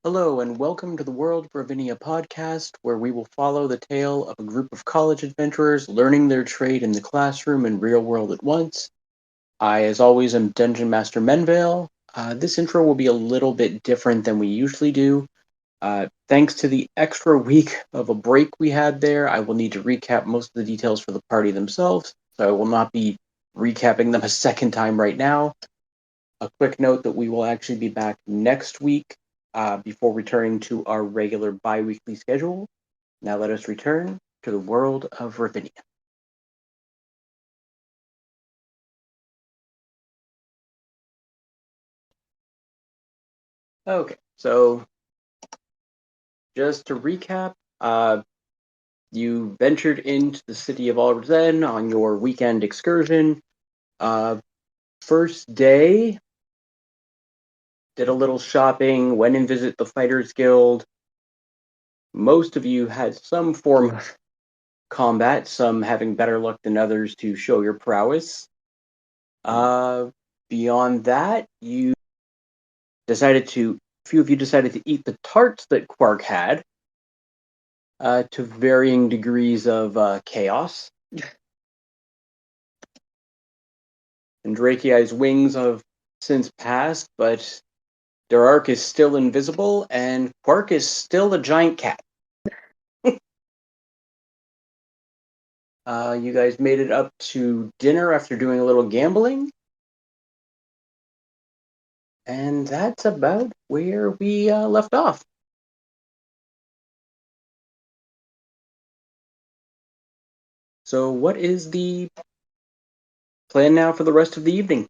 Hello, and welcome to the World of Ravinia podcast, where we will follow the tale of a group of college adventurers learning their trade in the classroom and real world at once. I, as always, am Dungeon Master Menvale. This intro will be a little bit different than we usually do. Thanks to the extra week of a break we had there, I will need to recap most of the details for the party themselves, so I will not be recapping them a second time right now. A quick note that we will actually be back next week before returning to our regular bi-weekly schedule. Now let us return to the world of Ravinia. Okay, so just to recap, you ventured into the city of Allrizen on your weekend excursion. First day, did a little shopping, went and visited the Fighters Guild. Most of you had some form of combat, some having better luck than others to show your prowess. Uh, Beyond that, a few of you decided to eat the tarts that Quark had, to varying degrees of chaos. And Drakeai's wings have since passed, but Darark is still invisible, and Quark is still a giant cat. You guys made it up to dinner after doing a little gambling, and that's about where we left off. So, what is the plan now for the rest of the evening?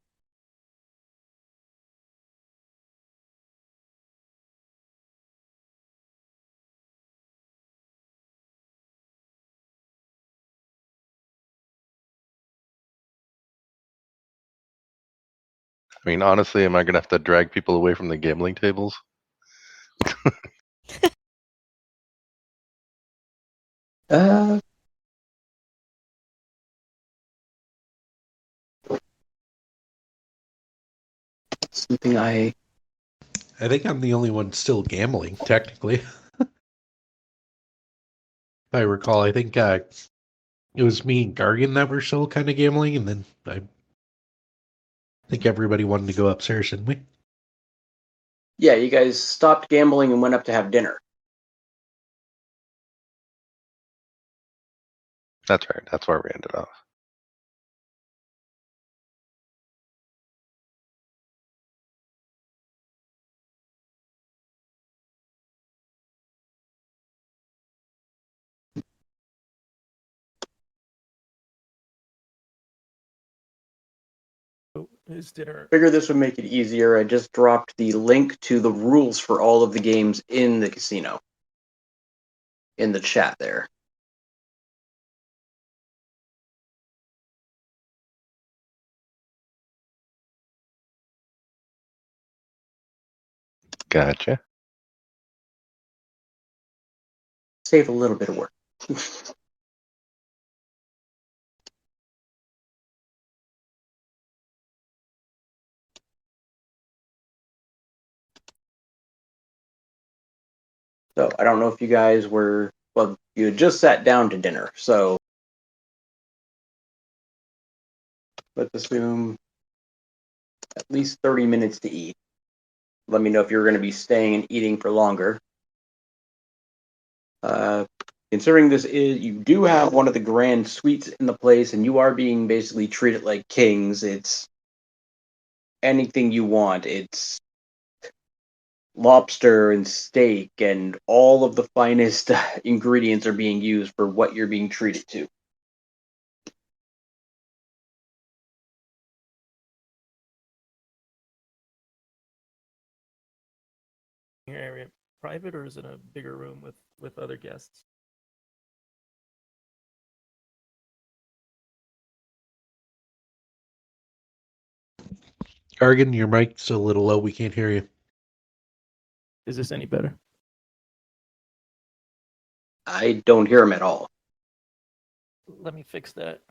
I mean, honestly, am I going to have to drag people away from the gambling tables? Uh, Something I think I'm the only one still gambling, technically. If I recall, I think it was me and Gargan that were still kind of gambling, and then I think everybody wanted to go upstairs, didn't we? Yeah, you guys stopped gambling and went up to have dinner. That's right. That's where we ended off. His dinner. Figure this would make it easier. I just dropped the link to the rules for all of the games in the casino in the chat there. Gotcha. Save a little bit of work. So I don't know if you guys you had just sat down to dinner, so let's assume at least 30 minutes to eat. Let me know if you're going to be staying and eating for longer. Considering you do have one of the grand suites in the place, and you are being basically treated like kings. It's anything you want. It's lobster and steak, and all of the finest ingredients are being used for what you're being treated to. Area private, or is it a bigger room with other guests? Gargan, your mic's a little low. We can't hear you. Is this any better? I don't hear him at all. Let me fix that.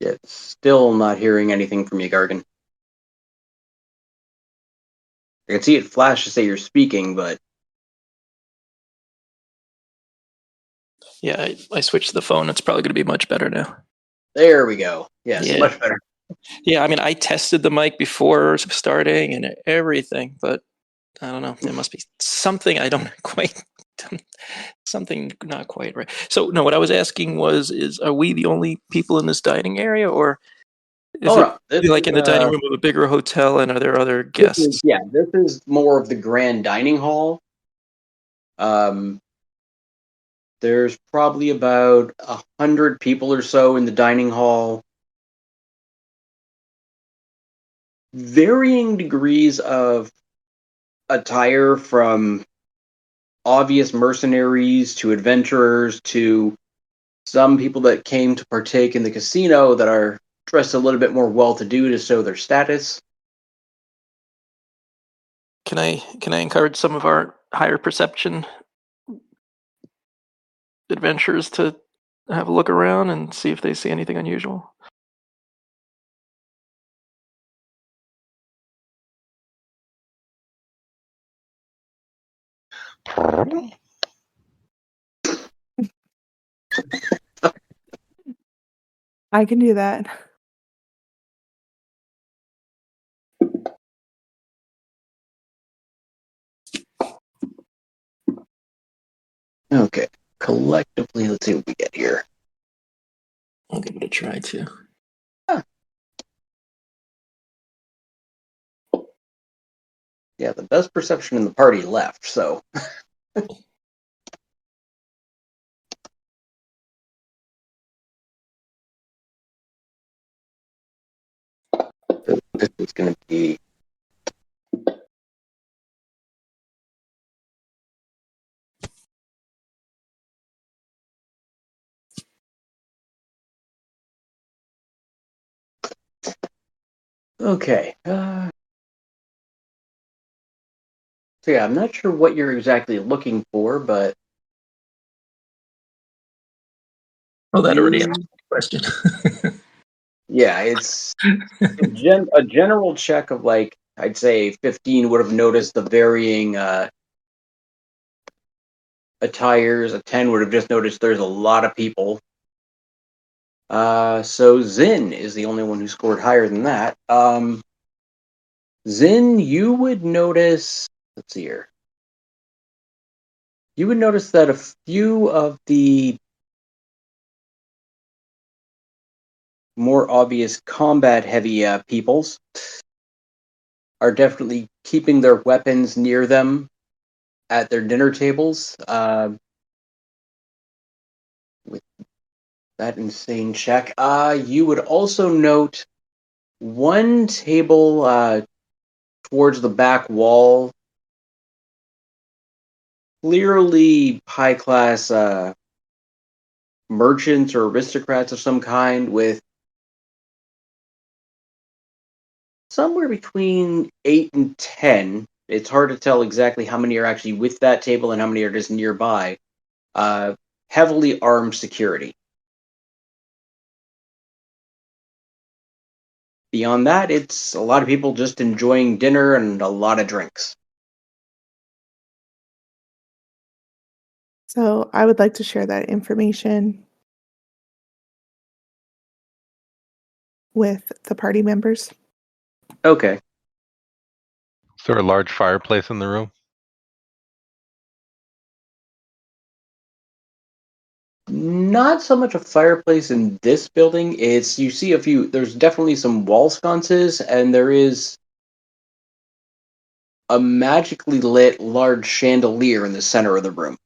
Yeah, still not hearing anything from you, Gargan. I can see it flash to say you're speaking, but Yeah, I switched to the phone. It's probably going to be much better now. there we go. Yes, Yeah. much better. Yeah, I mean, I tested the mic before starting and everything, but I don't know. There must be something I don't quite, something not quite right. So, no, what I was asking was, are we the only people in this dining area, or is Oh it no, this like is, in the dining room of a bigger hotel, and are there other guests? this is more of the grand dining hall. There's probably about 100 people or so in the dining hall. Varying degrees of attire, from obvious mercenaries to adventurers to some people that came to partake in the casino that are dressed a little bit more well-to-do to show their status. Can I encourage some of our higher perception adventurers to have a look around and see if they see anything unusual? I can do that. Okay, collectively, let's see what we get here. I'll give it a try too. Yeah, the best perception in the party left, so. This is going to be. Okay. So yeah, I'm not sure what you're exactly looking for, but. Oh, that already answered the question. Yeah, it's a general check of, like, I'd say 15 would have noticed the varying attires. A 10 would have just noticed there's a lot of people. So Zin is the only one who scored higher than that. Zin, you would notice. Let's see here. You would notice that a few of the more obvious combat-heavy peoples are definitely keeping their weapons near them at their dinner tables. With that insane check, you would also note one table towards the back wall, clearly high-class merchants or aristocrats of some kind, with somewhere between 8 and 10. It's hard to tell exactly how many are actually with that table and how many are just nearby. Heavily armed security. Beyond that, it's a lot of people just enjoying dinner and a lot of drinks. So I would like to share that information with the party members. Okay. Is there a large fireplace in the room? Not so much a fireplace in this building. It's, you see a few, there's definitely some wall sconces, and there is a magically lit large chandelier in the center of the room.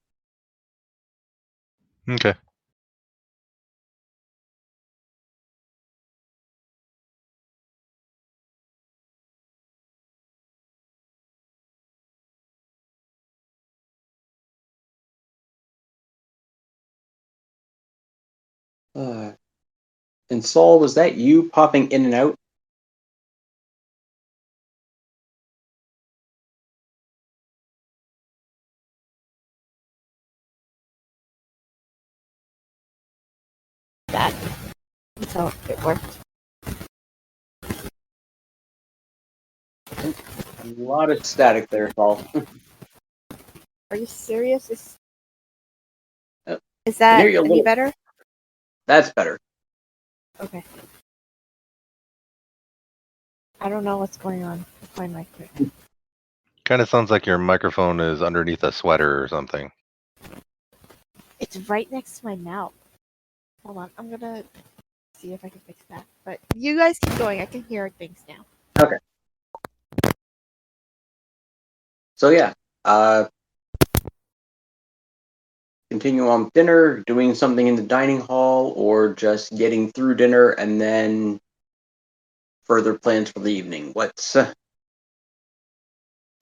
Okay. And Saul, was that you popping in and out? That So it worked. A lot of static there, Paul. Are you serious? Oh, Is I that hear you a any little. better? That's better. Okay. I don't know what's going on with my mic right now. Kind of sounds like your microphone is underneath a sweater or something. It's right next to my mouth. Hold on, I'm gonna see if I can fix that. But you guys keep going. I can hear things now. Okay. So yeah, continue on with dinner, doing something in the dining hall, or just getting through dinner and then further plans for the evening. What's Are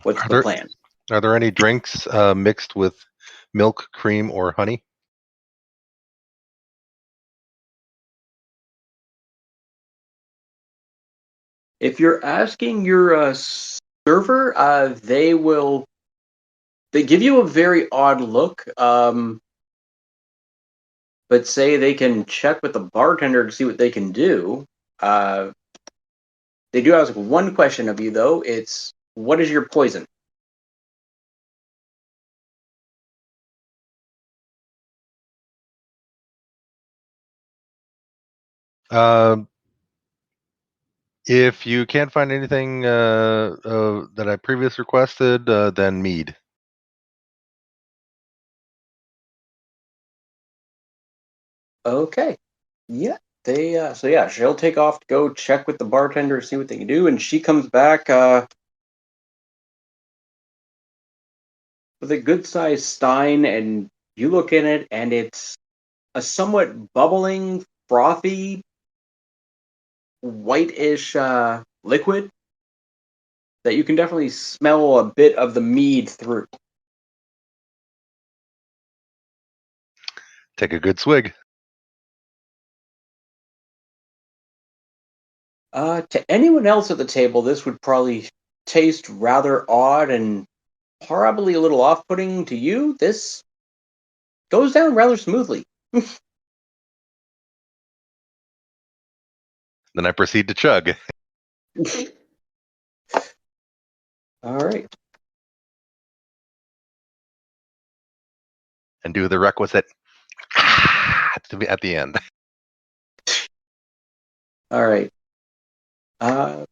the there plan? are there any drinks mixed with milk, cream, or honey? If you're asking your server, they give you a very odd look. But say they can check with the bartender to see what they can do. They do ask one question of you though. It's what is your poison? Um, if you can't find anything that I previously requested, then mead. Okay. Yeah. So yeah, she'll take off to go check with the bartender, see what they can do, and she comes back with a good sized stein, and you look in it, and it's a somewhat bubbling, frothy, whitish liquid that you can definitely smell a bit of the mead through. Take a good swig. To anyone else at the table, this would probably taste rather odd and probably a little off-putting. To you, this goes down rather smoothly. Then I proceed to chug All right. and do the requisite at the end. All right. Uh,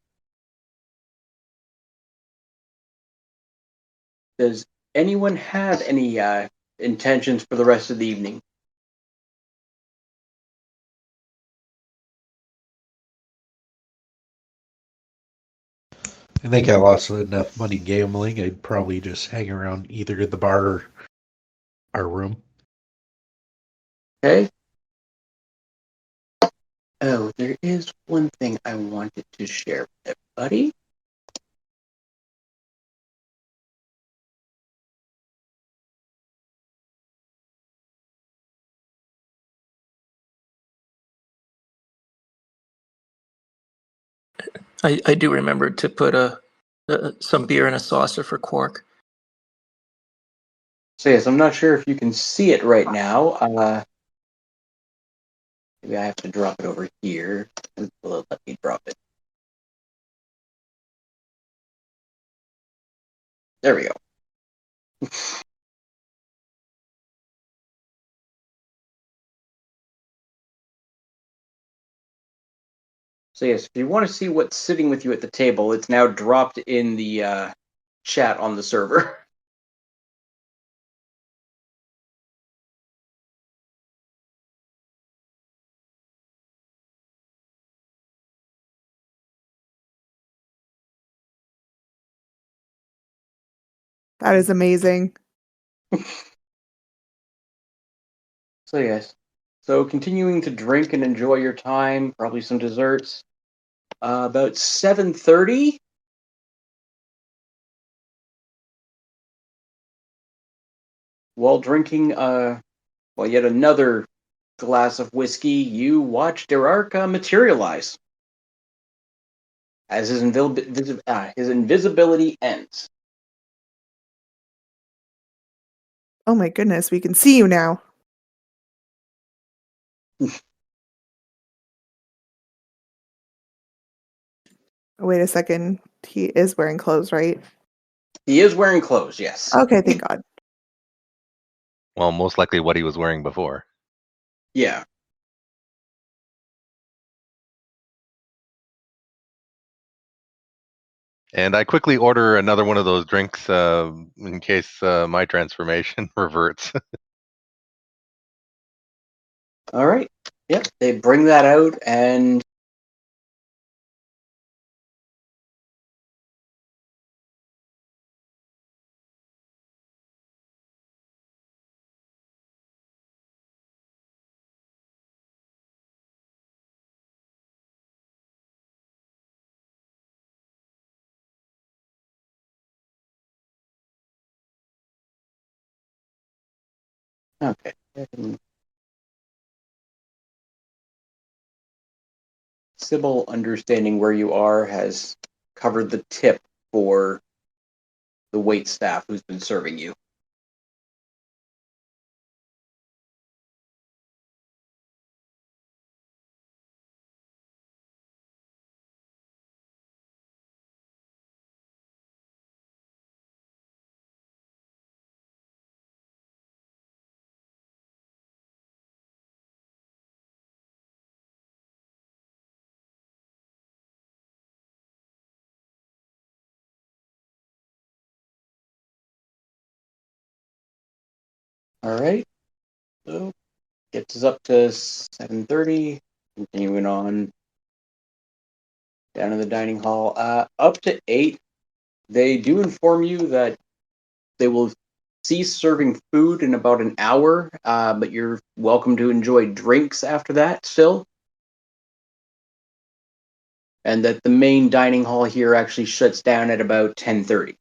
does anyone have any intentions for the rest of the evening? I think I lost enough money gambling. I'd probably just hang around either the bar or our room. Okay. Oh, there is one thing I wanted to share with everybody. I do remember to put some beer in a saucer for Quark. So yes, I'm not sure if you can see it right now. Maybe I have to drop it over here. Let me drop it. There we go. So yes, if you want to see what's sitting with you at the table, it's now dropped in the chat on the server. That is amazing. So yes, so continuing to drink and enjoy your time, probably some desserts. About 7:30. While drinking yet another glass of whiskey, you watch Derarka materialize as his invisibility ends. Oh my goodness, we can see you now. Wait a second. He is wearing clothes, right? He is wearing clothes, yes. Okay, thank God. Well, most likely what he was wearing before. Yeah. And I quickly order another one of those drinks in case my transformation reverts. All right. Yep. They bring that out, and okay. Sybil, understanding where you are, has covered the tip for the wait staff who's been serving you. All right. So gets us up to 7:30. Continuing on down in the dining hall. Up to 8. They do inform you that they will cease serving food in about an hour, but you're welcome to enjoy drinks after that still. And that the main dining hall here actually shuts down at about 10:30.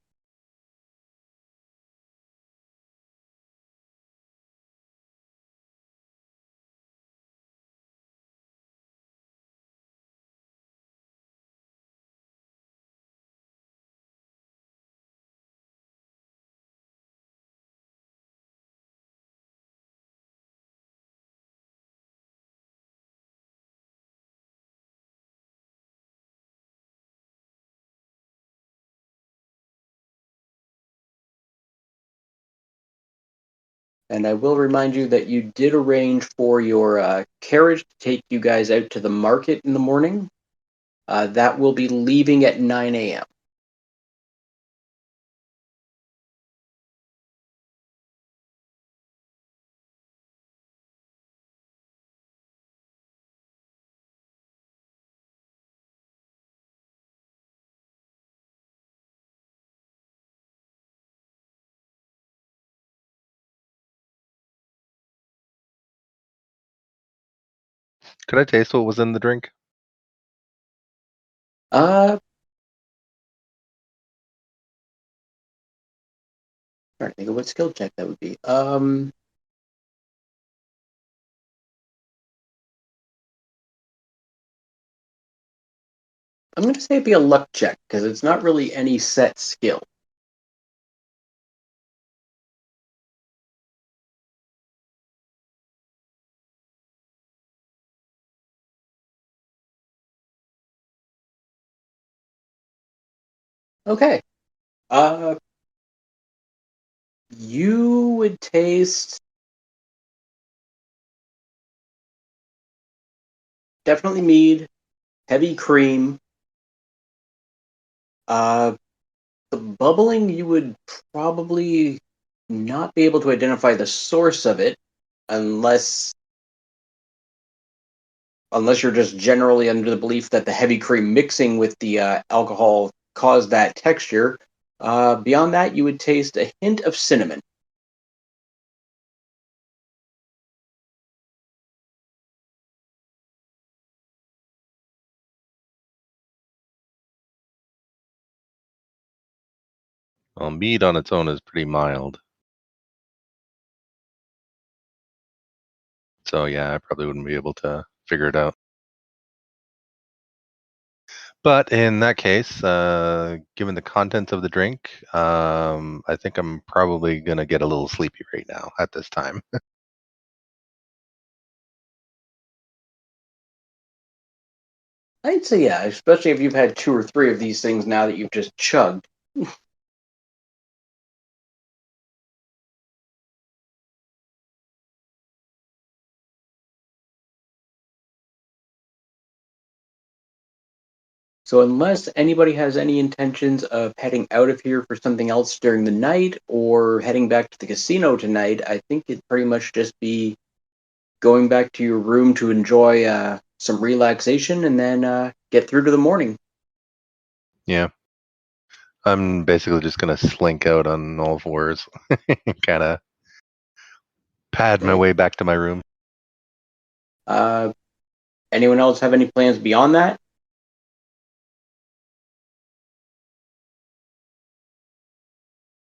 And I will remind you that you did arrange for your carriage to take you guys out to the market in the morning. That will be leaving at 9 a.m. Could I taste what was in the drink? Trying to think of what skill check that would be. I'm going to say it'd be a luck check because it's not really any set skill. Okay. You would taste definitely mead, heavy cream. Uh, the bubbling, you would probably not be able to identify the source of it unless you're just generally under the belief that the heavy cream mixing with the alcohol caused that texture. Beyond that, you would taste a hint of cinnamon. Well, mead on its own is pretty mild. So yeah, I probably wouldn't be able to figure it out. But in that case, given the contents of the drink, I think I'm probably going to get a little sleepy right now at this time. I'd say yeah, especially if you've had 2 or 3 of these things now that you've just chugged. So unless anybody has any intentions of heading out of here for something else during the night or heading back to the casino tonight, I think it'd pretty much just be going back to your room to enjoy some relaxation and then get through to the morning. Yeah. I'm basically just gonna slink out on all fours, kind of pad my Okay. way back to my room. Anyone else have any plans beyond that?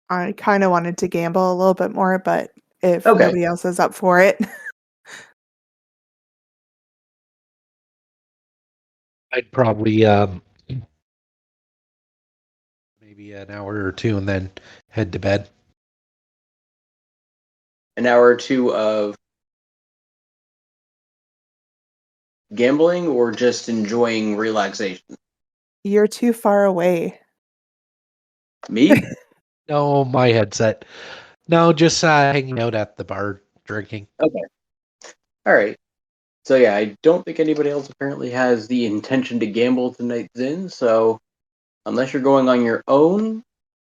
I kind of wanted to gamble a little bit more, but if Okay. nobody else is up for it, I'd probably maybe an hour or two and then head to bed. An hour or two of gambling or just enjoying relaxation? you're too far away. Me? No, my headset. No, just hanging out at the bar drinking. Okay. All right. So yeah, I don't think anybody else apparently has the intention to gamble tonight's in, so unless you're going on your own,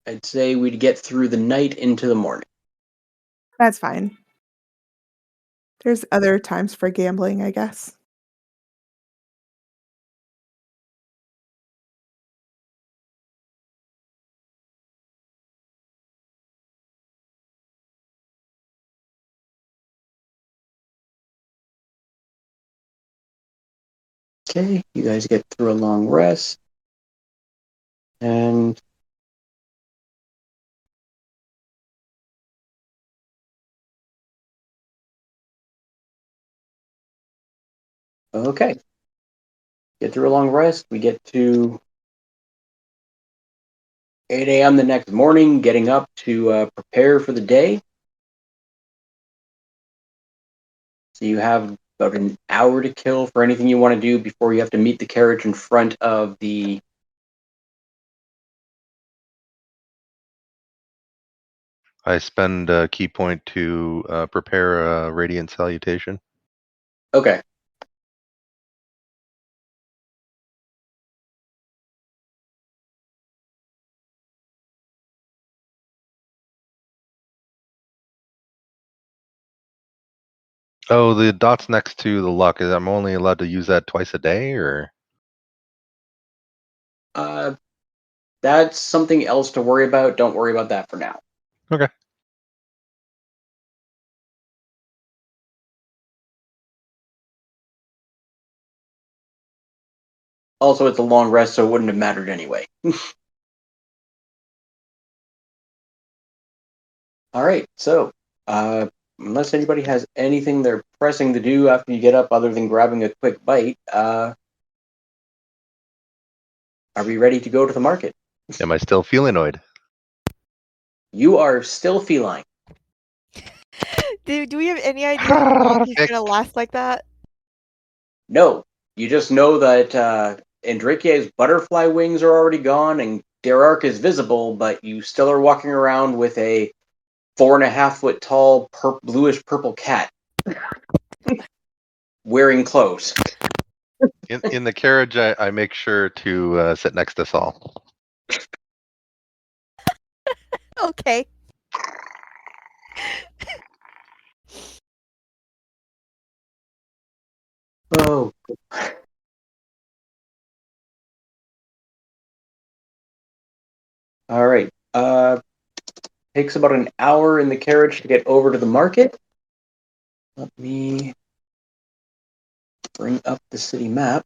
I'd say we'd get through the night into the morning. That's fine. There's other times for gambling, I guess. Okay, you guys get through a long rest. And okay. Get through a long rest. We get to 8 a.m. the next morning, getting up to prepare for the day. So you have about an hour to kill for anything you want to do before you have to meet the carriage in front of the. I spend a key point to prepare a radiant salutation. Okay. Oh, the dots next to the luck. I'm only allowed to use that twice a day, or Uh, that's something else to worry about. Don't worry about that for now. okay. Also, it's a long rest, so it wouldn't have mattered anyway. All right, so unless anybody has anything they're pressing to do after you get up other than grabbing a quick bite, are we ready to go to the market? Am I still felinoid? You are still feline. Do we have any idea how long he's Perfect. gonna last like that? No, you just know that Enrique's butterfly wings are already gone and Derark is visible, but you still are walking around with a 4.5 foot tall bluish purple cat wearing clothes. In the carriage, I make sure to sit next to Saul. Okay. Oh. All right. Takes about an hour in the carriage to get over to the market. Let me bring up the city map.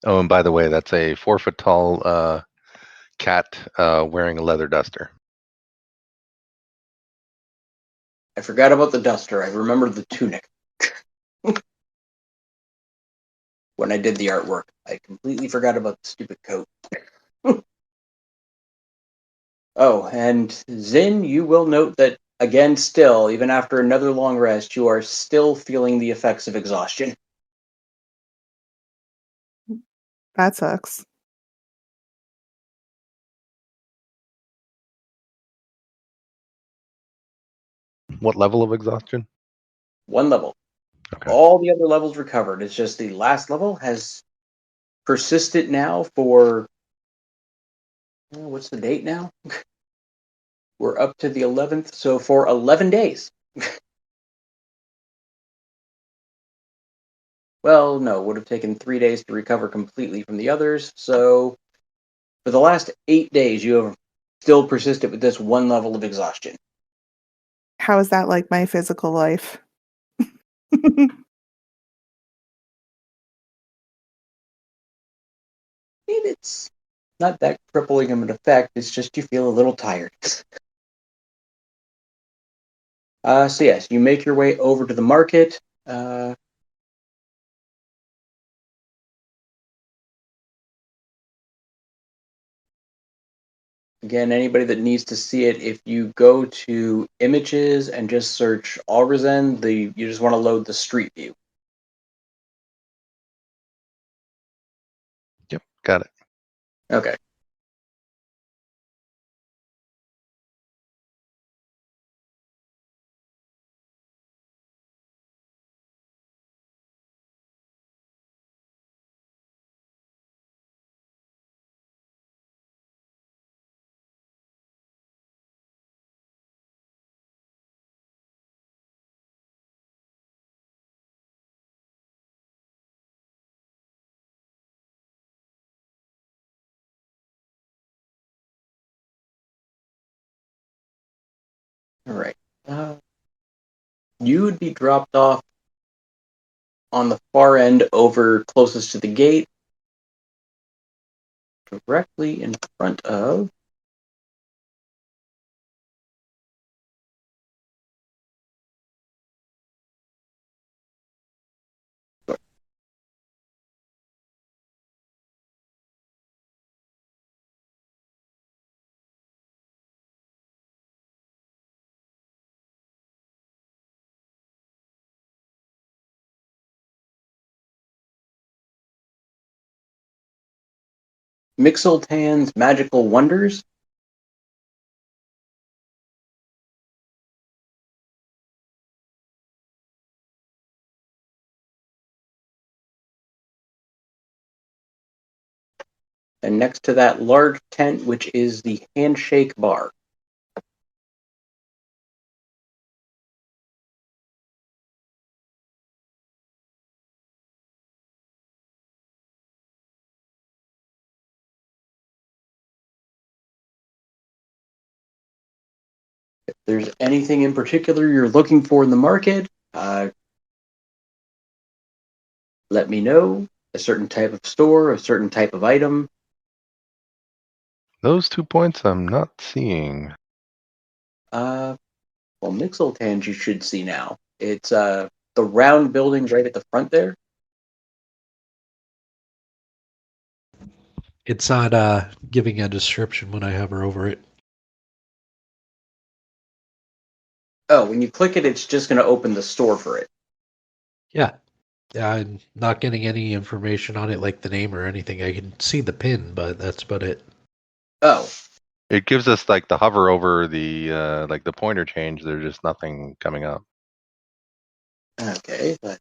Oh, and by the way, that's a 4 foot tall cat wearing a leather duster. I forgot about the duster. I remembered the tunic. When I did the artwork, I completely forgot about the stupid coat. Oh, and Zin, you will note that, again, still, even after another long rest, you are still feeling the effects of exhaustion. That sucks. What level of exhaustion? 1 level. Okay. All the other levels recovered. It's just the last level has persisted now for... what's the date now? We're up to the 11th, so for 11 days. Well, no, it would have taken 3 days to recover completely from the others, so for the last 8 days, you have still persisted with this 1 level of exhaustion. How is that like my physical life? It's not that crippling of an effect, it's just you feel a little tired. So yes, you make your way over to the market. Again, anybody that needs to see it, if you go to images and just search Allrizen, you just want to load the street view. Yep, got it. Okay. All right. You would be dropped off on the far end over closest to the gate, directly in front of... Mixeltan's Magical Wonders. And next to that large tent, which is the Handshake Bar. If there's anything in particular you're looking for in the market, let me know. A certain type of store, a certain type of item. Those 2 points I'm not seeing. Well, Mixeltan you should see now. It's the round building right at the front there. It's not giving a description when I hover over it. Oh, when you click it, it's just going to open the store for it. Yeah. I'm not getting any information on it, like the name or anything. I can see the pin, but that's about it. Oh, It gives us like the hover over the like the pointer change. There's just nothing coming up. okay. But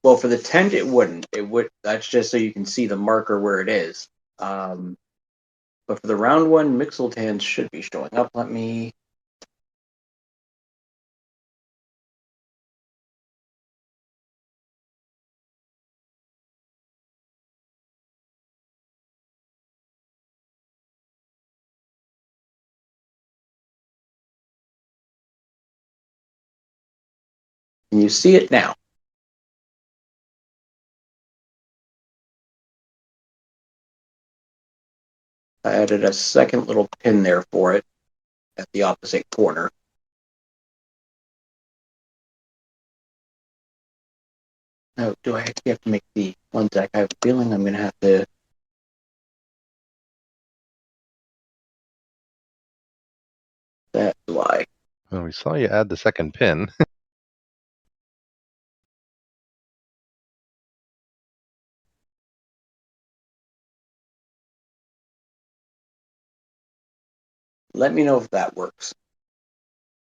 well, for the tent, it wouldn't. It would. That's just so you can see the marker where it is. But for the round one, Mixeltan should be showing up. Let me... And you see it now. I added a second little pin there for it at the opposite corner. Now, do I actually have to make the one deck? I have a feeling I'm going to have to. That's why. Well, we saw you add the second pin. Let me know if that works.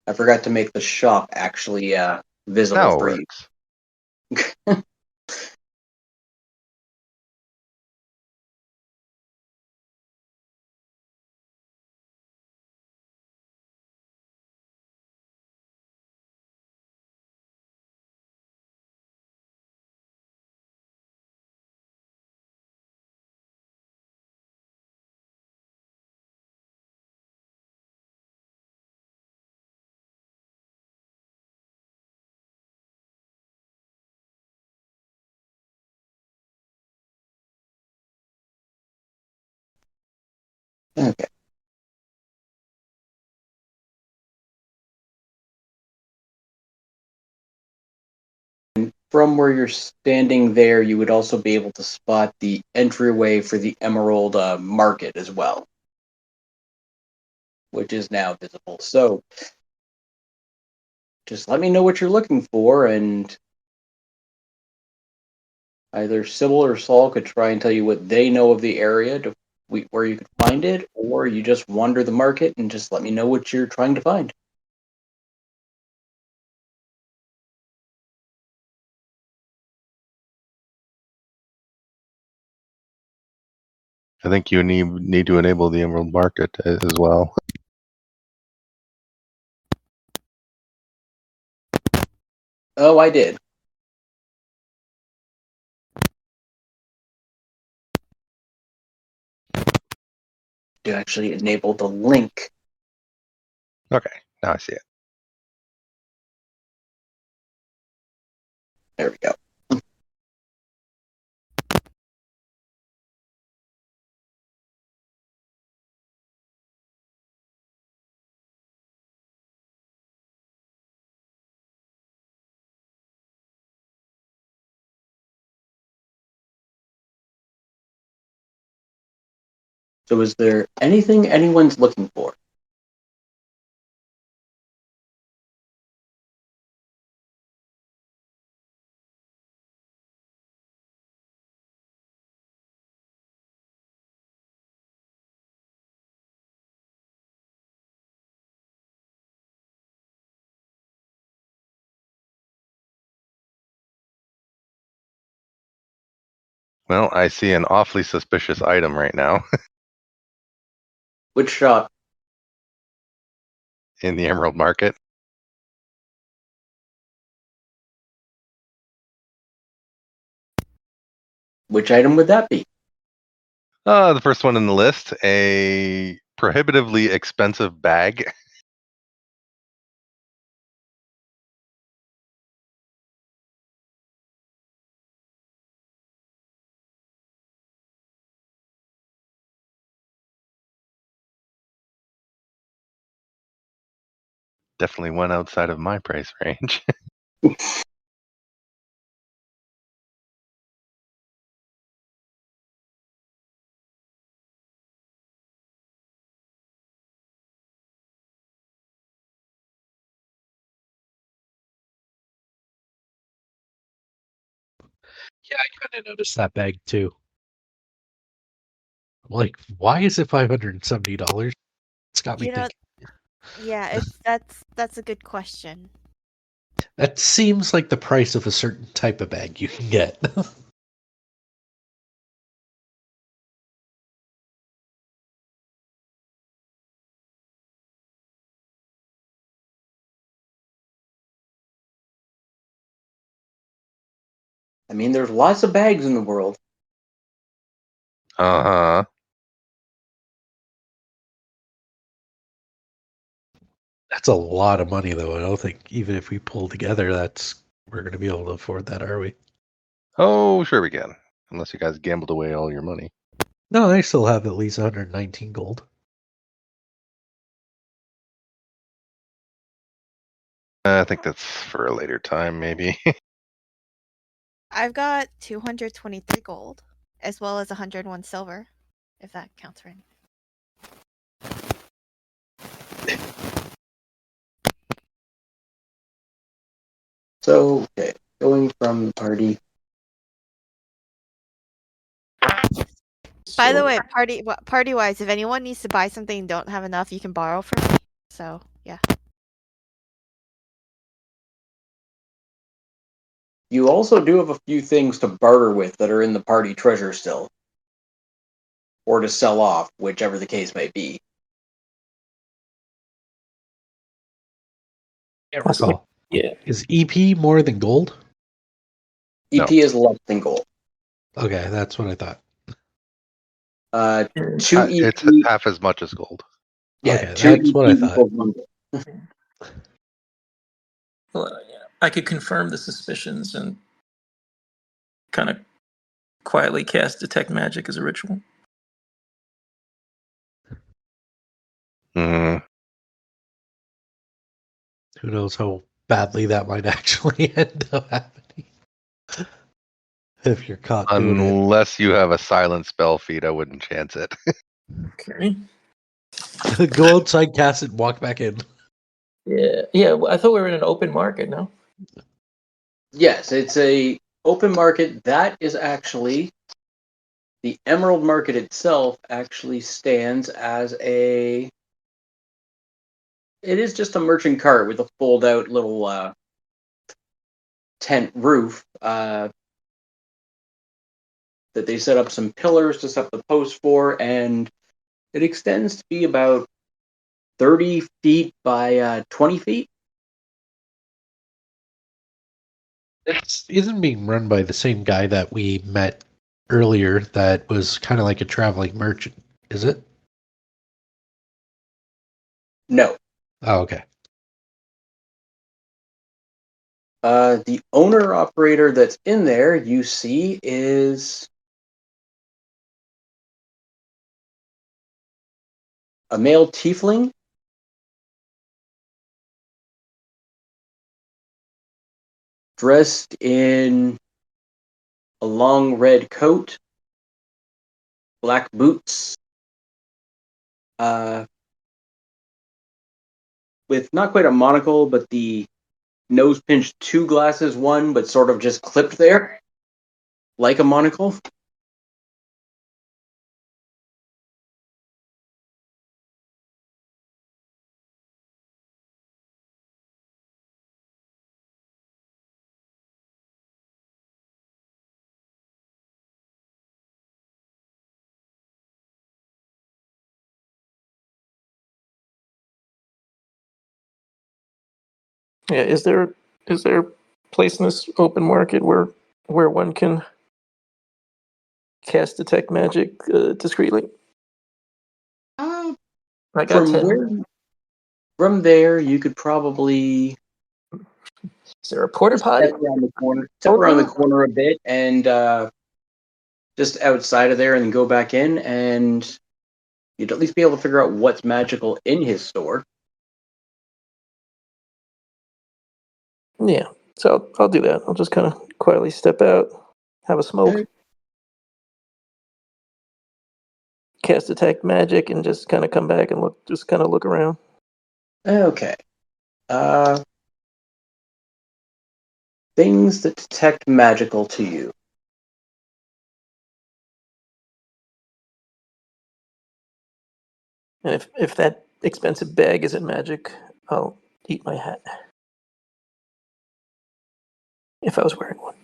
I forgot to make the shop actually visible Now it for works. you. Okay. From where you're standing there, you would also be able to spot the entryway for the Emerald Market as well, which is now visible. So just let me know what you're looking for, and either Sybil or Saul could try and tell you what they know of the area to where you could find it, or you just wander the market and just let me know what you're trying to find. I think you need to enable the Emerald Market as well. Oh, I did. To actually enable the link. Okay, now I see it. There we go. So is there anything anyone's looking for? Well, I see an awfully suspicious item right now Which shop? in the Emerald Market. Which item would that be? The first one in the list, a prohibitively expensive bag. Definitely one outside of my price range. Yeah, I kind of noticed that bag too. Like, why is it $570? It's got me You know, thinking. yeah, that's a good question. That seems like the price of a certain type of bag you can get. I mean, there's lots of bags in the world. Uh-huh. That's a lot of money, though. I don't think even if we pull together, that's we're going to be able to afford that, are we? Oh, sure we can. Unless you guys gambled away all your money. No, I still have at least 119 gold. I think that's for a later time, maybe. I've got 223 gold, as well as 101 silver, if that counts for anything. So, okay, going from the party. By the So- way, party wise, if anyone needs to buy something and don't have enough, you can borrow from me. So yeah. You also do have a few things to barter with that are in the party treasure still. Or to sell off, whichever the case may be. Can't Possibly. recall. Yeah. Is EP more than gold? EP No. is less than gold. Okay, that's what I thought. 2 It's EP. half as much as gold. Yeah, Okay, 2 that's what I EP thought. equals 1 gold. Well, yeah, I could confirm the suspicions and kind of quietly cast detect magic as a ritual. Mm, Who knows how badly that might actually end up happening. If you're caught doing it. unless you have a silent spell feed, I wouldn't chance it. Okay. Go outside, cast it, walk back in. Yeah. Yeah. Well, I thought we were in an open market. No. Yes, it's a open market. That is actually the Emerald Market itself actually stands as a. It is just a merchant cart with a fold-out little tent roof that they set up some pillars to set the post for, and it extends to be about 30 feet by 20 feet. It isn't being run by the same guy that we met earlier that was kind of like a traveling merchant, is it? No. Oh, okay. The owner operator that's in there, you see, is a male tiefling. Dressed in a long red coat, black boots, with not quite a monocle, but the nose pinched two glasses, one, but sort of just clipped there, like a monocle. Yeah. Is there a place in this open market where one can cast detect magic discreetly? Uh, I got from 10. from there, you could probably Is there a porta potty? step around the corner a bit, and just outside of there, and then go back in, and you'd at least be able to figure out what's magical in his store. Yeah. So I'll do that. I'll just kind of quietly step out, have a smoke, Okay. cast detect magic, and just kind of come back and look around. Okay. Things that detect magical to you. And if that expensive bag isn't magic, I'll eat my hat. If I was wearing one.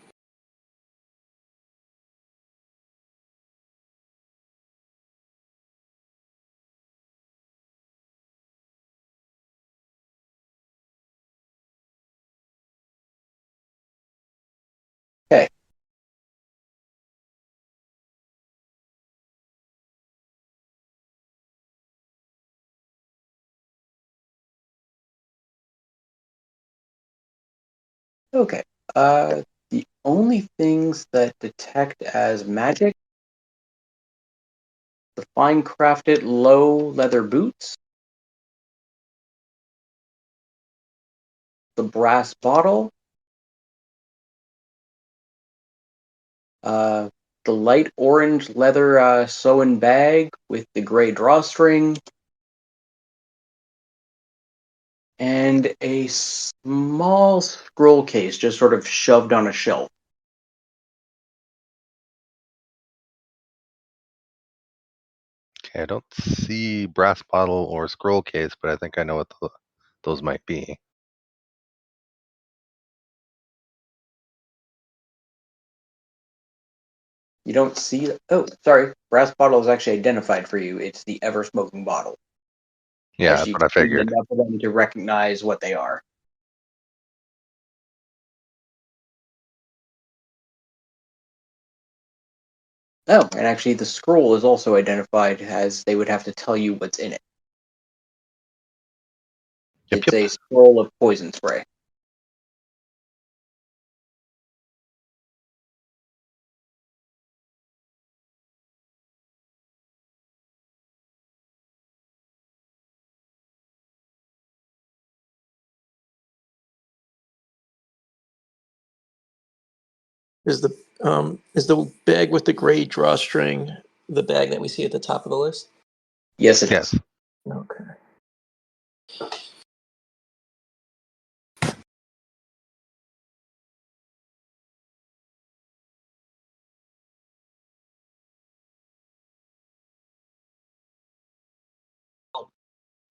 Okay. Okay. The only things that detect as magic: the fine crafted low leather boots, the brass bottle, the light orange leather sewn bag with the gray drawstring, and a small scroll case just sort of shoved on a shelf. Okay, I don't see brass bottle or scroll case, but I think I know what those might be. You don't see. Oh, sorry. Brass bottle is actually identified for you. It's the ever smoking bottle. Yeah, As that's you've what I seen figured. enough of them to recognize what they are. Oh, and actually, the scroll is also identified as they would have to tell you what's in it. Yep, It's yep. a scroll of poison spray. Is the bag with the gray drawstring the bag that we see at the top of the list? Yes, it Yes. is. Okay.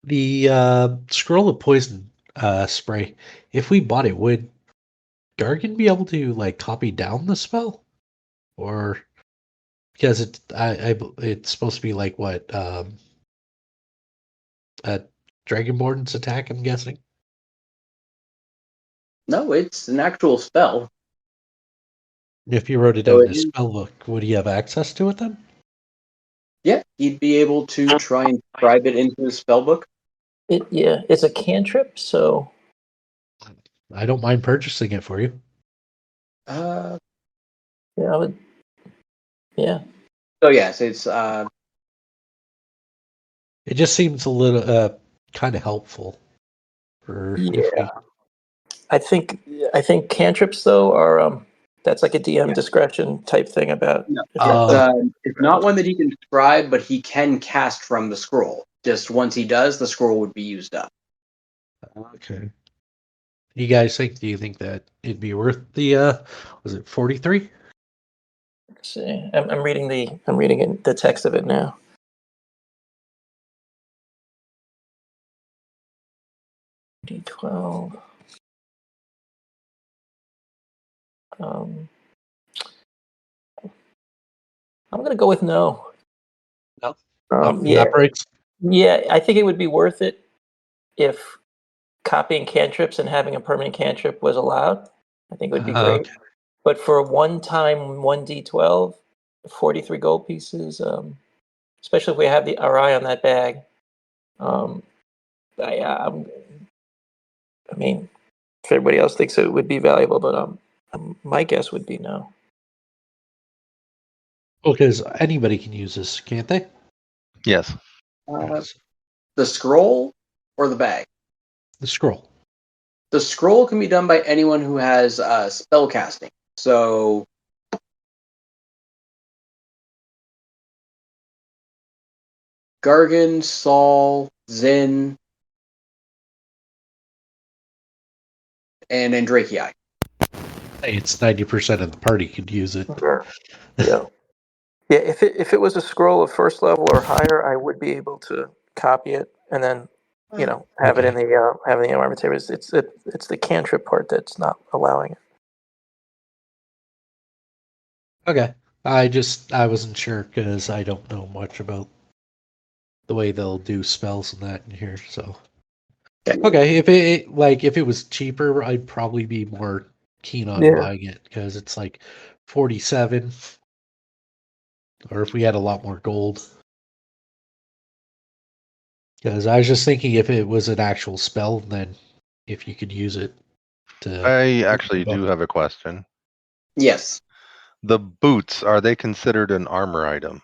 The scroll of poison spray. If we bought it, would Gargan be able to like copy down the spell, or because it's supposed to be like what a Dragonborn's attack? I'm guessing. No, it's an actual spell. If you wrote it So down in it a is. spell book, would he have access to it then? Yeah, he'd be able to try and scribe it into his spellbook. It's a cantrip, so I don't mind purchasing it for you. Uh, yeah, I would. Yeah, so yes, it's It just seems a little kind of helpful for if yeah. we. I think cantrips though are that's like a DM yeah. discretion type thing about No, if you have Oh, it's not one that he can scribe, but he can cast from the scroll. Just once he does, the scroll would be used up. okay. You guys think? Do you think that it'd be worth the? Was it 43? see. I'm reading the text of it now. D12. Um, I'm gonna go with no. No. Yeah, Evaporates. yeah. I think it would be worth it if copying cantrips and having a permanent cantrip was allowed. I think it would be great. Okay. But for a one-time 1d12, 43 gold pieces, especially if we have our eye on that bag, um, I mean, if everybody else thinks it would be valuable, but my guess would be no. Well, because anybody can use this, can't they? Yes. Uh, the scroll or the bag? The scroll. The scroll can be done by anyone who has spell casting. So Gargan, Saul, Zin, and Andrakii. Hey, it's 90% of the party could use it. Yeah, yeah, yeah. If it was a scroll of first level or higher, I would be able to copy it and then have it in Okay. the armamentary. It's the cantrip part that's not allowing it. Okay. I wasn't sure because I don't know much about the way they'll do spells and that in here. So okay, if it was cheaper, I'd probably be more keen on Yeah. buying it because it's like 47, or if we had a lot more gold. Because I was just thinking if it was an actual spell, then if you could use it. I actually do have a question. Yes. The boots, are they considered an armor item?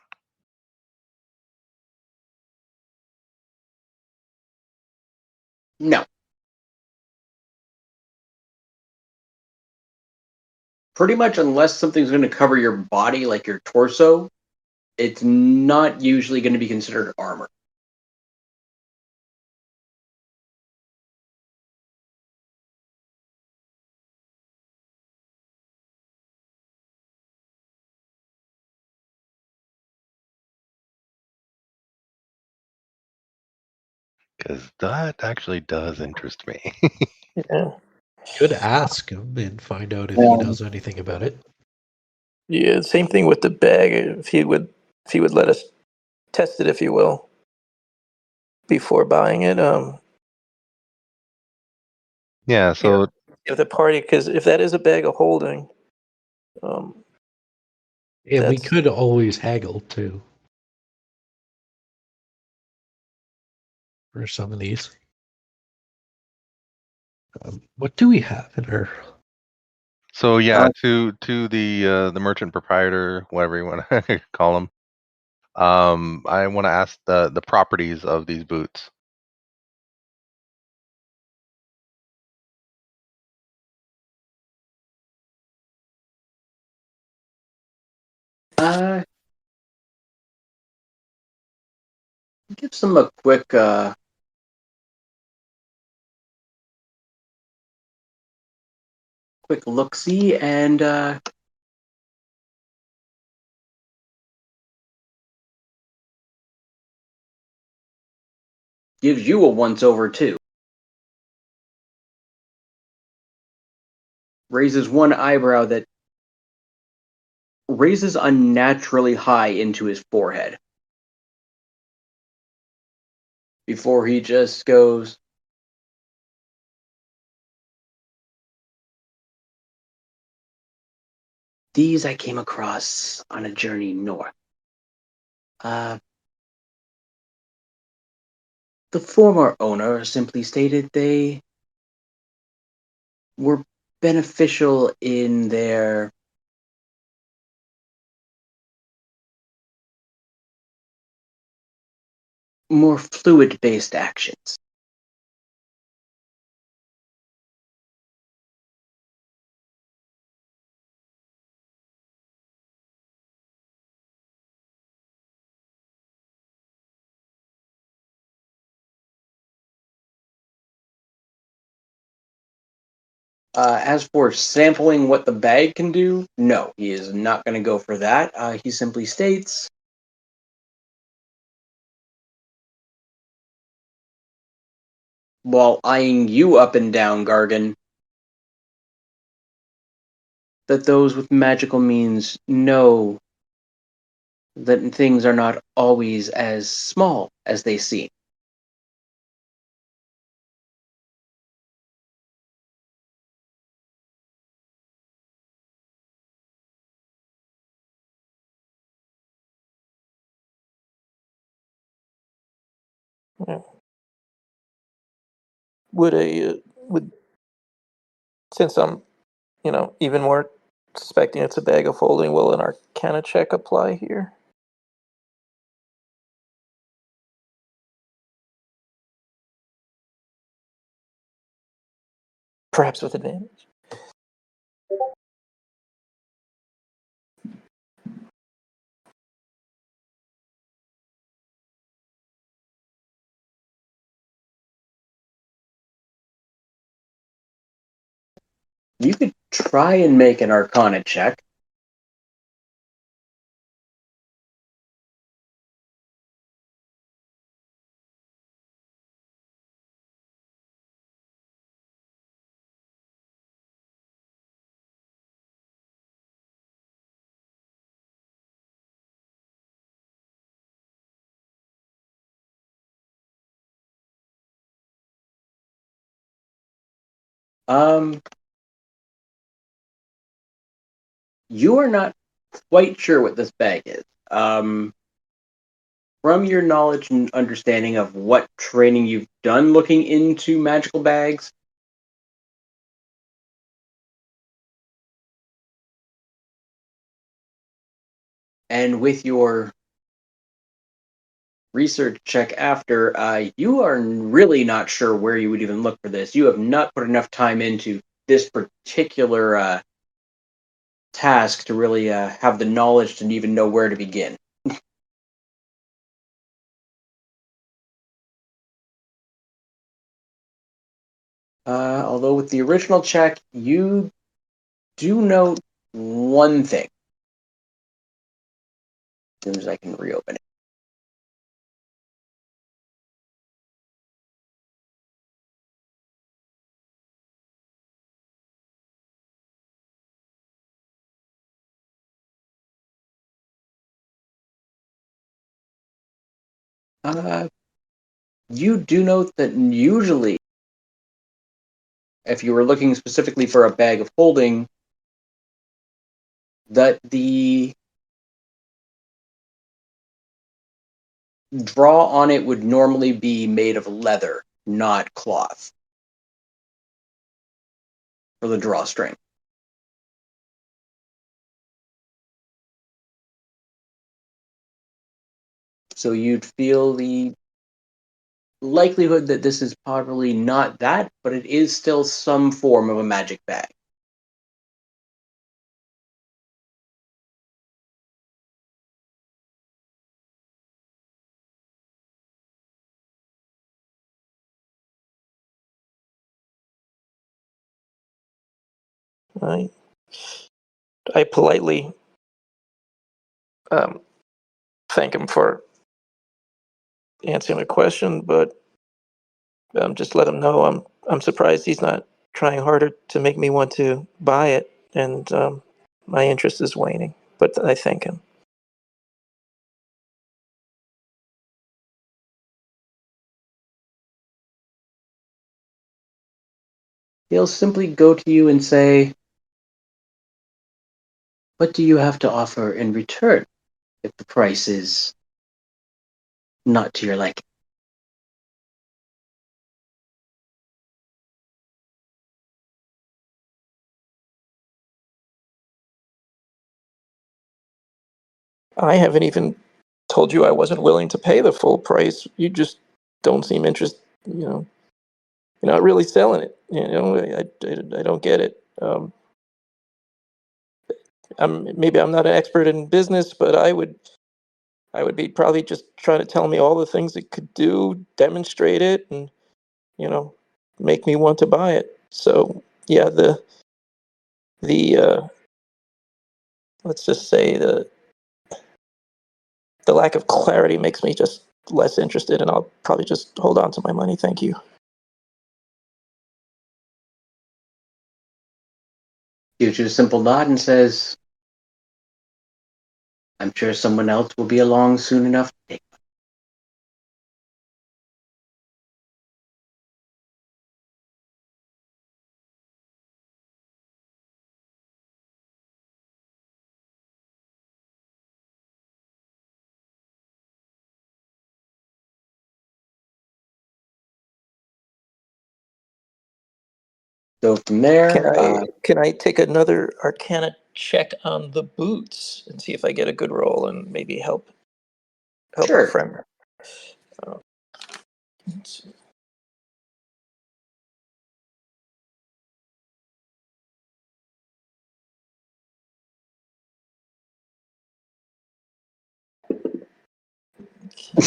No. Pretty much unless something's going to cover your body, like your torso, it's not usually going to be considered armor. Because that actually does interest me. Yeah. Could ask him and find out if he knows anything about it. Yeah, same thing with the bag. If he would let us test it, if you will, before buying it. Yeah, so If the party, because if that is a bag of holding, And we that's could always haggle too. For some of these. What do we have in her? so yeah, to the merchant proprietor, whatever you want to call him, I want to ask the properties of these boots. Gives them a quick look-see and gives you a once-over too. Raises one eyebrow that raises unnaturally high into his forehead. Before he just goes, "These I came across on a journey north. The former owner simply stated they were beneficial in their more fluid-based actions. As for sampling what the bag can do, no, he is not going to go for that. He simply states, while eyeing you up and down, Gargan, that those with magical means know that things are not always as small as they seem. yeah. Would since I'm even more suspecting it's a bag of holding, will an Arcana check apply here? Perhaps with advantage. You could try and make an Arcana check. You are not quite sure what this bag is. From your knowledge and understanding of what training you've done looking into magical bags, And with your research check after, you are really not sure where you would even look for this. You have not put enough time into this particular task to really have the knowledge to even know where to begin. Although with the original check, you do note one thing. As soon as I can reopen it. You do note that usually, if you were looking specifically for a bag of holding, that the draw on it would normally be made of leather, not cloth, for the drawstring. So you'd feel the likelihood that this is probably not that, but it is still some form of a magic bag. I politely thank him for answering the question, but just let him know I'm surprised he's not trying harder to make me want to buy it, and my interest is waning. But I thank him. He'll simply go to you and say, "What do you have to offer in return if the price is not to your liking?" I haven't even told you I wasn't willing to pay the full price. You just don't seem interested. You're not really selling it. I don't get it. Maybe I'm not an expert in business, but I would be probably just trying to tell me all the things it could do, demonstrate it, and you know, make me want to buy it. So yeah, the let's just say the lack of clarity makes me just less interested, and I'll probably just hold on to my money. Thank you. Gives you a simple nod and says, "I'm sure someone else will be along soon enough to take." So from there, Can I take another Arcana check on the boots and see if I get a good roll and maybe help our sure. friend? Let's see. Okay.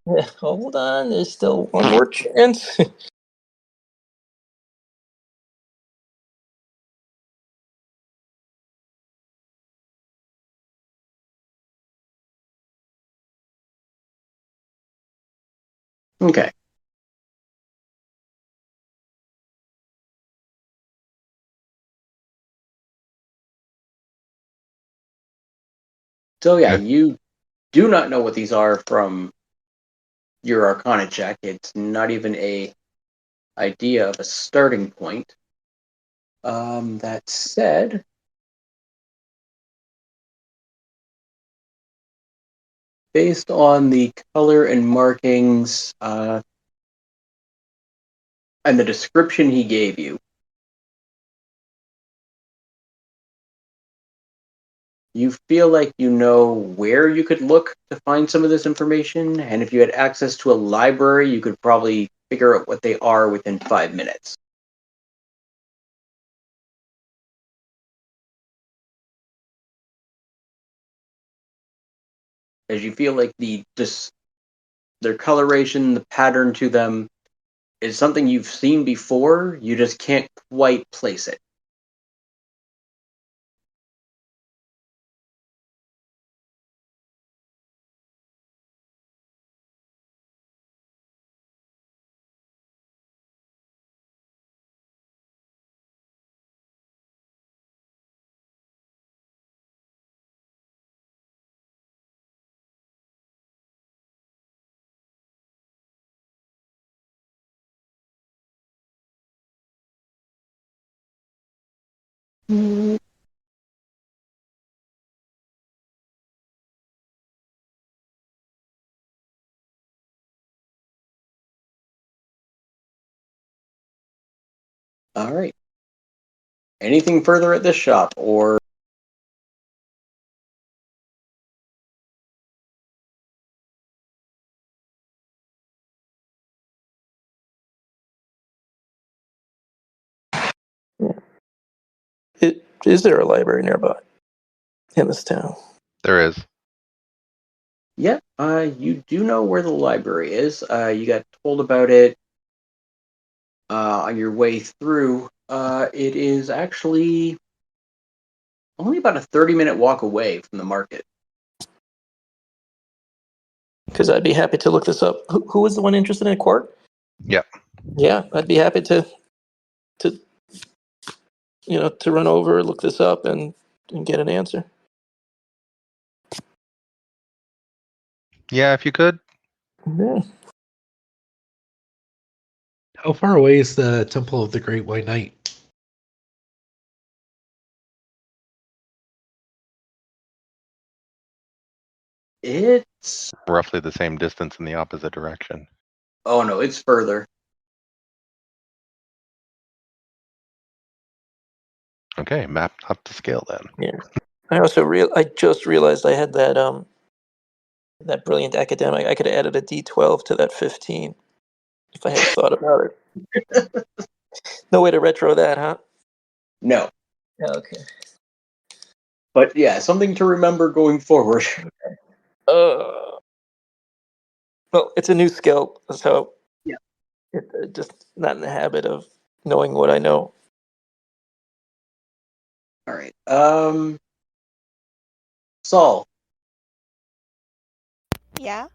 Yeah, hold on, there's still one more chance. Okay. So yeah, Okay. you do not know what these are from your Arcana check. It's not even a idea of a starting point. That said, based on the color and markings and the description he gave you, You feel like you know where you could look to find some of this information, and if you had access to a library, you could probably figure out what they are within 5 minutes. As you feel like their coloration, the pattern to them is something you've seen before, you just can't quite place it. All right. Anything further at this shop, or Is there a library nearby in this town? There is. yeah, you do know where the library is. You got told about it on your way through. It is actually only about a 30-minute walk away from the market. Because I'd be happy to look this up. Who was the one interested in Quark? Yep. Yeah, I'd be happy to to run over, look this up, and get an answer. Yeah, if you could. Yeah. How far away is the Temple of the Great White Knight? It's Roughly the same distance in the opposite direction. oh no, it's further. Okay, map up to scale then. Yeah. I just realized I had that brilliant academic. I could have added a D12 to that 15 if I had thought about it. No way to retro that, huh? No, Okay. but yeah, something to remember going forward. Well, it's a new skill, so Yeah. just not in the habit of knowing what I know. All right. Saul, Yeah.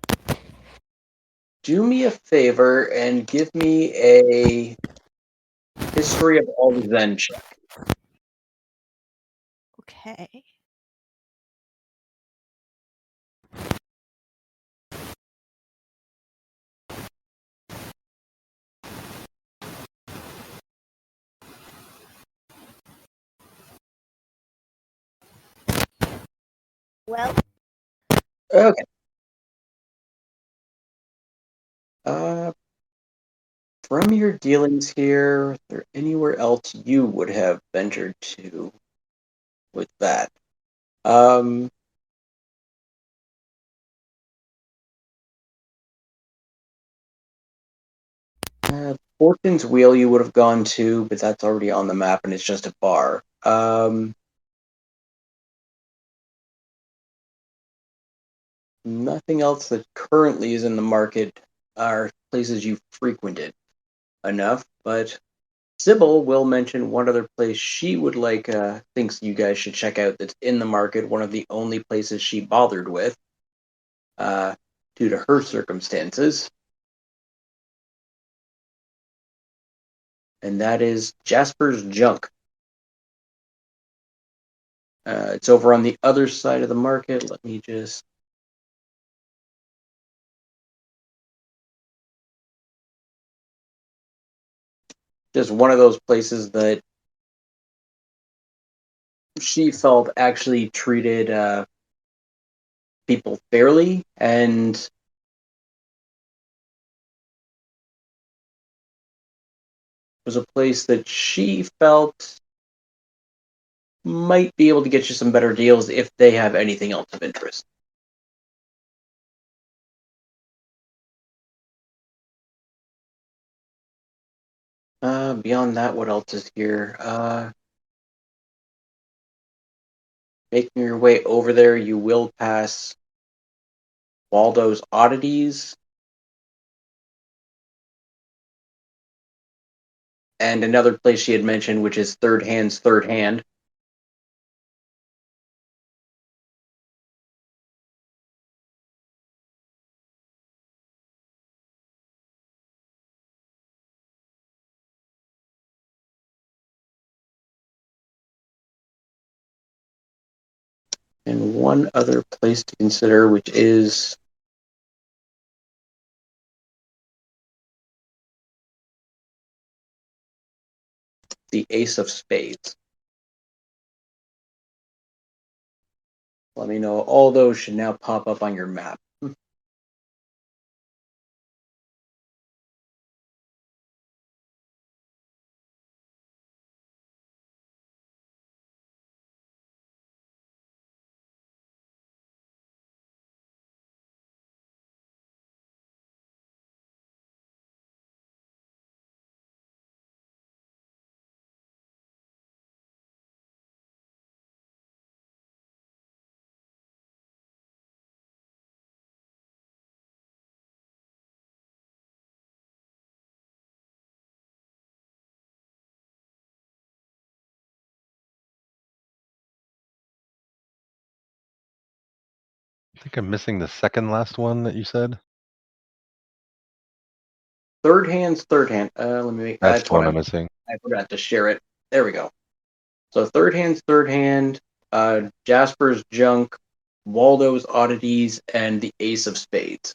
do me a favor and give me a history of Allrizen check. Okay. Well, Okay. Uh, from your dealings here, is there anywhere else you would have ventured to with that? Um, Fortune's Wheel you would have gone to, but that's already on the map and it's just a bar. Nothing else that currently is in the market are places you've frequented enough, but Sybil will mention one other place she would like, thinks you guys should check out that's in the market, one of the only places she bothered with, due to her circumstances. And that is Jasper's Junk. It's over on the other side of the market. Let me just one of those places that she felt actually treated people fairly and was a place that she felt might be able to get you some better deals if they have anything else of interest. Beyond that, what else is here? Making your way over there, you will pass Waldo's Oddities and another place she had mentioned, which is Third Hand's Third Hand. And one other place to consider, which is the Ace of Spades. Let me know. All those should now pop up on your map. I think I'm missing the second last one that you said. Third Hand's Third Hand. Let me make. That's the one I'm missing. I forgot to share it. There we go. So Third Hand's Third Hand, Jasper's Junk, Waldo's Oddities, and the Ace of Spades.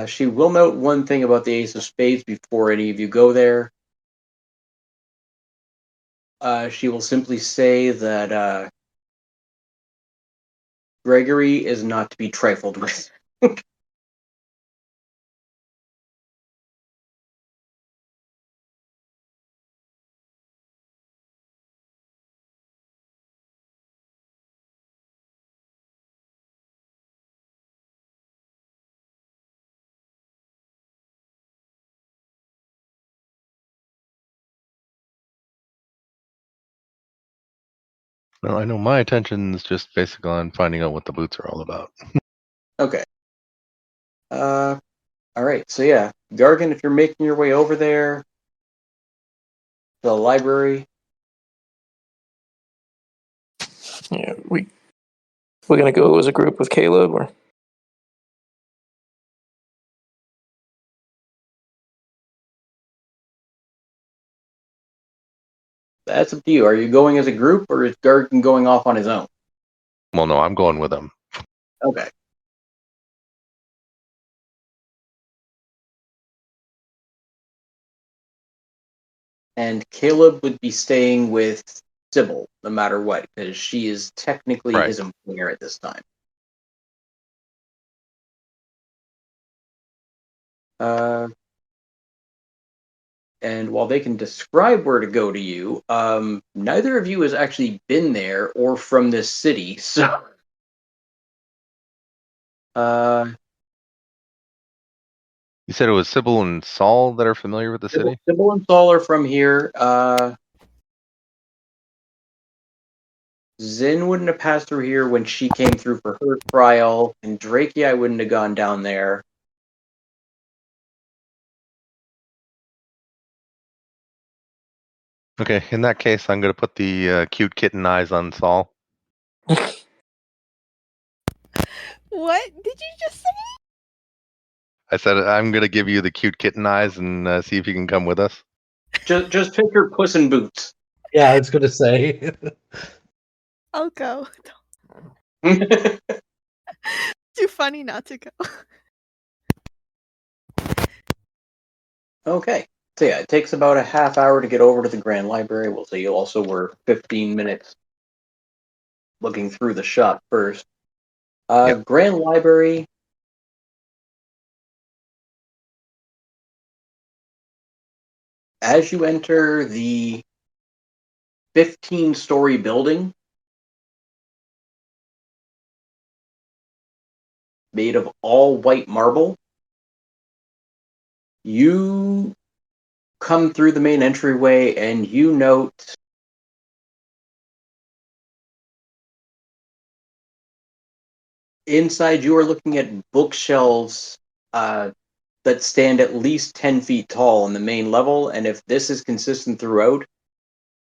She will note one thing about the Ace of Spades before any of you go there. She will simply say that Gregory is not to be trifled with. Well, I know my attention is just basically on finding out what the boots are all about. Okay. All right. So yeah, Gargan, if you're making your way over there, to the library. Yeah, we're gonna go as a group with Caleb, or That's up to you. Are you going as a group, or is Gargan going off on his own? Well, no, I'm going with them. Okay. And Caleb would be staying with Sybil, no matter what, because she is technically Right. his employer at this time. And while they can describe where to go to you, neither of you has actually been there or from this city, so You said it was Sybil and Saul that are familiar with the city? Sybil and Saul are from here. Zin wouldn't have passed through here when she came through for her trial, and Drakey I wouldn't have gone down there. Okay, in that case, I'm going to put the cute kitten eyes on Saul. What did you just say? I said I'm going to give you the cute kitten eyes and see if you can come with us. Just picture Puss in Boots. Yeah, I was gonna say. I'll go. Too funny not to go. Okay. So yeah, it takes about a half hour to get over to the Grand Library. We'll say you also were 15 minutes looking through the shop first. Yep. Grand Library. as you enter the 15-story building made of all white marble, you come through the main entryway and you note inside you are looking at bookshelves that stand at least 10 feet tall on the main level, and if this is consistent throughout,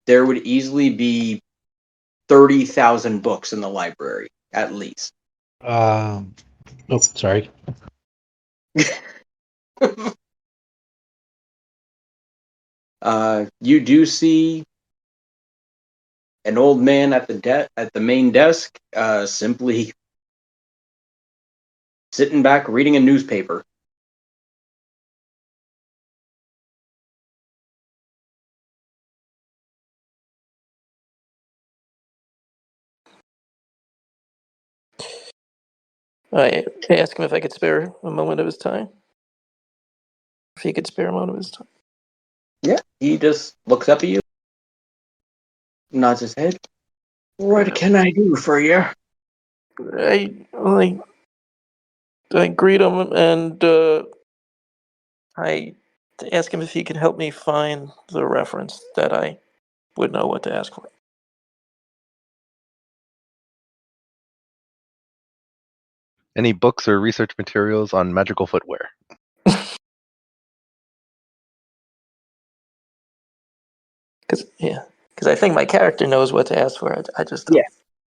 there would easily be 30,000 books in the library, at least. Oh, sorry. You do see an old man at the main desk, simply sitting back reading a newspaper. I asked him if I could spare a moment of his time. If he could spare a moment of his time. Yeah, he just looks up at you, nods his head. What can I do for you? I greet him and I ask him if he could help me find the reference that I would know what to ask for. Any books or research materials on magical footwear? Because I think my character knows what to ask for. I just don't. Yeah.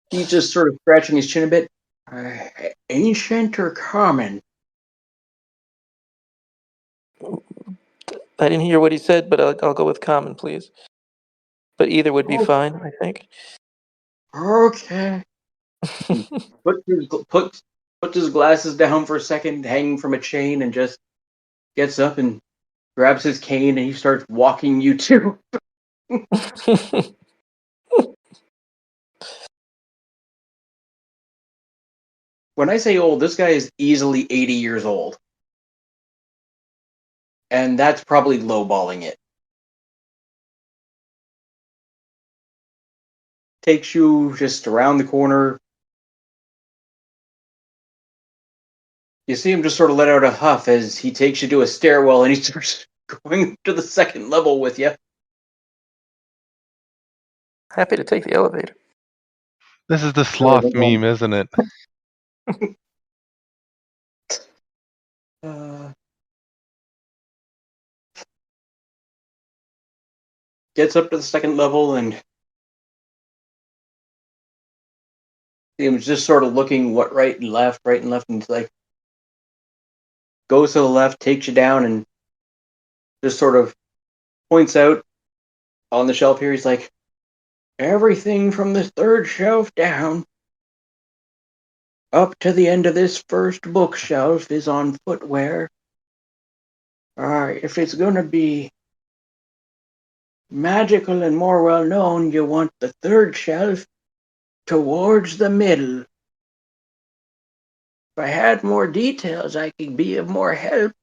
He's just sort of scratching his chin a bit. Ancient or common? I didn't hear what he said, but I'll go with common, please. But either would be fine, I think. Okay. Puts his glasses down for a second, hanging from a chain, and just gets up and grabs his cane and he starts walking you to. When I say old, this guy is easily 80 years old. And that's probably lowballing it. Takes you just around the corner. You see him just sort of let out a huff as he takes you to a stairwell and he starts going to the second level with you. Happy to take the elevator. This is the sloth meme, isn't it? Gets up to the second level and he was just sort of looking right and left, and he's like, goes to the left, takes you down, and just sort of points out on the shelf here. He's like, everything from the third shelf down up to the end of this first bookshelf is on footwear. If it's going to be magical and more well known, you want the third shelf towards the middle. If I had more details, I could be of more help.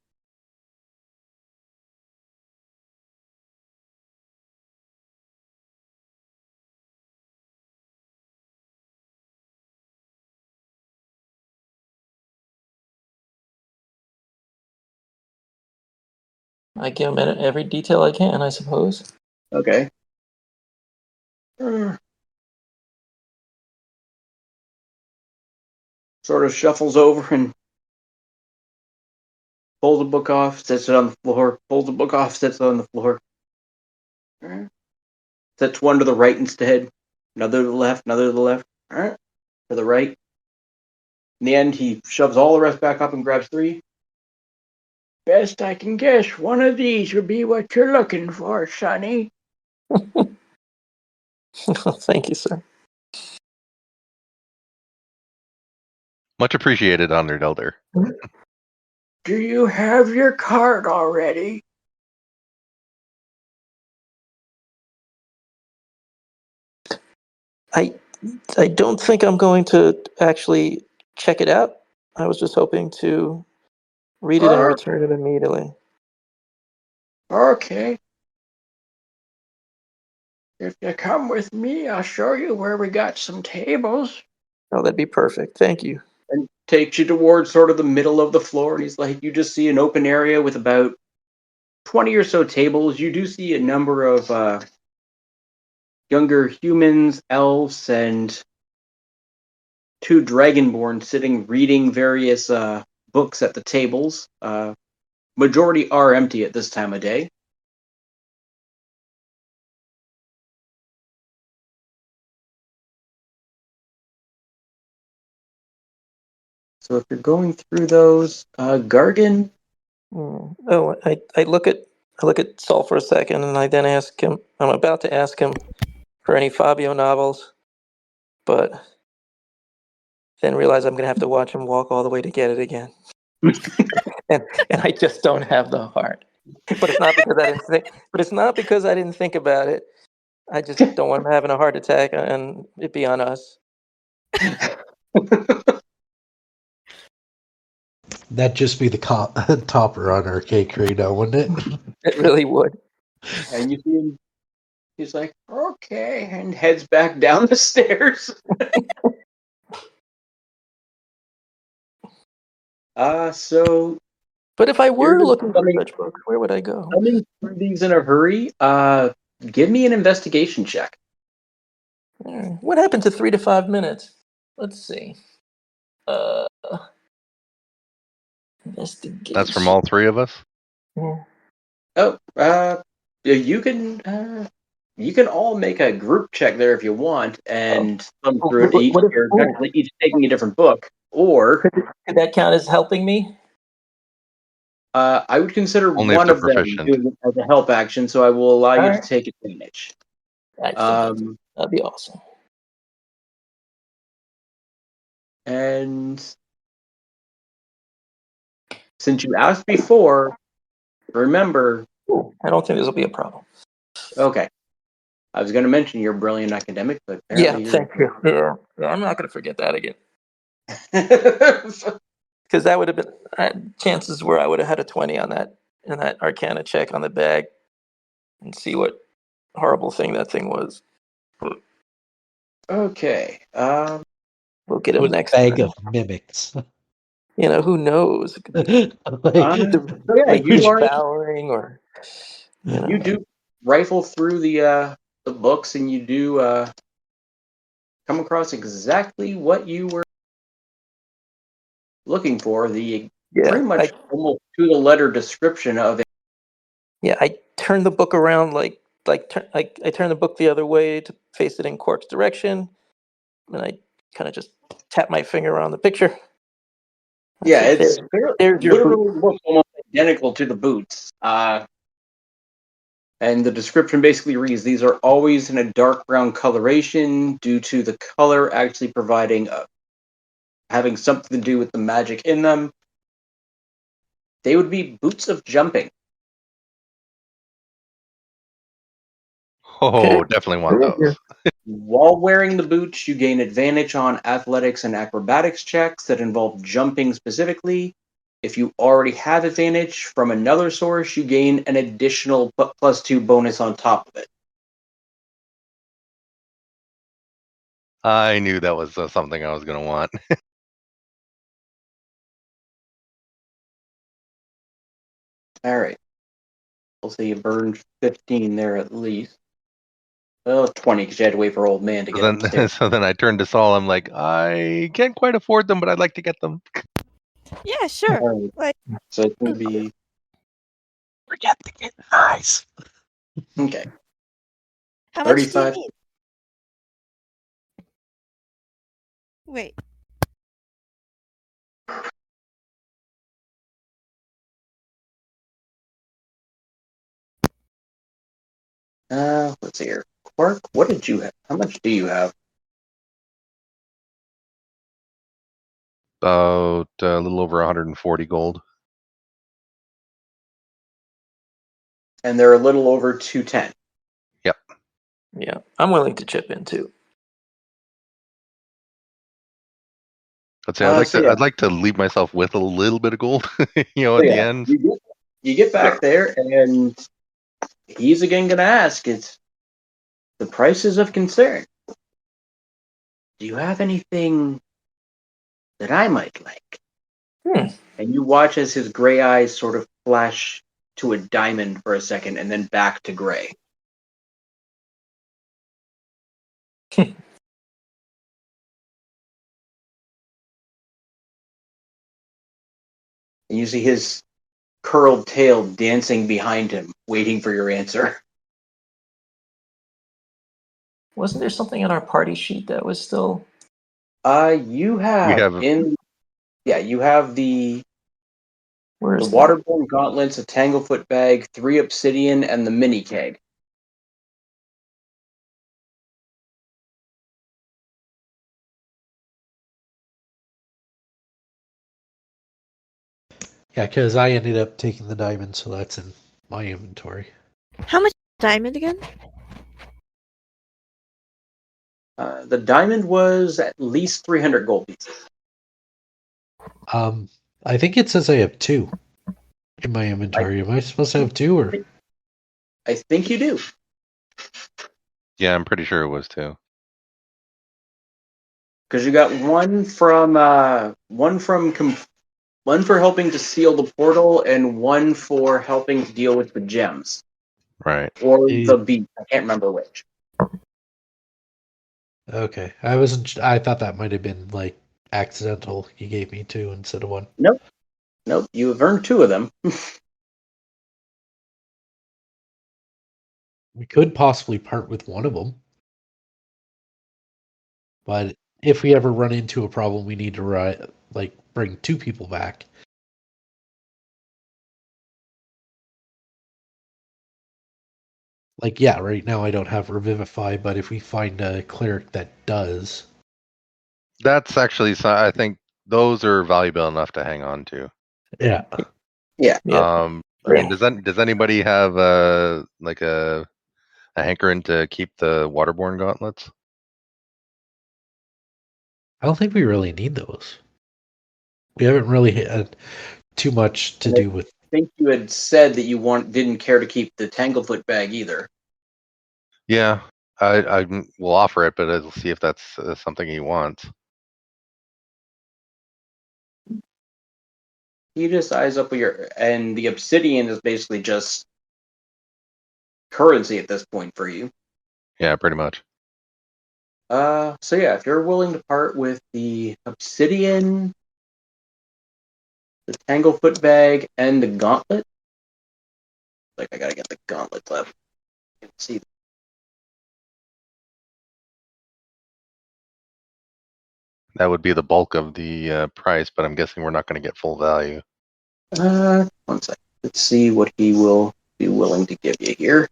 I give him every detail I can, I suppose. Okay. Sort of shuffles over and pulls a book off, sets it on the floor, pulls a book off, sets it on the floor. Sets one to the right instead, another to the left, another to the left, to the right. In the end, he shoves all the rest back up and grabs three. Best I can guess, one of these would be what you're looking for, Sonny. Thank you, sir. Much appreciated, Honored Elder. Do you have your card already? I don't think I'm going to actually check it out. I was just hoping to read it and return it immediately. Okay. If you come with me, I'll show you where we got some tables. Oh, that'd be perfect. Thank you. And takes you towards sort of the middle of the floor. And he's like, you just see an open area with about 20 or so tables. You do see a number of younger humans, elves, and two dragonborn sitting reading various books at the tables. Majority are empty at this time of day. So if you're going through those, Gargan. Oh, I look at Saul for a second, and I then ask him. I'm about to ask him for any Fabio novels, but then realize I'm going to have to watch him walk all the way to get it again, and I just don't have the heart. But it's not because I didn't think. But it's not because I didn't think about it. I just don't want him having a heart attack and it be on us. That'd just be the topper on our cake right now, wouldn't it? It really would. And you see him, he's like, okay, and heads back down the stairs. So. But if I were You're looking for such books, where would I go? Coming through these in a hurry, give me an investigation check. What happened to 3 to 5 minutes? Let's see. Investigation. That's from all three of us? Yeah. Oh, you can all make a group check there if you want, and thumb through it each. You're actually each taking a different book, or could that count as helping me? I would consider Only one if of they're them proficient. doing it as a help action, so I will allow you to take advantage. Excellent. That'd be awesome. And since you asked before, remember. I don't think this will be a problem. Okay. I was going to mention you're a brilliant academic, but apparently thank you. Yeah, I'm not going to forget that again. Because that would have been chances were I would have had a 20 on that in that Arcana check on the bag, and see what horrible thing that thing was. Okay. We'll get him next bag time. of mimics. You know, who knows? You devouring, or you do rifle through the books, and you do come across exactly what you were looking for. Pretty much almost to the letter description of it. Yeah, I turned the book around I turned the book the other way to face it in Quark's direction, and I kind of just tapped my finger on the picture. Yeah, it's literally looks almost identical to the boots. And the description basically reads, these are always in a dark brown coloration due to the color actually providing having something to do with the magic in them. They would be boots of jumping. Oh, definitely want those. While wearing the boots, you gain advantage on athletics and acrobatics checks that involve jumping specifically. If you already have advantage from another source, you gain an additional +2 bonus on top of it. I knew that was something I was going to want. All right. We'll say you burned 15 there at least. Well, 20 because you had to wait for old man to get upstairs. So then I turned to Saul. I'm like, I can't quite afford them, but I'd like to get them. Yeah, sure. Right. So it's going to be... Forget to get nice. Okay. How much do you need? Wait. Let's see here. Quark, what did you have? How much do you have? About a little over 140 gold. And they're a little over 210. Yep. Yeah, I'm willing to chip in too. I'd say I'd like to leave myself with a little bit of gold, at the end. You get back there, and he's again going to ask, the The price is of concern. Do you have anything that I might like? And you watch as his gray eyes sort of flash to a diamond for a second and then back to gray. And you see his curled tail dancing behind him, waiting for your answer. Wasn't there something on our party sheet that was still? You have you have the Where is that? waterborne gauntlets, a tanglefoot bag, 3 obsidian, and the mini keg. Yeah, because I ended up taking the diamond, so that's in my inventory. How much diamond again? The diamond was at least 300 gold pieces. I think it says I have 2 in my inventory. Am I supposed to have 2 or? I think you do. Yeah, I'm pretty sure it was 2. Because you got one for helping to seal the portal, and one for helping to deal with the gems. Right. Or the beast. I can't remember which. Okay, I thought that might have been like accidental. You gave me 2 instead of 1. Nope. You have earned 2 of them. We could possibly part with one of them, but if we ever run into a problem, we need to bring 2 people back. Like, yeah, right now I don't have Revivify, but if we find a cleric that does, That's actually, I think those are valuable enough to hang on to. yeah. Yeah. I mean, does anybody have a hankering to keep the waterborne gauntlets? I don't think we really need those. We haven't really had too much to do with. I think you had said that you didn't care to keep the tanglefoot bag either. Yeah, I will offer it, but I'll see if that's something he wants. He just eyes up and the obsidian is basically just currency at this point for you. Yeah, pretty much. So yeah, if you're willing to part with the obsidian, the tanglefoot bag, and the gauntlet, I gotta get the gauntlet left. Let's see. That would be the bulk of the price, but I'm guessing we're not going to get full value. 1 second. Let's see what he will be willing to give you here.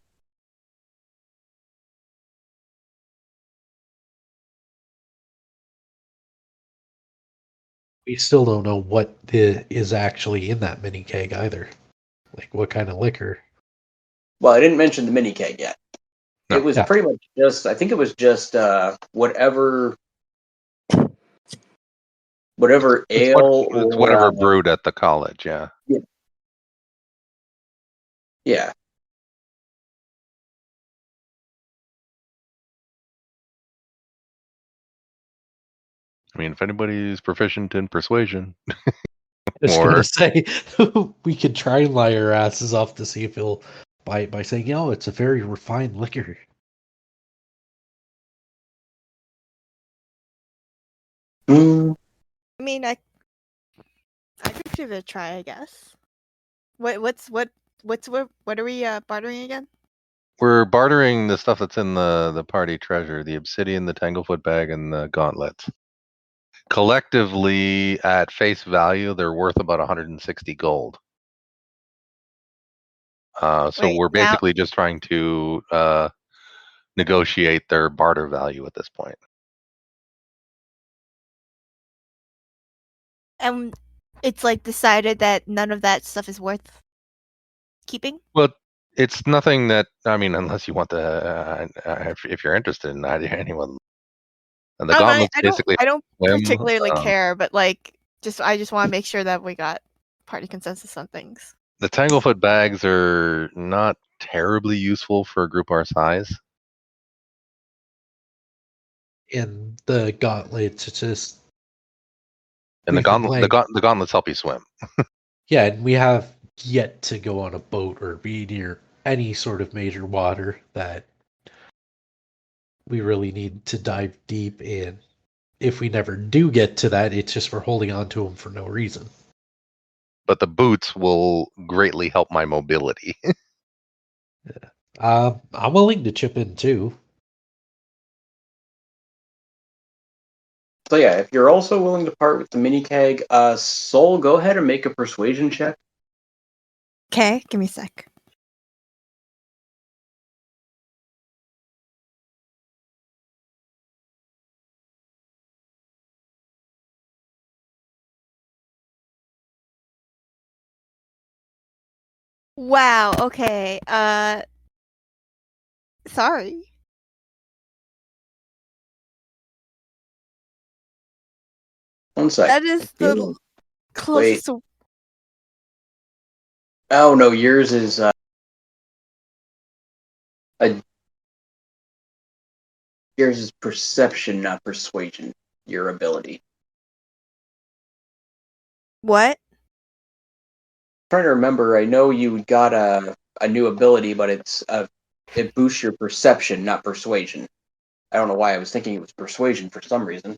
We still don't know what is actually in that mini keg either. Like what kind of liquor. Well, I didn't mention the mini keg yet. No. It was pretty much just, I think it was just whatever ale it's whatever brewed at the college, yeah. Yeah. I mean, if anybody's proficient in persuasion, I was going to say we could try and lie our asses off to see if he'll buy it by saying, it's a very refined liquor. I mean, I could give it a try, I guess. What are we bartering again? We're bartering the stuff that's in the party treasure: the obsidian, the tanglefoot bag, and the gauntlets. Collectively, at face value, they're worth about 160 gold. So we're basically just trying to negotiate their barter value at this point. And it's decided that none of that stuff is worth keeping? Well, it's nothing that, I mean, unless you want to, if you're interested in that, anyone. And the gauntlets basically. I don't particularly care, but I just want to make sure that we got party consensus on things. The tanglefoot bags are not terribly useful for a group our size. And the gauntlets, it's just And the we've been gauntlet, playing. the gauntlets help you swim. Yeah, and we have yet to go on a boat or be near any sort of major water that we really need to dive deep in. If we never do get to that, it's just we're holding on to them for no reason. But the boots will greatly help my mobility. I'm willing to chip in too. So yeah, if you're also willing to part with the mini keg, Soul, go ahead and make a persuasion check. Okay, give me a sec. Wow, okay. Sorry. One sec. That is the Wait. closest. Oh no, yours is yours is perception, not persuasion. Your ability. What? Trying to remember. I know you got a new ability, but it boosts your perception, not persuasion. I don't know why I was thinking it was persuasion for some reason.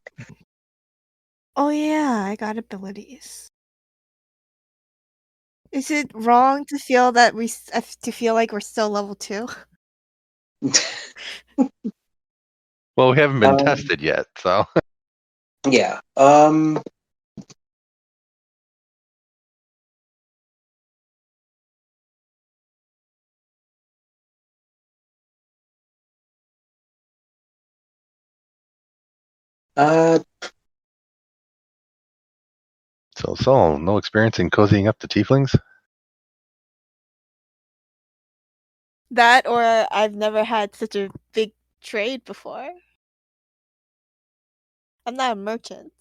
Oh yeah, I got abilities. Is it wrong to feel that to feel like we're still level 2? Well, we haven't been tested yet, so. Yeah. So, no experience in cozying up to tieflings? That or I've never had such a big trade before. I'm not a merchant.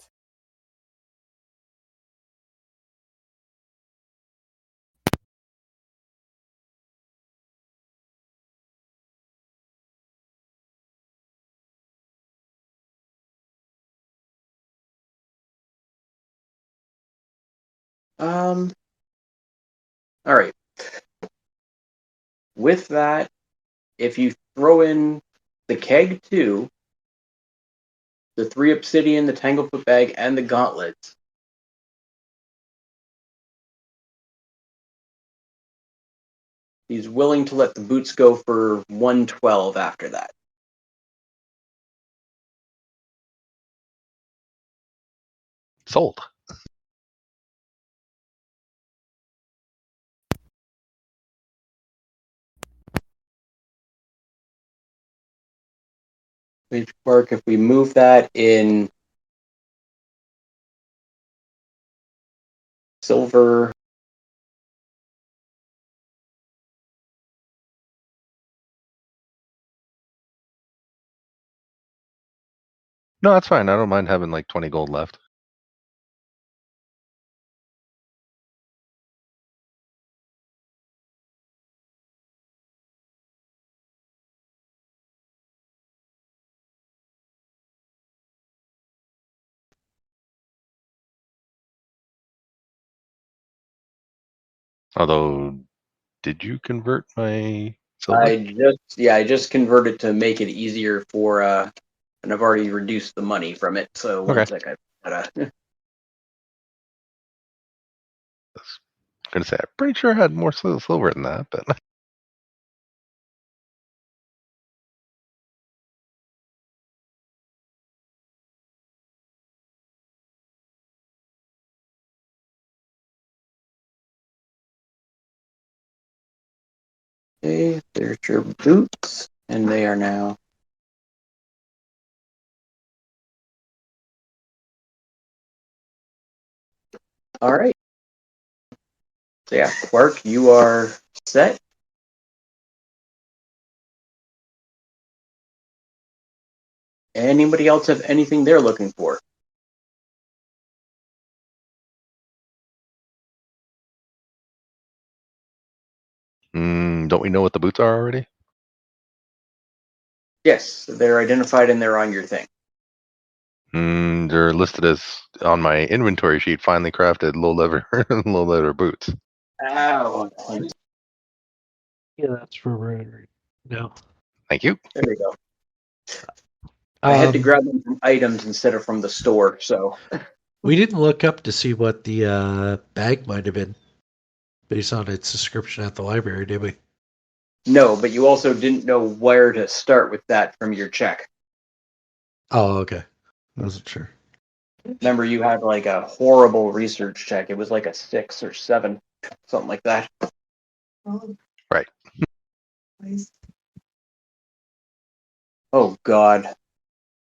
All right. With that, if you throw in the keg too, the 3 obsidian, the tanglefoot bag, and the gauntlets, he's willing to let the boots go for 112 after that. Sold. Mark, if we move that in silver. No, that's fine. I don't mind having like 20 gold left. Although, did you convert my silver? I just converted to make it easier for and I've already reduced the money from it. So one Okay. sec, I gotta. I was gonna say, I'm pretty sure I had more silver than that, but. Okay, there's your boots, and they are now. All right. So yeah, Quark, you are set. Anybody else have anything they're looking for? Don't we know what the boots are already? Yes, they're identified and they're on your thing. They're listed as on my inventory sheet. Finely crafted low leather boots. Ow. Yeah, that's for right now. Thank you. There we go. I had to Um, grab them from items instead of from the store, so. We didn't look up to see what the bag might have been based on its description at the library, did we? No, but you also didn't know where to start with that from your check. Oh, okay. I wasn't sure. Remember, you had like a horrible research check. It was like a 6 or 7, something like that. Right. Oh, God.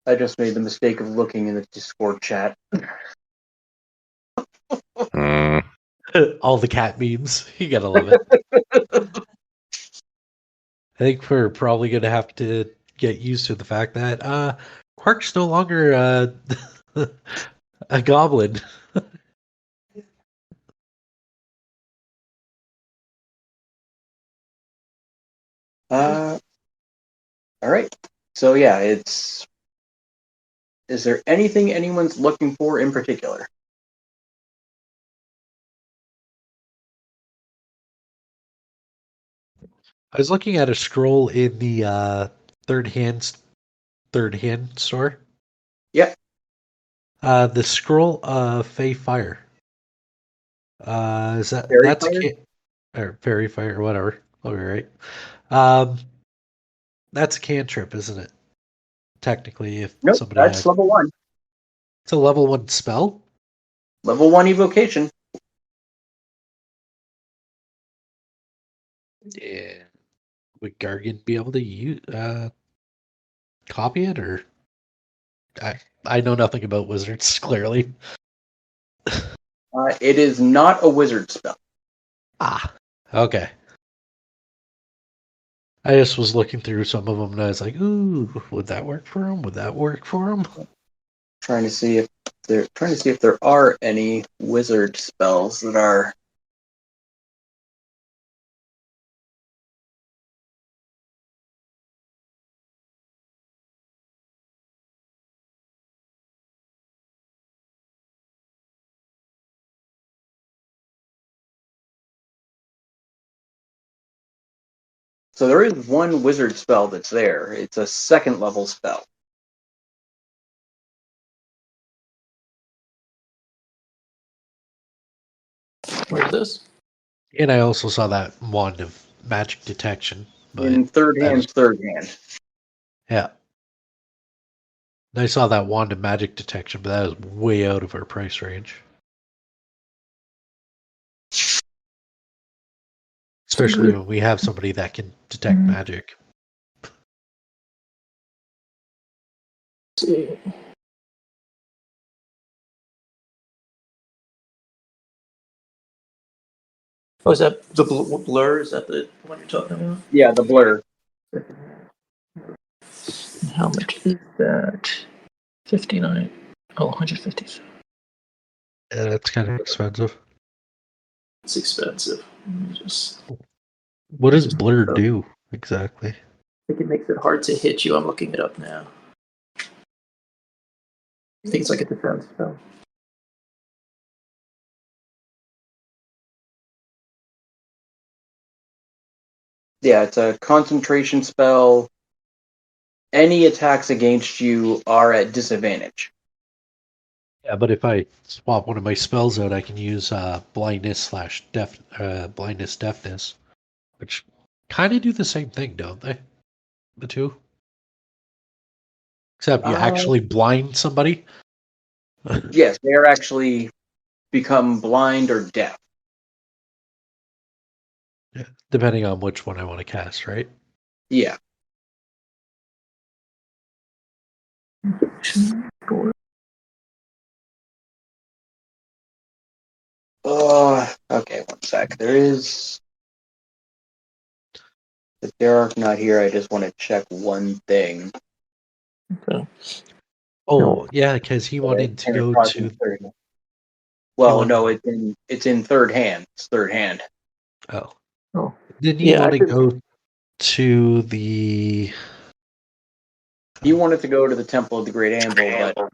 I just made the mistake of looking in the Discord chat. Mm. All the cat memes. You gotta love it. I think we're probably gonna have to get used to the fact that Quark's no longer a goblin. All right. So, yeah, it's... Is there anything anyone's looking for in particular? I was looking at a scroll in the third hand store. Yep. The scroll of Fey Fire. Is that Fairy that's Fire? or Fairy Fire or whatever? I'll be right. That's a cantrip, isn't it? Technically, if Nope, somebody that's has, level 1. it's a level 1 spell. Level 1 evocation. Yeah. Would Gargan be able to use copy it, or I know nothing about wizards, clearly. It is not a wizard spell. Okay. I just was looking through some of them, and I was like, "Ooh, would that work for him? Would that work for him?" Trying to see if there are any wizard spells that are. So there is one wizard spell that's there. It's a 2nd level spell. Where's this? And I also saw that wand of magic detection, but In third that hand, is- third hand. yeah. I saw that wand of magic detection, but that is way out of our price range. Especially when we have somebody that can detect magic. Let's see. Oh, is that the blur? Is that the one you're talking about? Yeah, the blur. How much is that? 59. Oh, 150. Yeah, that's kind of expensive. It's expensive. Let me just. What does blur do exactly? I think it makes it hard to hit you. I'm looking it up now. I think it's like a defense spell. Yeah, it's a concentration spell. Any attacks against you are at disadvantage. Yeah, but if I swap one of my spells out, I can use blindness deafness, which kind of do the same thing, don't they? The two, except you actually blind somebody. Yes, they are actually become blind or deaf. Yeah, depending on which one I want to cast, right? Yeah. Okay, one sec. There is. If Derek's not here, I just want to check one thing. Okay. Oh, yeah, because he wanted to go to. Well, no, it's in third hand. It's third hand. Oh. Oh. Didn't he Yeah, want to go to the? He wanted to go to the Temple of the Great Anvil, but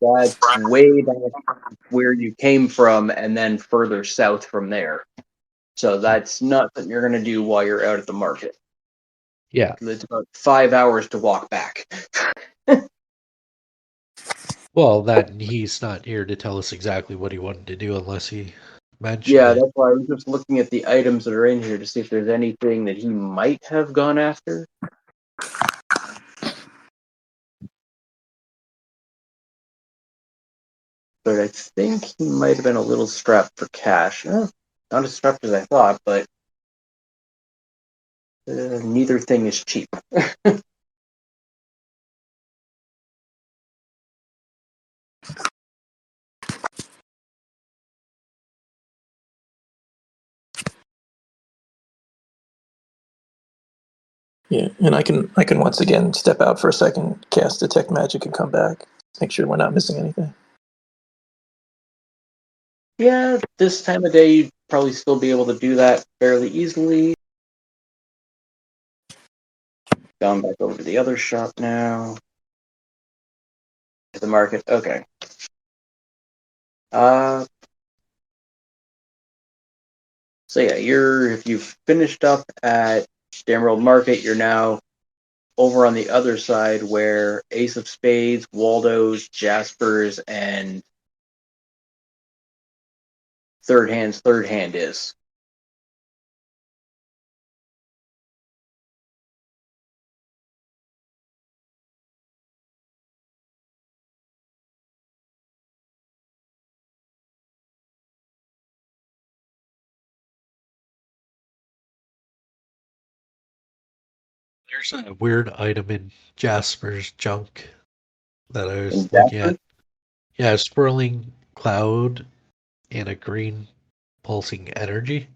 That's way back where you came from, and then further south from there. So that's not something you're going to do while you're out at the market. Yeah. It's about 5 hours to walk back. Well, that he's not here to tell us exactly what he wanted to do unless he mentioned Yeah, it. that's why I was just looking at the items that are in here to see if there's anything that he might have gone after. But I think he might have been a little strapped for cash. Not as strapped as I thought, but neither thing is cheap. Yeah, and I can once again step out for a second, cast detect magic, and come back. Make sure we're not missing anything. Yeah, this time of day you'd probably still be able to do that fairly easily. Gone back over to the other shop now. To the market. Okay. So yeah, if you've finished up at the Emerald Market, you're now over on the other side where Ace of Spades, Waldo's, Jasper's, and third hand is. There's a weird item in Jasper's junk that I was In looking Jasper's? at. Yeah, a swirling cloud and a green pulsing energy.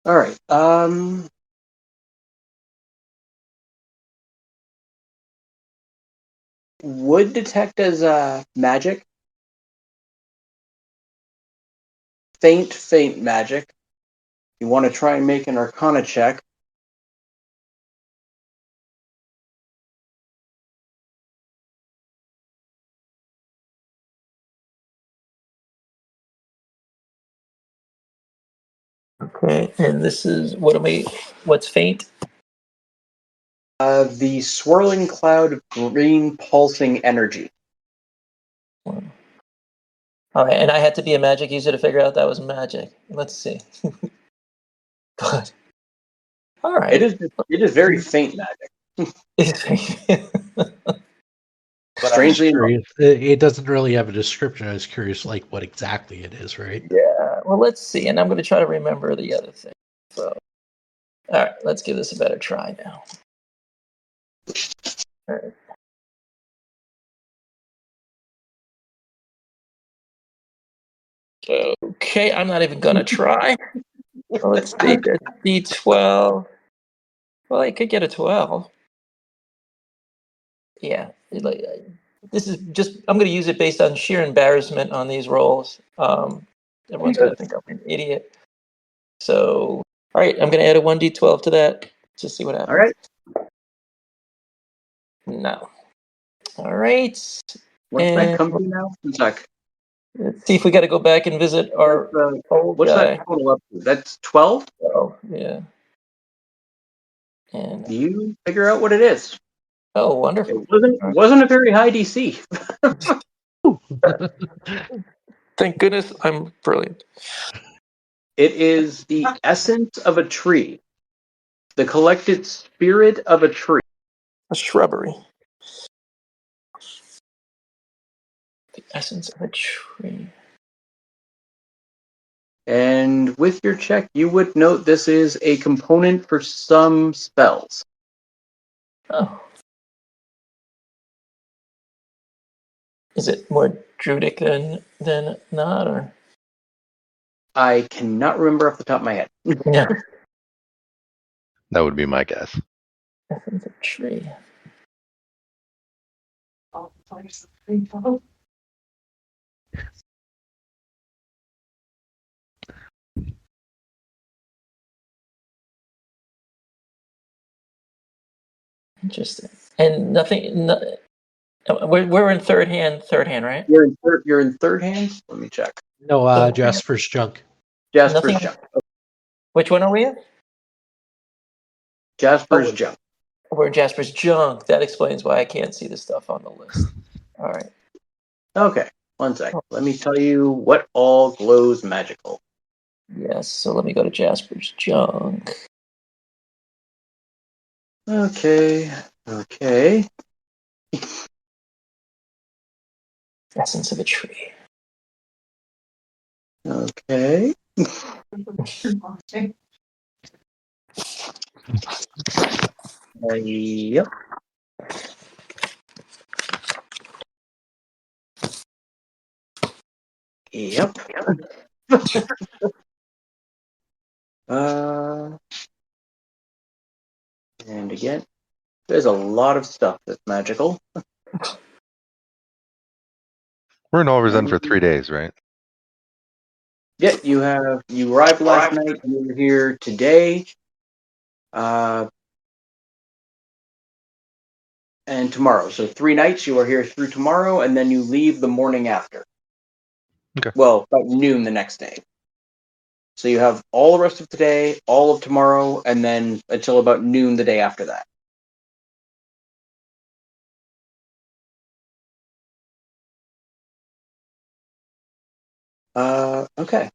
All right. Would detect as magic. Faint magic. You want to try and make an Arcana check. Okay, and this is what's faint? The swirling cloud of green pulsing energy. All right, and I had to be a magic user to figure out that was magic. Let's see. God. All right. It is very faint magic. But Strangely enough. it doesn't really have a description. I was curious, like, what exactly it is, right? Yeah. Well, let's see, and I'm going to try to remember the other thing. So, all right, let's give this a better try now. All right. Okay, I'm not even going to try. Let's see. That's D12. Well, I could get a 12. Yeah. This is just, I'm going to use it based on sheer embarrassment on these rolls. Everyone's going to think I'm an idiot. So, all right, I'm going to add a 1d12 to that. Just see what happens. All right. No. All right. What's that come to now? One sec. Let's see if we got to go back and visit our old what's guy. that total up to? That's 12? Oh, yeah. And You figure out what it is. oh, wonderful. It wasn't a very high DC. Thank goodness I'm brilliant. It is the essence of a tree. The collected spirit of a tree. A shrubbery. The essence of a tree. And with your check, you would note this is a component for some spells. Oh. Is it more druidic than not, or? I cannot remember off the top of my head. Yeah. That would be my guess. Essence of tree. Interesting. And nothing. We're in third hand, right? You're in third hand. Let me check. No, Jasper's junk. Jasper's Nothing. junk. Which one are we in? Jasper's junk. We're in Jasper's junk. That explains why I can't see the stuff on the list. All right. Okay, one sec. Let me tell you what all glows magical. Yes. So let me go to Jasper's junk. Okay. Essence of a tree. Okay. Yep. Yep. And again, there's a lot of stuff that's magical. We're in Allrizen for 3 days, right? Yeah, you arrived last night, and you're here today. And tomorrow. So 3 nights, you are here through tomorrow, and then you leave the morning after. Okay. Well, about noon the next day. So you have all the rest of today, all of tomorrow, and then until about noon the day after that. Okay.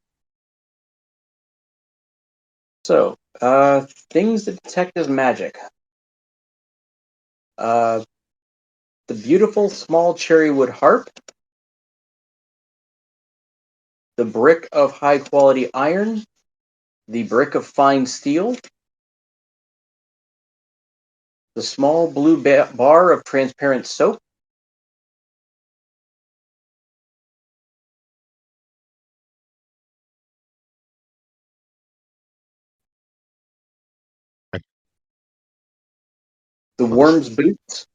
So, things that detect as magic. The beautiful small cherrywood harp, the brick of high quality iron, the brick of fine steel, the small blue bar of transparent soap, the Well, worm's boots.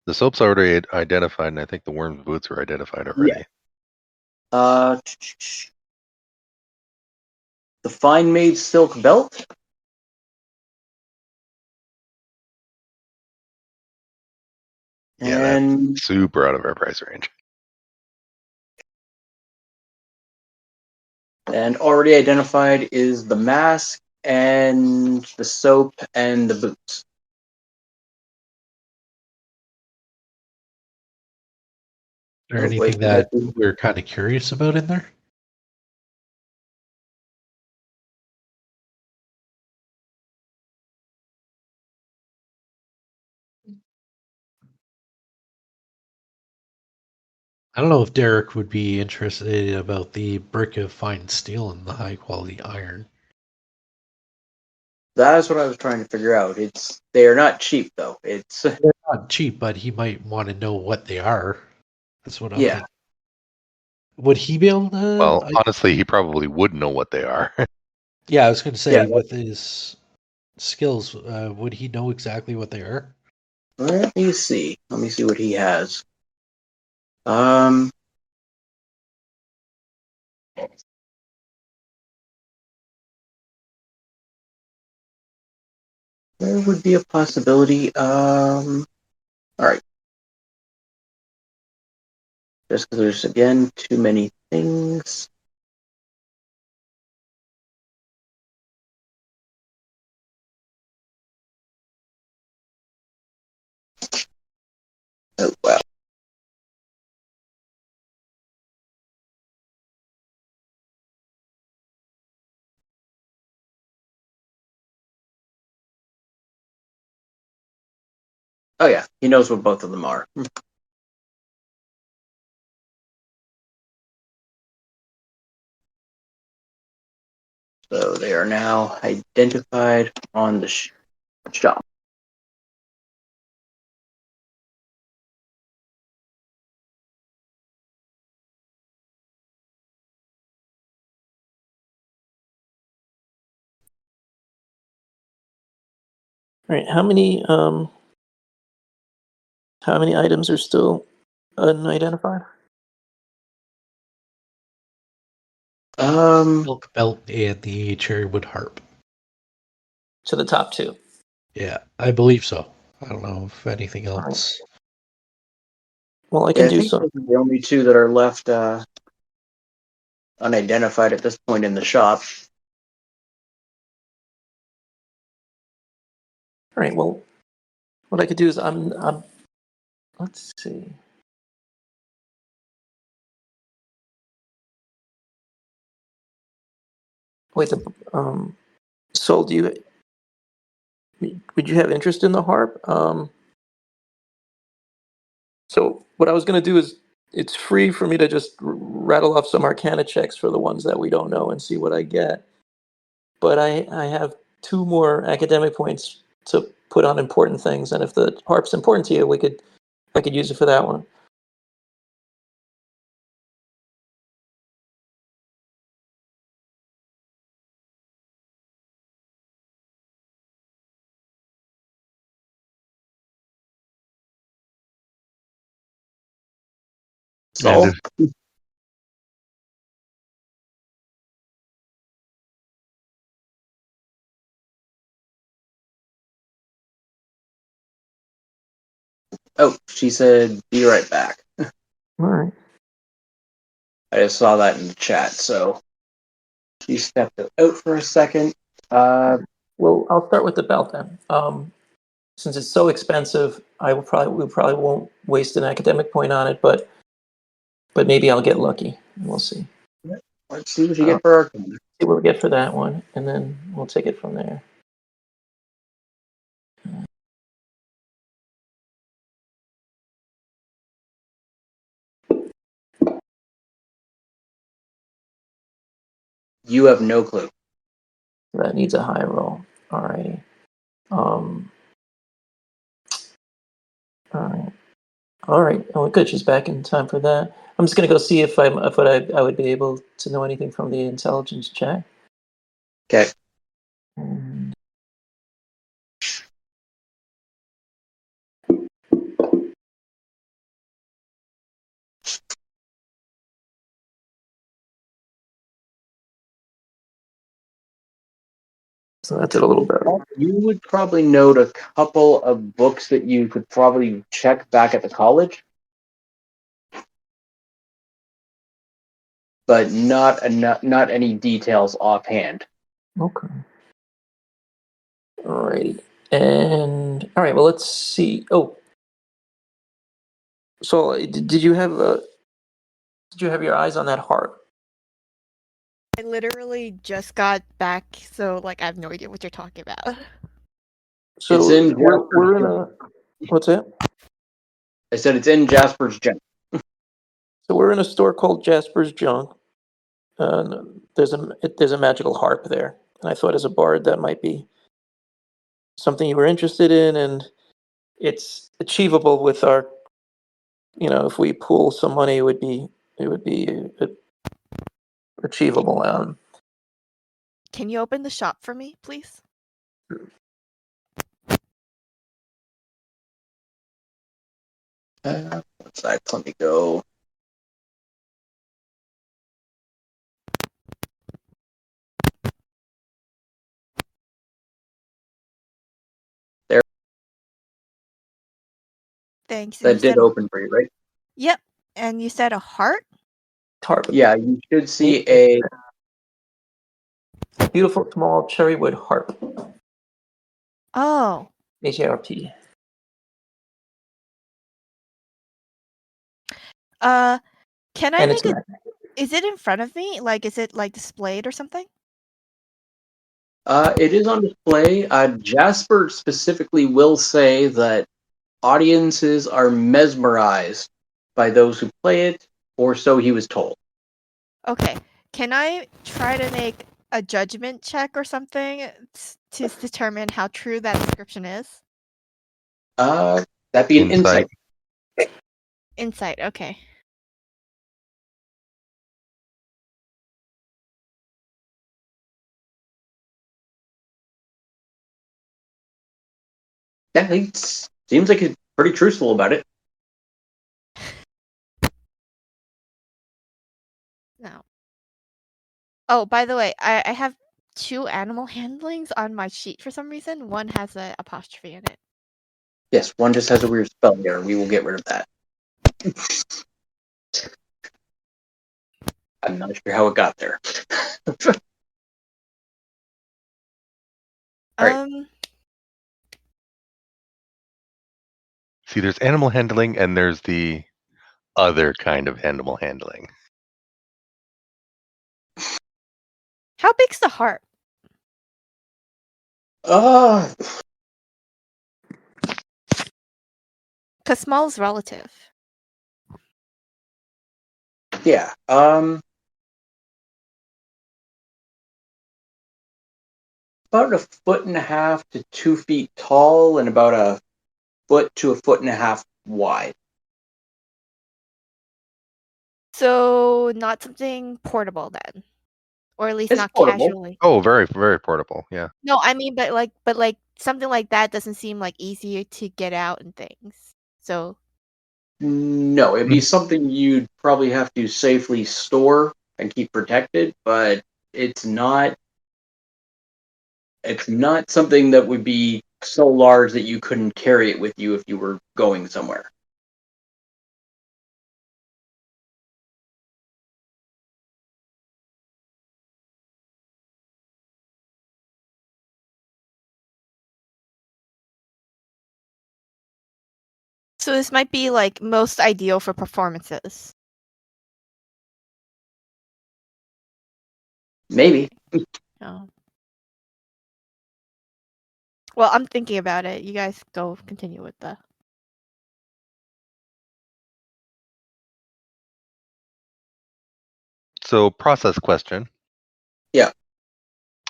the soap's already identified, and I think the worm's boots were identified already. Yeah. The fine made silk belt, Yeah, and that's super out of our price range. already identified is the mask and the soap and the boots. Is there Oh, wait, anything that we're kind of curious about in there? I don't know if Derek would be interested about the brick of fine steel and the high quality iron. That's what I was trying to figure out. They are not cheap though. It's They're not cheap, but he might want to know what they are. That's what I'm yeah. thinking. Would he be able to? Well, honestly, he probably would know what they are. Yeah, I was going to say, Yeah. with his skills, would he know exactly what they are? Let me see. Let me see what he has. There would be a possibility. All right. Just because there's again too many things. Oh wow. Oh yeah, he knows what both of them are. So they are now identified on the shop. All right. How many How many items are still unidentified? Milk belt and the cherrywood harp. So the top two. Yeah, I believe so. I don't know if anything else. Well, I Yeah, can I do think some. those are the only two that are left unidentified at this point in the shop. All right. Well, what I could do is I'm let's see. Wait, Sol, would you have interest in the harp? So what I was going to do is it's free for me to just rattle off some Arcana checks for the ones that we don't know and see what I get. But I have 2 more academic points to put on important things, and if the harp's important to you, I could use it for that one. So, And oh, she said, "Be right back." All right. I just saw that in the chat, so she stepped out for a second. Well, I'll start with the belt then. Since it's so expensive, we probably won't waste an academic point on it, but maybe I'll get lucky. We'll see. Let's see what you get for Arcana. See what we get for that one, and then we'll take it from there. You have no clue. That needs a high roll. Alrighty. All right. All right. Oh, good. She's back in time for that. I'm just gonna go see if I would be able to know anything from the intelligence check. Okay. And so that did a little better. You would probably note a couple of books that you could probably check back at the college, but not any details offhand. Okay. Alrighty. And all right. Well, let's see. Oh, so did you have your eyes on that harp? I literally just got back, so like I have no idea what you're talking about. So It's in we're in Jasper's a what's that? I said it's in Jasper's Gem. So we're in a store called Jasper's Junk. There's a magical harp there, and I thought as a bard that might be something you were interested in, and it's achievable with our. If we pool some money, it would be achievable. Can you open the shop for me, please? What's that? Let me go. There, Thanks. And you that did said, open for you, right? yep. And you said a heart? Harp. Yeah, you should see a. Beautiful small cherrywood harp. Oh. HARP. Can I And it's make magic. is it in front of me? Like, is it like displayed or something? It is on display. Jasper specifically will say that audiences are mesmerized by those who play it, or so he was told. Okay. Can I try to make a judgment check or something to determine how true that description is? That'd be an insight. Insight, okay. Yeah, he seems like he's pretty truthful about it. Oh, by the way, I have 2 animal handlings on my sheet for some reason. One has an apostrophe in it. Yes, one just has a weird spell error. We will get rid of that. I'm not sure how it got there. Right. See, there's animal handling and there's the other kind of animal handling. How big's the heart? Uh, Because small is relative. yeah. About 1.5 to 2 feet tall and about 1 to 1.5 feet wide. So not something portable then, or at least It's not portable. casually. Oh, very, very portable. Yeah. No, I mean, but like something like that doesn't seem like easier to get out and things. So No, it'd be something you'd probably have to safely store and keep protected, but it's not something that would be so large that you couldn't carry it with you if you were going somewhere. this might be like most ideal for performances. Maybe. Oh. Well, I'm thinking about it. You guys go continue with the. So, process question. Yeah.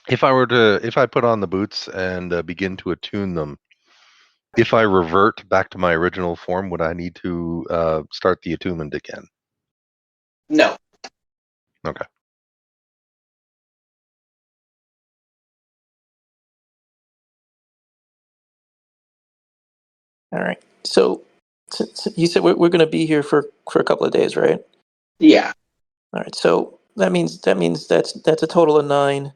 If I put on the boots and begin to attune them, if I revert back to my original form, would I need to start the attunement again? No. Okay. All right. So you said we're going to be here for a couple of days, right? Yeah. All right. So that means that's a total of 9.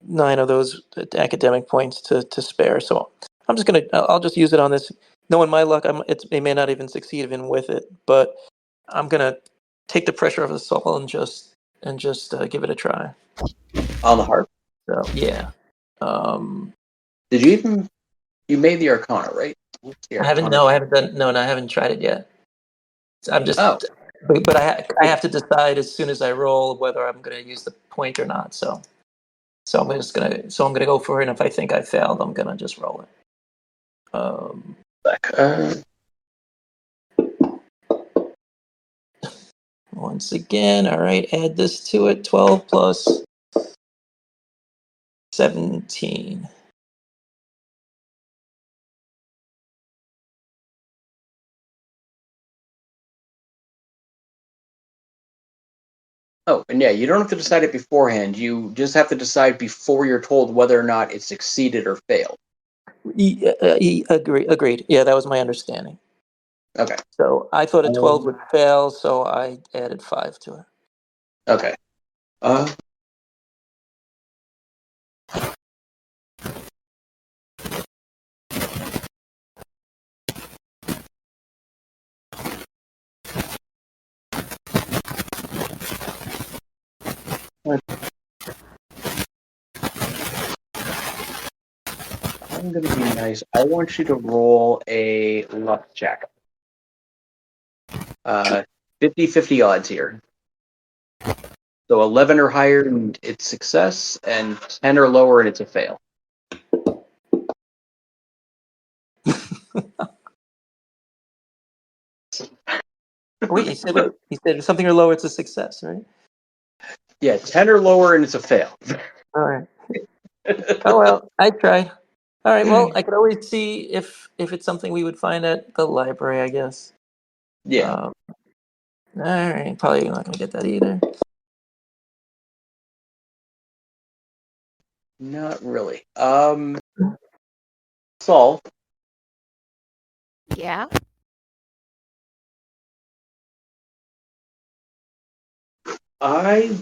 9 of those academic points to spare. So I'll just use it on this. Knowing my luck, it may not even succeed even with it, but I'm gonna take the pressure off the soul and just give it a try. On the harp. So yeah. Did you made the Arcana, right? I haven't tried it yet. I'm just, Oh. but I have to decide as soon as I roll whether I'm gonna use the point or not. So I'm gonna go for it. And if I think I failed, I'm gonna just roll it. Once again, all right, add this to it. 12 plus 17. Oh, and yeah, you don't have to decide it beforehand. You just have to decide before you're told whether or not it succeeded or failed. Agreed. Yeah, that was my understanding. Okay. So I thought a 12 would fail, so I added 5 to it. Okay. I'm going to be nice. I want you to roll a luck check. 50-50 odds here. So 11 or higher and it's success, and 10 or lower and it's a fail. Wait, he said something or lower, it's a success, right? Yeah, 10 or lower and it's a fail. All right. Oh well, I tried. All right. Well, I could always see if it's something we would find at the library, I guess. Yeah. All right. Probably not gonna get that either. Not really. Saul. Yeah. I'd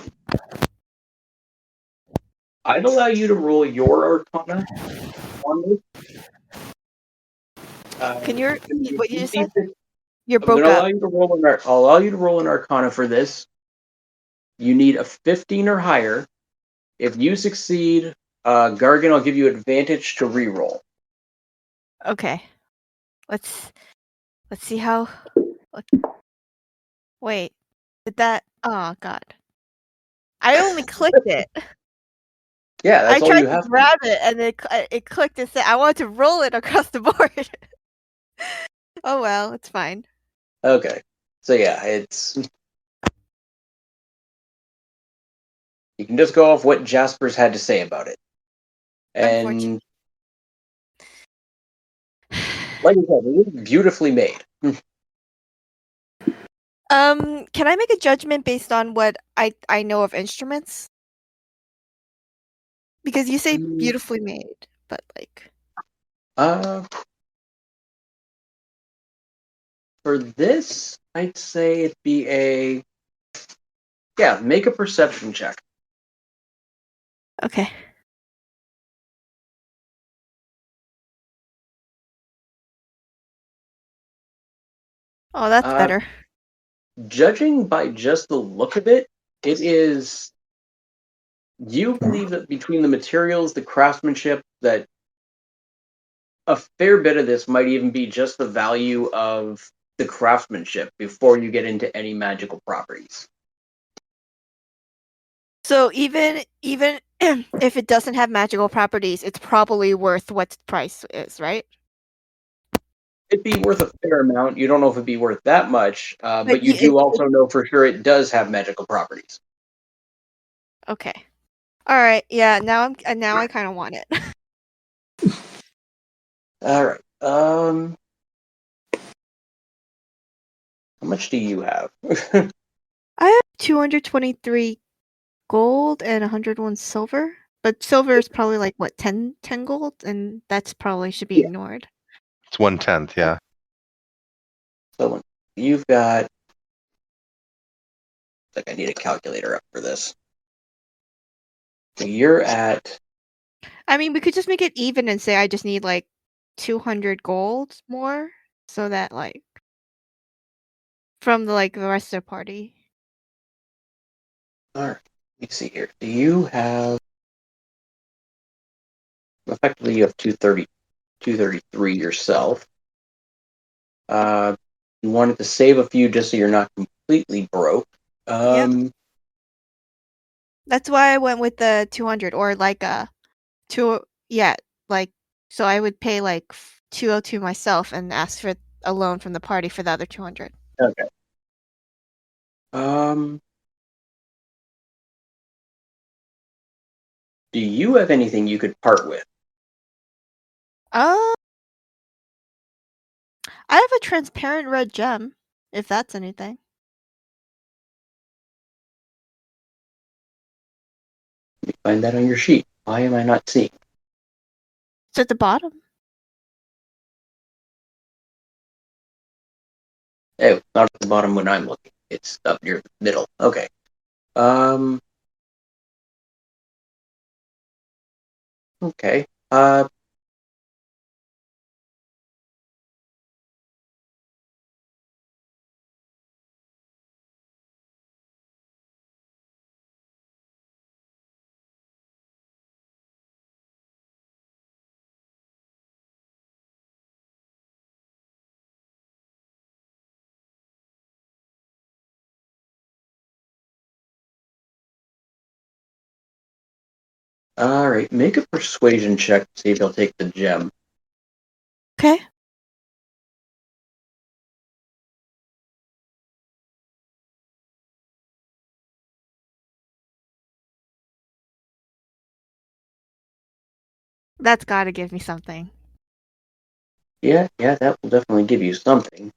allow you to roll your Arcana on this. Can you repeat what you just said? You I'm going broke to up. allow you to roll I'll allow you to roll an Arcana for this. You need a 15 or higher. If you succeed, Gargan, I'll give you advantage to reroll. Okay. Let's see how. Wait. Did that? Oh God. I only clicked it. Yeah, I that's all tried you to have. grab it and it clicked and said I want to roll it across the board. Oh well, it's fine. Okay. So yeah, it's you can just go off what Jasper's had to say about it. And like I said, it is beautifully made. Can I make a judgment based on what I know of instruments? Because you say beautifully made, but like for this, I'd say it'd be make a perception check. Okay. Oh, that's better. Judging by just the look of it, you believe that between the materials, the craftsmanship, that a fair bit of this might even be just the value of the craftsmanship before you get into any magical properties. So even if it doesn't have magical properties, it's probably worth what the price is, right? It'd be worth a fair amount. You don't know if it'd be worth that much, but you do also know for sure it does have magical properties. Okay. All right. Yeah. Now I kind of want it. All right. How much do you have? I have 223 gold and 101 silver. But silver is probably like what 10 gold, and that's probably should be ignored. It's 1/10, yeah. So you've got. Like I need a calculator up for this. So you're at. I mean, we could just make it even and say I just need like 200 gold more, so that like from the rest of the party. All right. Let me see here. Do you have? Effectively, you have 233 yourself. You wanted to save a few just so you're not completely broke. Yep. That's why I went with the 200 or like so I would pay like 202 myself and ask for a loan from the party for the other 200. Okay. Do you have anything you could part with? I have a transparent red gem, if that's anything. Let me find that on your sheet. Why am I not seeing? It's at the bottom. Oh, it's not at the bottom when I'm looking. It's up near the middle. Okay. Okay. All right. Make a persuasion check to see if he'll take the gem. Okay. That's got to give me something. Yeah, that will definitely give you something.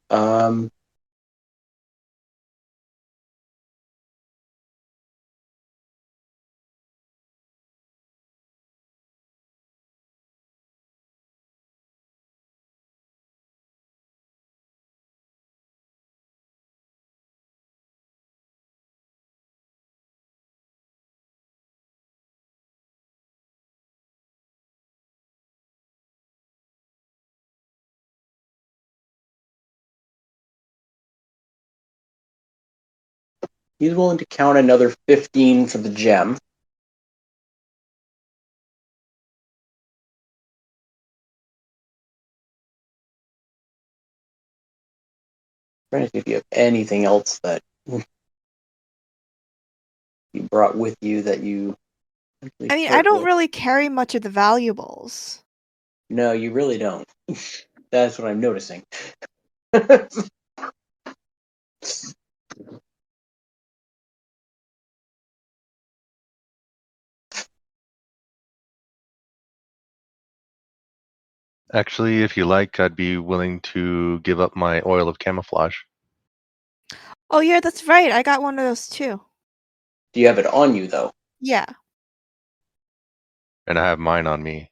He's willing to count another 15 for the gem. Trying to see if you have anything else that you brought with you that you. I mean, I don't really carry much of the valuables. No, you really don't. That's what I'm noticing. Actually, if you like, I'd be willing to give up my oil of camouflage. Oh yeah, that's right. I got one of those too. Do you have it on you, though? Yeah. And I have mine on me.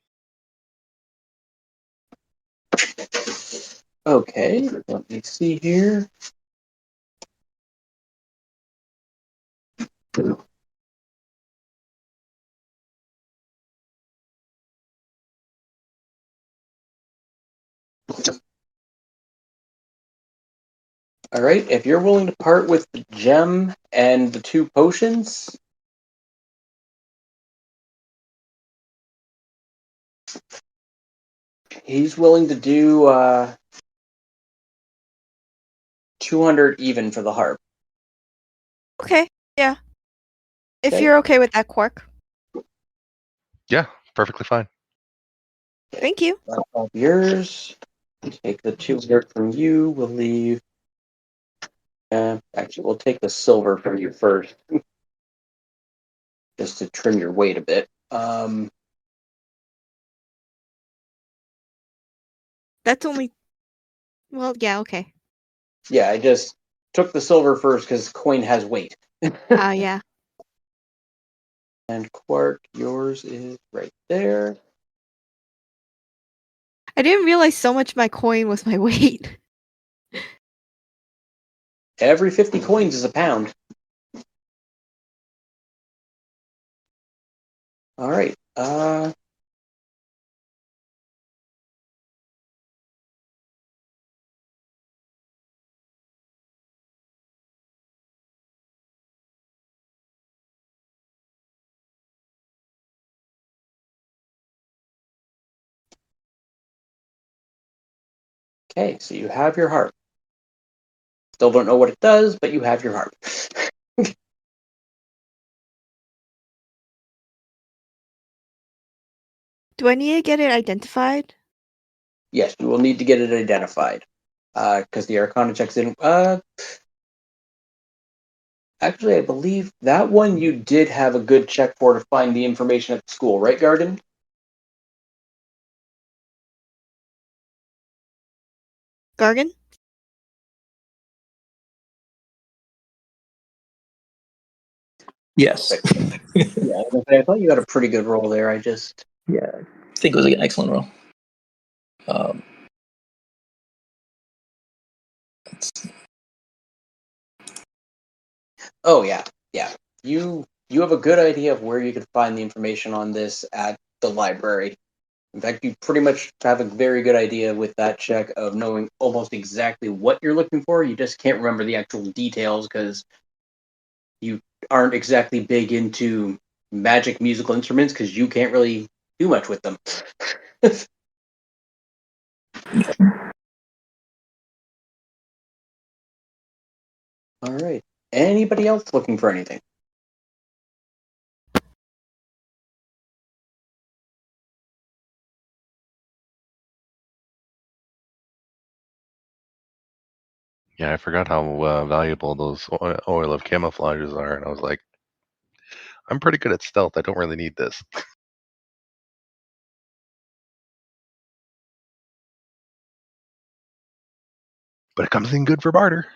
Okay, let me see here. All right, if you're willing to part with the gem and the 2 potions, he's willing to do 200 even for the harp. Okay. Yeah. If Okay. you're okay with that, Quark. Yeah, perfectly fine. Thank you. That's all yours. Take the 200 from you. We'll leave. Actually, we'll take the silver from you first, just to trim your weight a bit. That's only. Well, yeah. Okay. Yeah, I just took the silver first because coin has weight. Yeah. And Quark, yours is right there. I didn't realize so much of my coin was my weight. Every 50 coins is a pound. All right. Okay, so you have your harp. Still don't know what it does, but you have your harp. Do I need to get it identified? Yes, you will need to get it identified. Because the Arcana checks didn't. Actually, I believe that one you did have a good check for to find the information at the school, right, Garden? Gargan? Yes. Yeah, I thought you had a pretty good roll there. I just. Yeah, I think it was an excellent roll. Oh yeah. You have a good idea of where you could find the information on this at the library. In fact, you pretty much have a very good idea with that check of knowing almost exactly what you're looking for. You just can't remember the actual details because you aren't exactly big into magic musical instruments because you can't really do much with them. All right. Anybody else looking for anything? Yeah, I forgot how valuable those oil of camouflages are, and I was like, I'm pretty good at stealth. I don't really need this. But it comes in good for barter.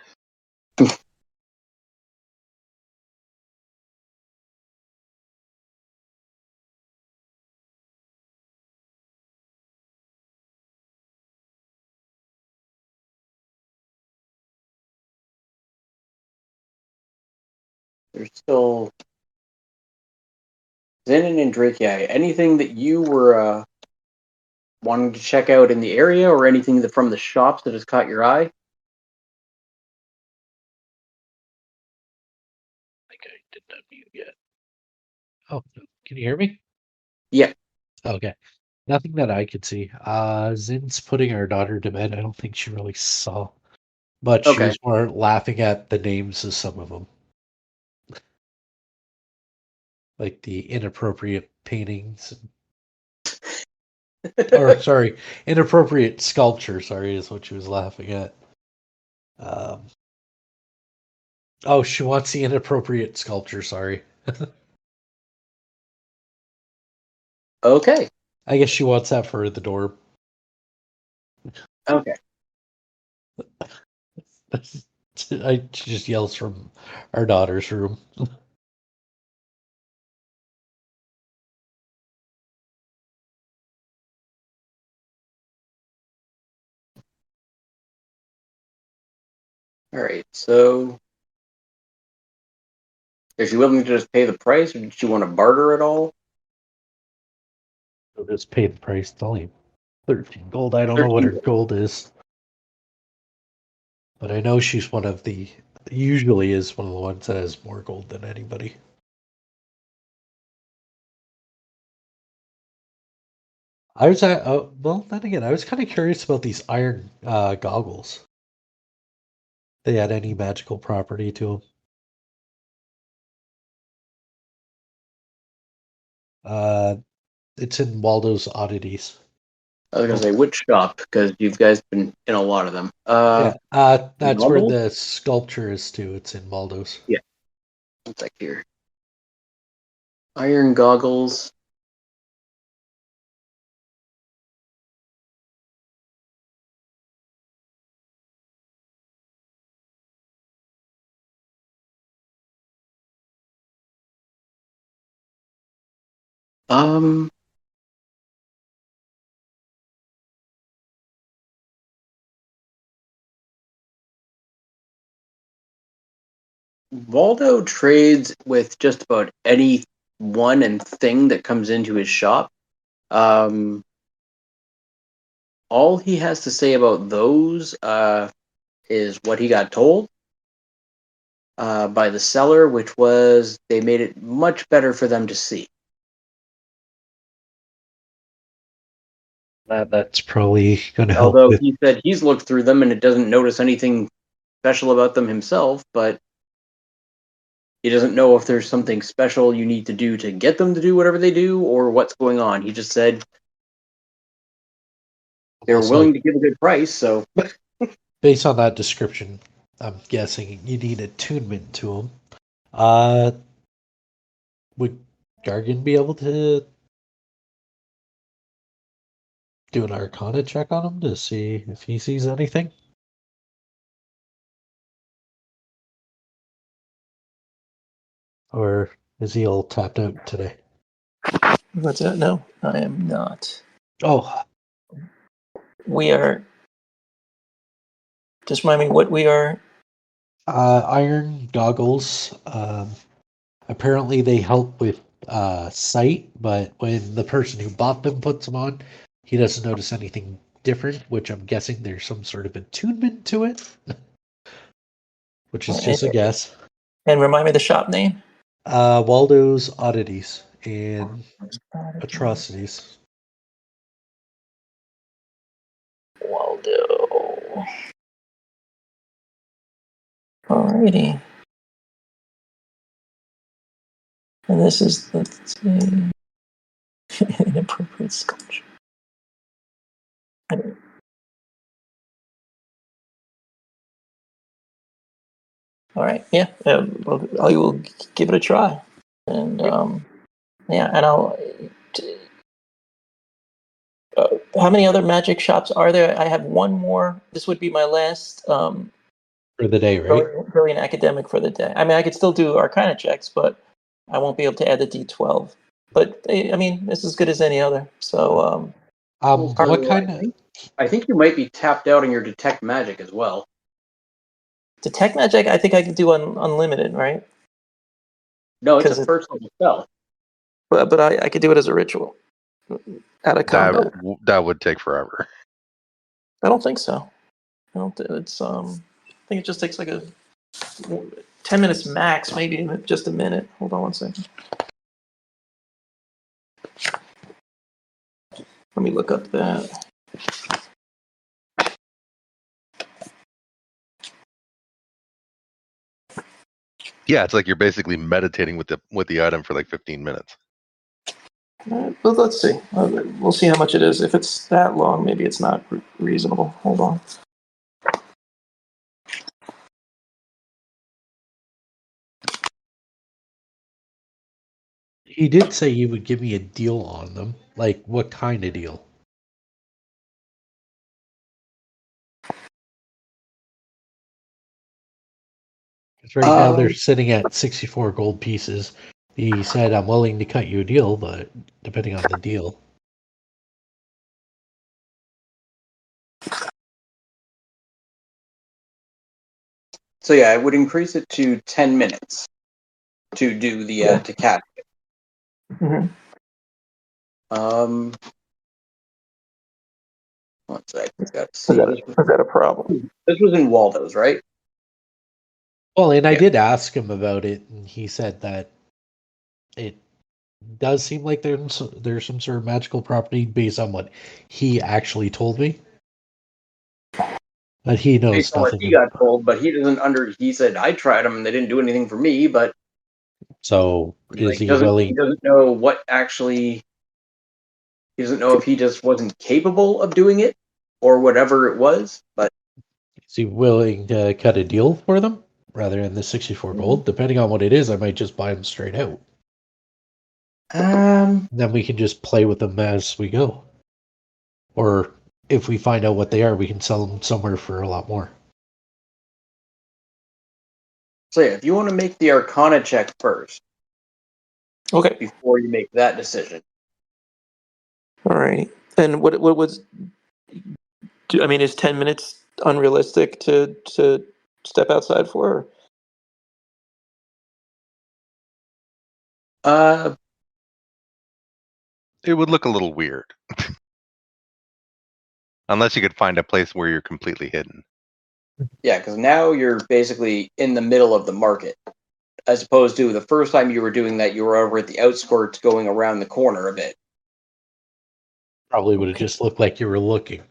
There's still Zenon and Drake. Yeah, anything that you were wanting to check out in the area, or anything that from the shops that has caught your eye? Oh, can you hear me? Yeah. Okay. Nothing that I could see. Zin's putting our daughter to bed. I don't think she really saw. But she Okay. was more laughing at the names of some of them. Like the inappropriate paintings. Or, sorry, inappropriate sculpture, sorry, is what she was laughing at. Oh, she wants the inappropriate sculpture, sorry. Okay. I guess she wants that for the door. Okay. She just yells from our daughter's room. All right. So, is she willing to just pay the price, or did she want to barter at all? She'll just pay the price. It's only 13 gold. I don't know what 13 her gold is. But I know she's usually is one of the ones that has more gold than anybody. Well, then again, I was kind of curious about these iron goggles. They had any magical property to them. It's in Waldo's Oddities. I was gonna say which shop because you guys been in a lot of them. Yeah, that's where goggles? the sculpture is too. It's in Waldo's. Yeah. What's that here? Iron goggles. Um. Waldo trades with just about any one and thing that comes into his shop. All he has to say about those is what he got told by the seller, which was they made it much better for them to see. That's probably going to help Although with. he said he's looked through them and it doesn't notice anything special about them himself, but he doesn't know if there's something special you need to do to get them to do whatever they do or what's going on. He just said they were willing to give a good price, so Based on that description, I'm guessing you need attunement to them. Would Gargan be able to do an Arcana check on him to see if he sees anything? Or is he all tapped out today? What's that? No, I am not. Oh, We are. Just remind me what we are. iron goggles. Apparently, they help with sight, but when the person who bought them puts them on, he doesn't notice anything different, which I'm guessing there's some sort of attunement to it, which is just a guess. And remind me the shop name. Waldo's Oddities and Atrocities. Waldo. Alrighty. And this is the inappropriate sculpture. All right, yeah, I will give it a try, and yeah, and I'll. How many other magic shops are there? I have one more. This would be my last. For the day, right? Brilliant academic for the day. I mean, I could still do Arcana checks, but I won't be able to add the D12. But I mean, it's as good as any other. So, what kind of? I think you might be tapped out on your detect magic as well. Detect magic, I think I could do unlimited, right? No, it's a first level spell. But I could do it as a ritual out of combat. That would take forever. I don't think so. I don't. It's I think it just takes like 10 minutes max, maybe just a minute. Hold on one second. Let me look up that. Yeah, it's like you're basically meditating with the item for like 15 minutes. But let's see. We'll see how much it is. If it's that long, maybe it's not reasonable. Hold on. He did say he would give me a deal on them. Like, what kind of deal? Because right now they're sitting at 64 gold pieces. He said, I'm willing to cut you a deal, but depending on the deal. So yeah, I would increase it to 10 minutes to do the to catch it. Mm-hmm. One sec. Got to Is see. that a problem? This was in Waldo's, right? Well, and I Yeah. did ask him about it, and he said that it does seem like there's some sort of magical property based on what he actually told me. But he knows Based on what nothing. he got told, but he doesn't He said I tried them and they didn't do anything for me. But So is he he willing? doesn't know what actually. He doesn't know if he just wasn't capable of doing it or whatever it was. But Is he willing to cut a deal for them rather than the 64 gold? Depending on what it is, I might just buy them straight out. Then we can just play with them as we go. Or if we find out what they are, we can sell them somewhere for a lot more. So yeah, if you want to make the Arcana check first, Okay. before you make that decision. All right. And what was? I mean, is 10 minutes unrealistic to step outside for? It would look a little weird. Unless you could find a place where you're completely hidden. Yeah, because now you're basically in the middle of the market. As opposed to the first time you were doing that, you were over at the outskirts going around the corner a bit. Probably would have just looked like you were looking.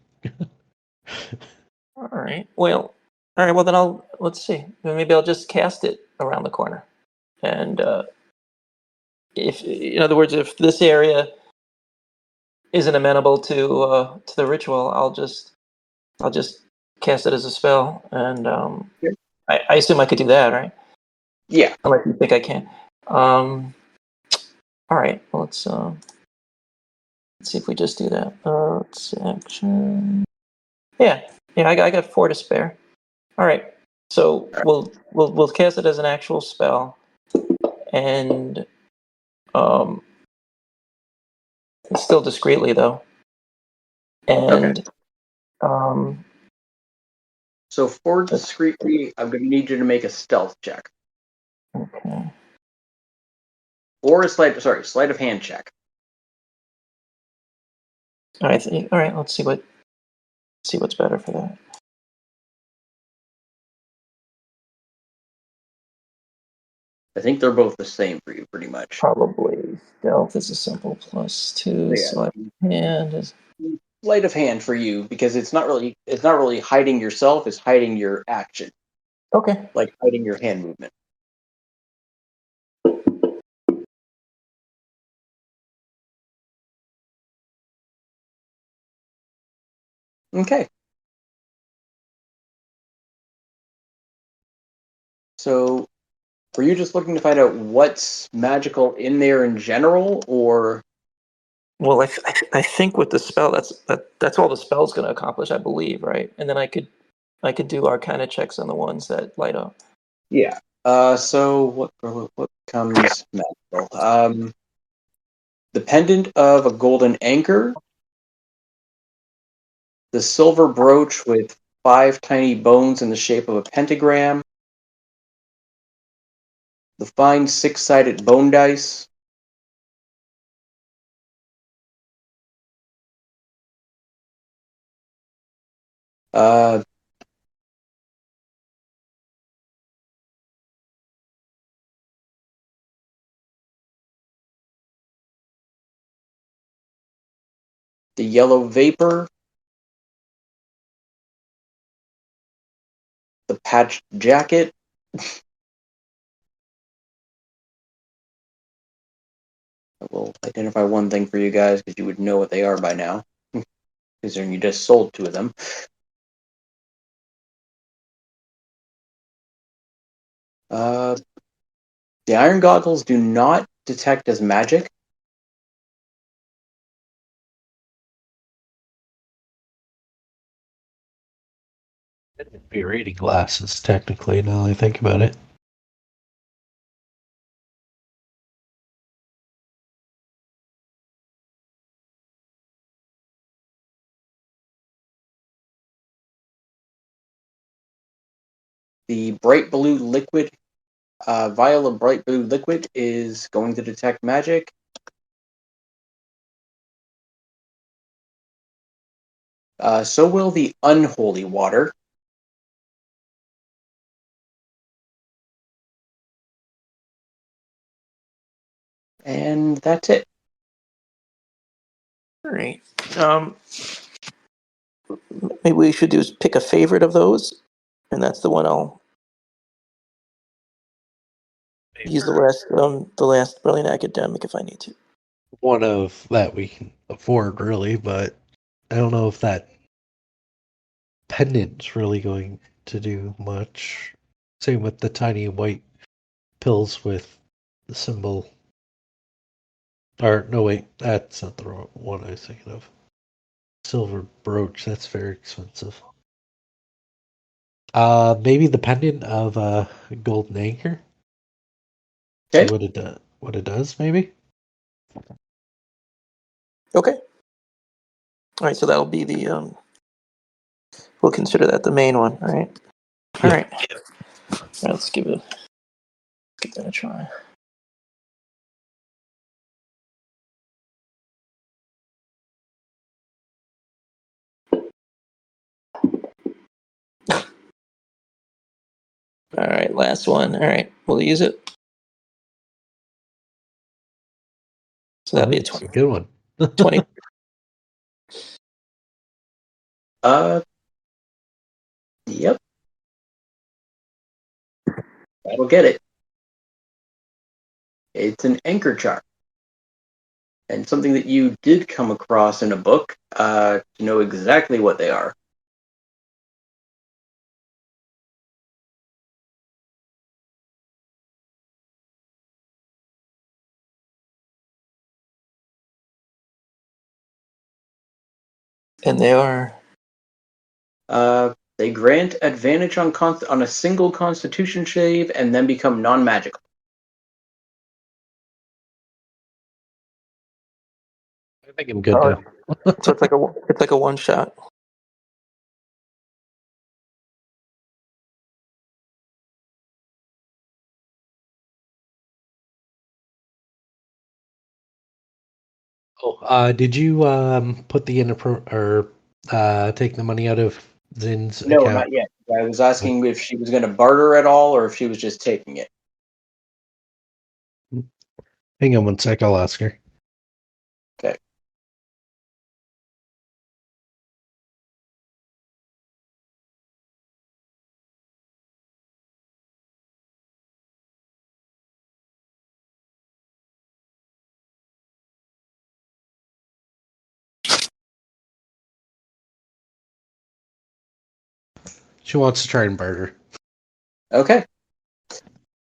All right. Well, then let's see. Maybe I'll just cast it around the corner. And if, in other words, if this area isn't amenable to the ritual, I'll just cast it as a spell. And Sure. I assume I could do that, right? Yeah. Unless you think I can. All right. Well, let's see if we just do that. Let's see, action. Yeah. I got 4 to spare. All right. So we'll cast it as an actual spell, and still discreetly though. And so for discreetly, I'm going to need you to make a stealth check. Okay. Or a sleight of hand check. All right. Let's see what's better for that. I think they're both the same for you, pretty much. Probably stealth is a simple +2. Yeah. Sleight of hand is Sleight of hand for you because it's not really hiding yourself; it's hiding your action, okay. like hiding your hand movement. Okay. So, were you just looking to find out what's magical in there in general, or? Well, I think with the spell, that's all the spell's going to accomplish, I believe, right? And then I could do Arcana checks on the ones that light up. Yeah. So what becomes magical? The pendant of a golden anchor, the silver brooch with 5 tiny bones in the shape of a pentagram, the fine 6-sided bone dice, uh, the yellow vapor, the patched jacket, I will identify one thing for you guys because you would know what they are by now, considering you just sold 2 of them. The iron goggles do not detect as magic. It would be reading glasses, technically, now that I think about it. The bright blue liquid, vial of bright blue liquid is going to detect magic. So will the unholy water. And that's it. All right. Maybe we should do is pick a favorite of those, and that's the one I'll use the last brilliant academic if I need to. One of that we can afford, really, but I don't know if that pendant's really going to do much. Same with the tiny white pills with the symbol. Or, no, wait, that's not the wrong one I was thinking of. Silver brooch, that's very expensive. Maybe the pendant of a golden anchor. Okay. See what it does, maybe? Okay. All right, so that'll be the we'll consider that the main one. All right. All Yeah. right. All right, let's give that a try. All right, last one. All right, we'll use it. So that'll be a That's 20. a good one. 20. Yep. That'll get it. It's an anchor chart. And something that you did come across in a book, to know exactly what they are. And they are. They grant advantage on a single Constitution save and then become non-magical. I think I'm good now. So it's like a one shot. Oh, did you put the take the money out of Zin's No, account? not yet. I was asking if she was going to barter at all or if she was just taking it. Hang on one sec, I'll ask her. Okay. She wants to try and barter. Okay.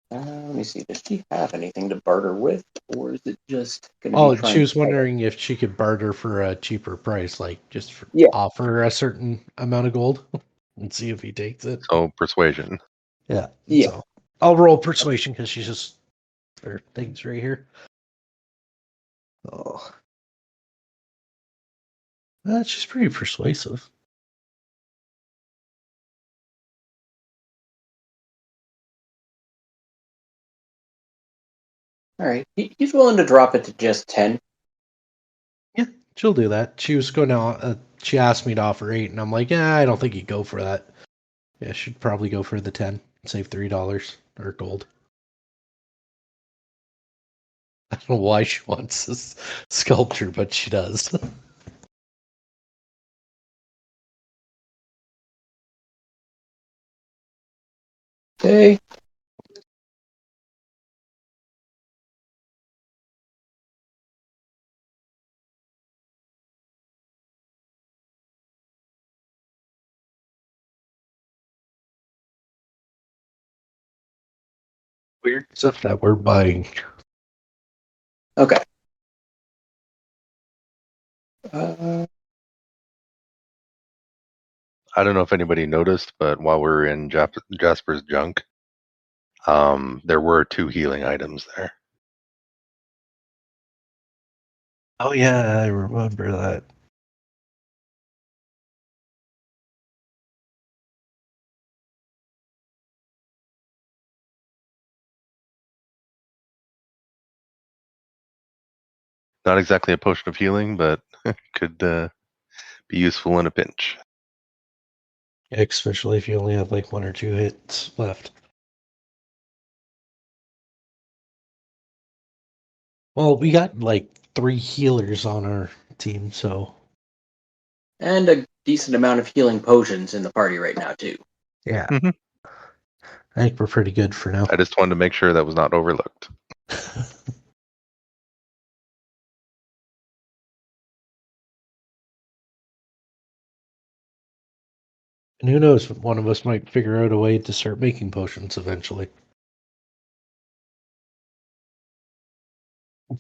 Let me see. Does she have anything to barter with, or is it just going to be trying? She was wondering if she could barter for a cheaper price, like just offer a certain amount of gold and see if he takes it. So persuasion. Yeah. Yeah. So I'll roll persuasion because she's just her things right here. Oh, she's pretty persuasive. All right. He's willing to drop it to just 10. Yeah, she'll do that. She was going to. She asked me to offer 8, and I'm like, yeah, I don't think you'd go for that. Yeah, she'd probably go for the 10. Save $3 or gold. I don't know why she wants this sculpture, but she does. Okay. Weird stuff that we're buying. Okay. Uh, I don't know if anybody noticed, but while we were in Jasper's junk, there were 2 healing items there. Oh yeah, I remember that. Not exactly a potion of healing, but could be useful in a pinch. Especially if you only have like 1 or 2 hits left. Well, we got like 3 healers on our team, so and a decent amount of healing potions in the party right now, too. yeah. Mhm. I think we're pretty good for now. I just wanted to make sure that was not overlooked. And who knows, one of us might figure out a way to start making potions eventually.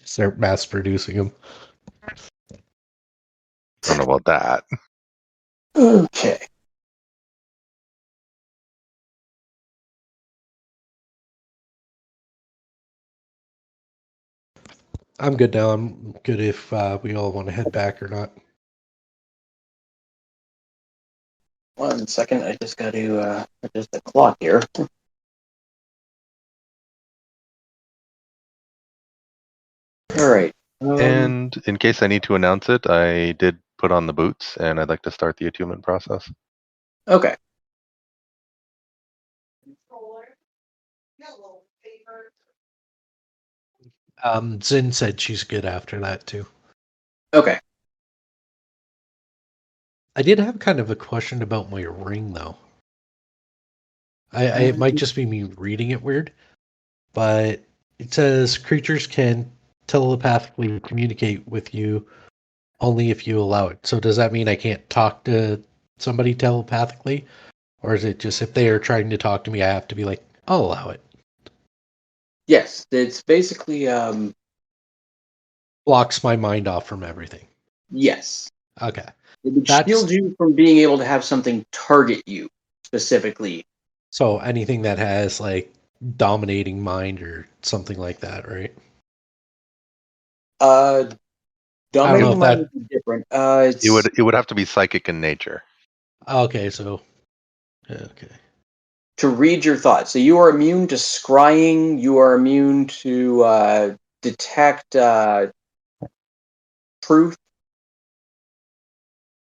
Start mass producing them. I don't know about that. Okay. I'm good now. I'm good if we all want to head back or not. 1 second, I just got to adjust the clock here. All right. And in case I need to announce it, I did put on the boots, and I'd like to start the attunement process. Okay. Zin said she's good after that too. Okay. I did have kind of a question about my ring though. It might just be me reading it weird, but it says creatures can telepathically communicate with you only if you allow it. So does that mean I can't talk to somebody telepathically? Or is it just if they are trying to talk to me, I have to be like, I'll allow it? Yes, it's basically Blocks my mind off from everything. yes. Okay. It would That's shield you from being able to have something target you specifically. so anything that has like dominating mind or something like that, right? Uh, I don't know dominating if mind that. is different. It would have to be psychic in nature. Okay, so okay. To read your thoughts. So you are immune to scrying. You are immune to detect truth,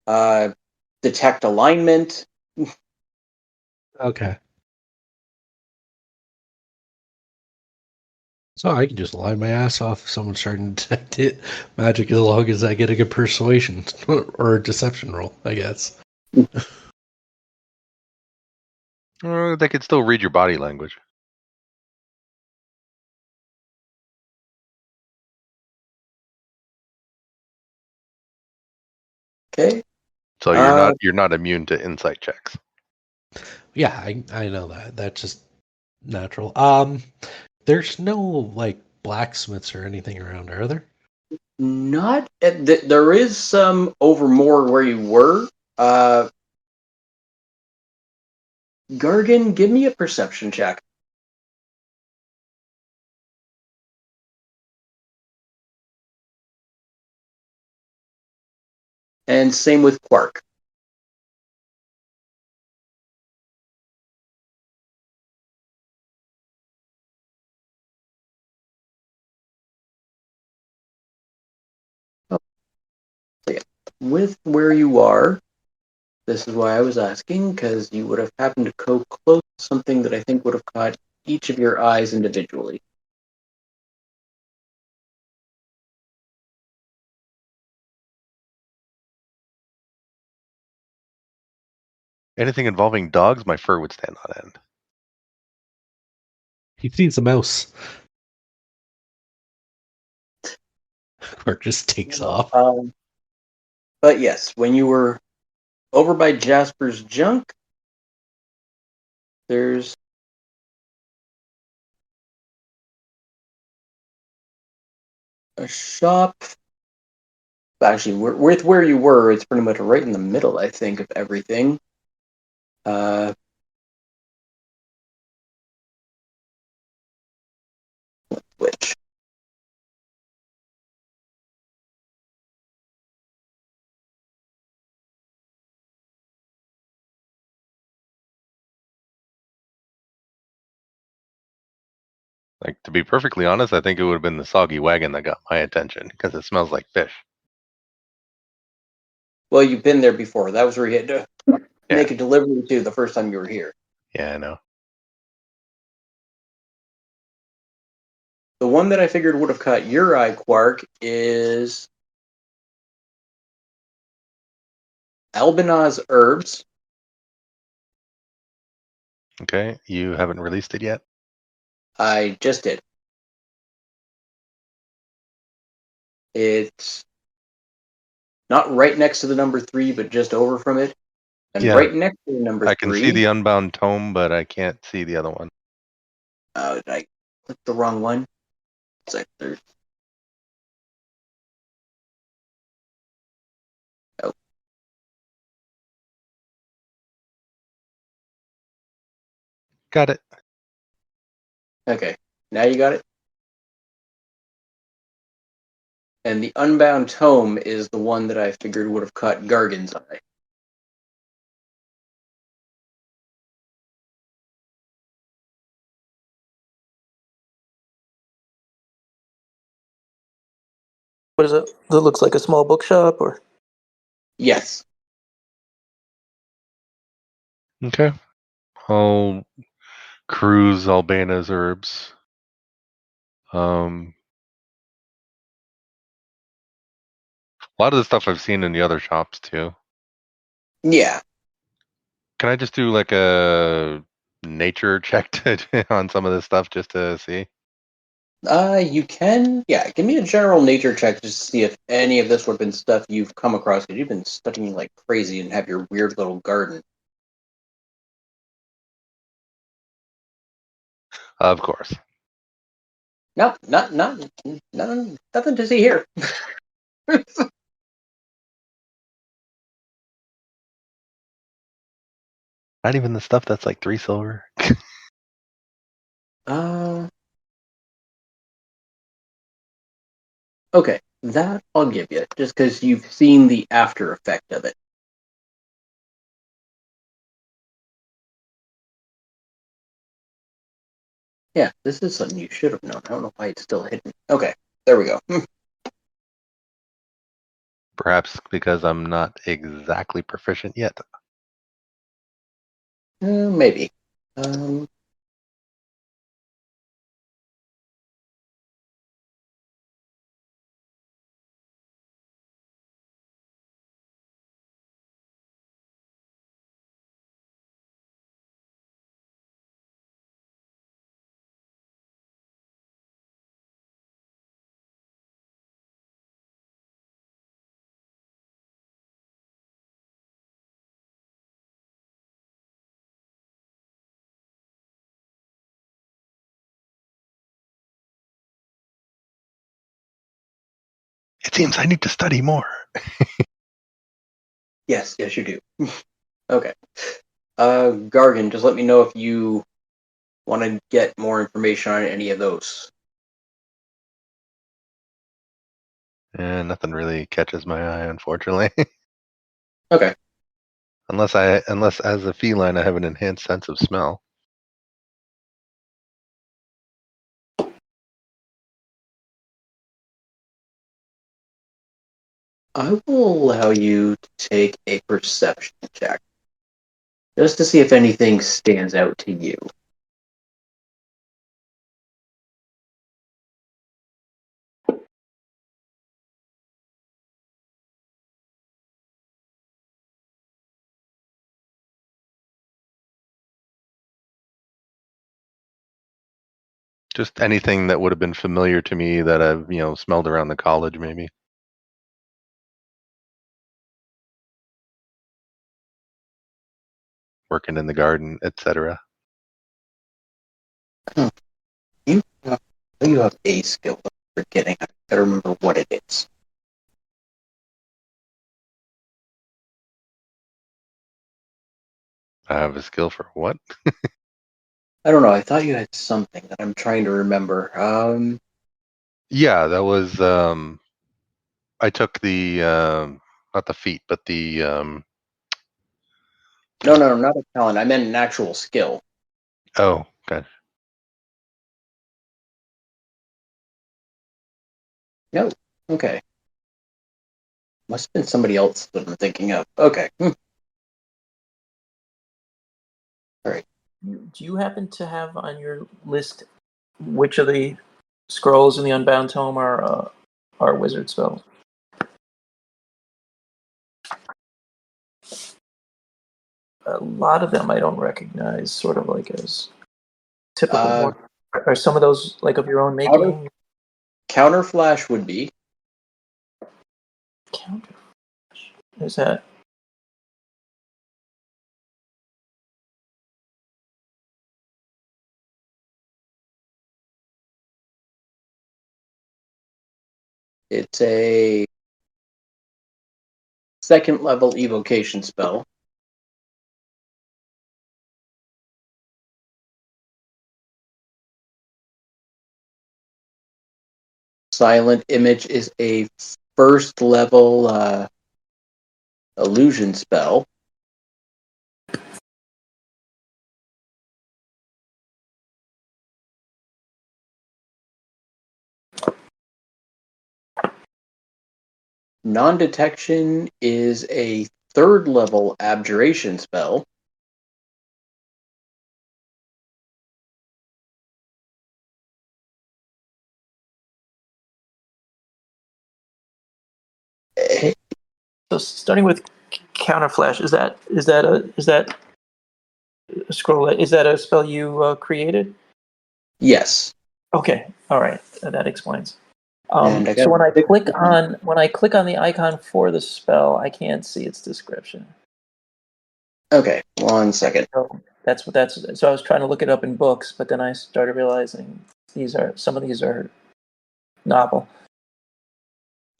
uh, detect alignment. Okay. So I can just lie my ass off if someone's trying to detect it. Magic as long as I get a good persuasion or a deception roll, I guess. They could still read your body language. Okay. So you're not immune to insight checks. Yeah, I know that. That's just natural. There's no like blacksmiths or anything around, are there? Not at there is some over more where you were. Gargan, give me a perception check. And same with Quark. Oh, yeah. With where you are, this is why I was asking, because you would have happened to go close to something that I think would have caught each of your eyes individually. Anything involving dogs, my fur would stand on end. He sees a mouse. Or just takes off. But yes, when you were over by Jasper's junk, there's a shop. Actually, with where you were, it's pretty much right in the middle, I think, of everything. Which? Like, to be perfectly honest, I think it would have been the soggy wagon that got my attention because it smells like fish. Well, you've been there before. That was where you had to make a delivery to the first time you were here. Yeah, I know. The one that I figured would have caught your eye, Quark, is Albinaz Herbs. Okay, you haven't released it yet? I just did. It's not right next to the number 3, but just over from it. And right next to the number 3... I can see the Unbound Tome, but I can't see the other one. Did I click the wrong one? It's like there's... Oh. Got it. Okay, now you got it? And the Unbound Tome is the one that I figured would have caught Gargan's eye. What is it? That looks like a small bookshop, or? Yes. Okay. I'll cruise Albana's Herbs. A lot of the stuff I've seen in the other shops too. Yeah. Can I just do like a nature check on some of this stuff just to see? You can. Yeah, give me a general nature check just to see if any of this would have been stuff you've come across, because you've been studying like crazy and have your weird little garden. Of course. No, nothing to see here. Not even the stuff that's like 3 silver. Okay, that I'll give you, just because you've seen the after effect of it. Yeah, this is something you should have known. I don't know why it's still hidden. Okay, there we go. Perhaps because I'm not exactly proficient yet. Maybe. It seems I need to study more. Yes, you do. Okay. Gargan, just let me know if you want to get more information on any of those. And nothing really catches my eye, unfortunately. Okay. unless as a feline I have an enhanced sense of smell. I will allow you to take a perception check, just to see if anything stands out to you. Just anything that would have been familiar to me that I've, smelled around the college, maybe. Working in the garden, etc. You have a skill. I'm forgetting. I gotta remember what it is. I have a skill for what? I don't know. I thought you had something that I'm trying to remember. Yeah, that was. I took the not the feat, but the No, not a talent. I meant an actual skill. Oh, okay. No. Okay. Must have been somebody else that I'm thinking of. Okay. All right. Do you happen to have on your list which of the scrolls in the Unbound Tome are wizard spells? A lot of them I don't recognize, sort of like as typical. Are some of those like of your own making? Counter flash would be. Counter. Is that? It's a second level evocation spell. Silent Image is a first level illusion spell. Non-detection is a third level abjuration spell. So starting with counter flash, is that a scroll? Is that a spell you created? Yes. Okay, all right, that explains. And so when I click on the icon for the spell, I can't see its description. Okay, 1 second. So so I was trying to look it up in books, but then I started realizing some of these are novel.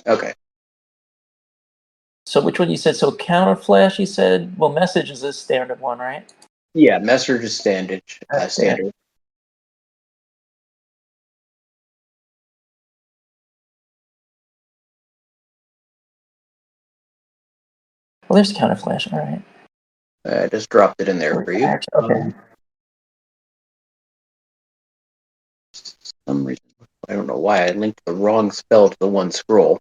Okay. So which one you said? So counter flash, you said. Well, message is a standard one, right? Yeah, message is standard. Standard. Well, there's counter flash. All right. I just dropped it in there for you. Okay. For some reason, I don't know why I linked the wrong spell to the one scroll.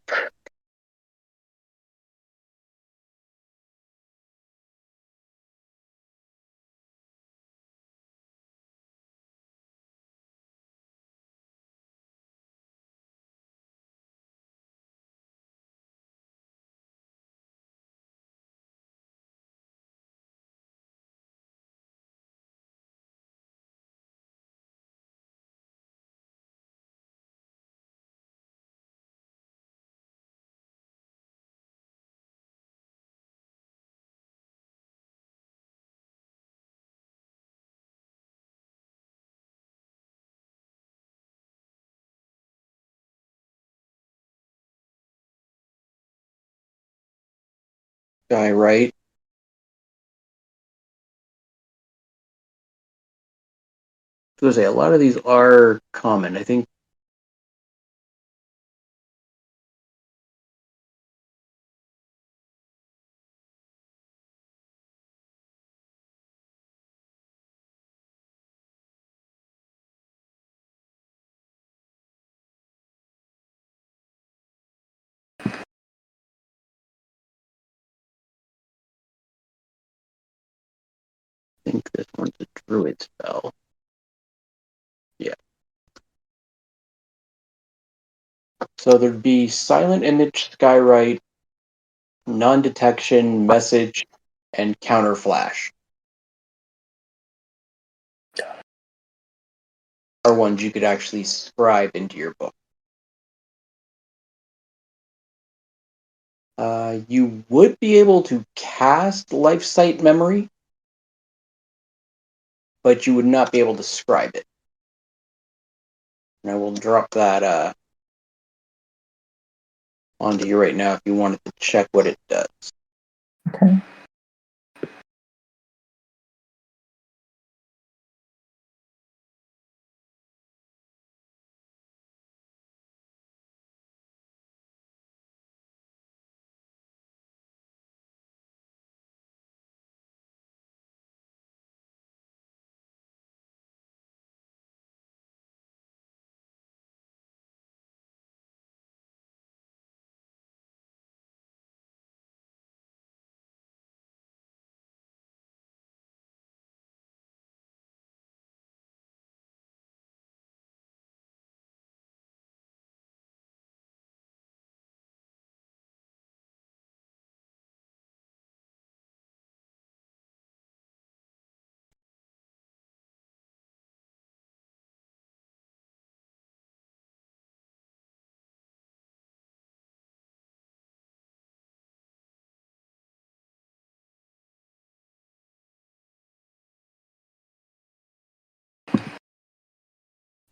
Guy, right? I was gonna say a lot of these are common. I think. I think this one's a druid spell. Yeah. So there'd be silent image, skywrite, non-detection, message, and counter flash. are ones you could actually scribe into your book. You would be able to cast Life Sight Memory, but you would not be able to scribe it. And I will drop that onto you right now if you wanted to check what it does. Okay.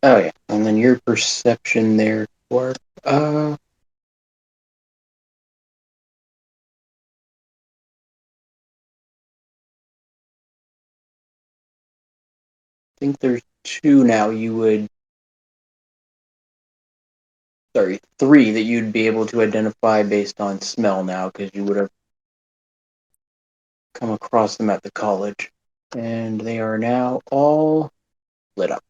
Oh yeah, and then your perception there, Quark. I think there's two now. Three that you'd be able to identify based on smell now, because you would have come across them at the college, and they are now all lit up.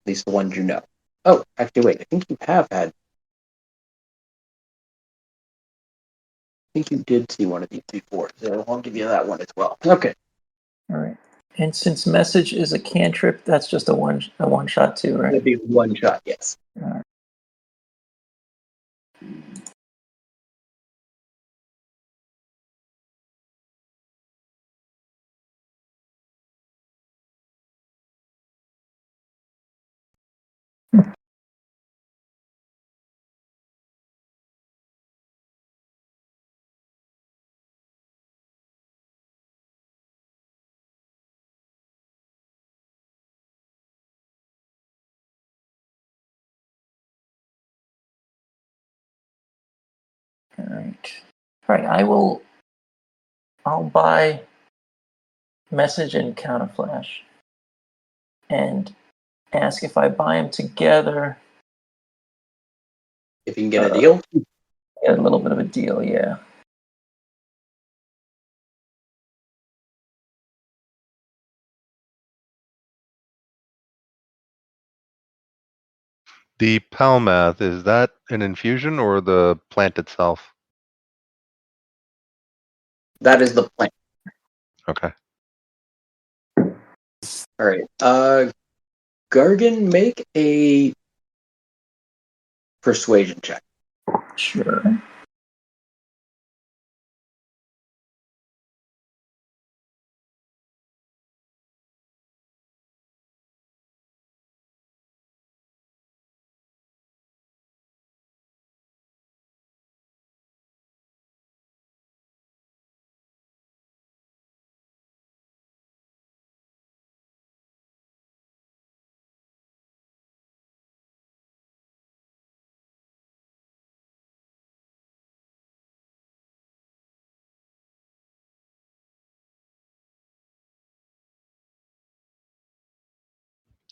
At least the ones you know. Oh, actually, wait. I think you have had. I think you did see one of these before, so I'll give you that one as well. Okay. All right. And since message is a cantrip, that's just a one shot too, right? That'd be one shot, yes. All right. All right. All right. I'll buy message and counterflash and ask if I buy them together. If you can get a deal. Get a little bit of a deal, yeah. The Palmath, is that an infusion or the plant itself? That is the plan. Okay. All right. Gargan, make a persuasion check. Sure.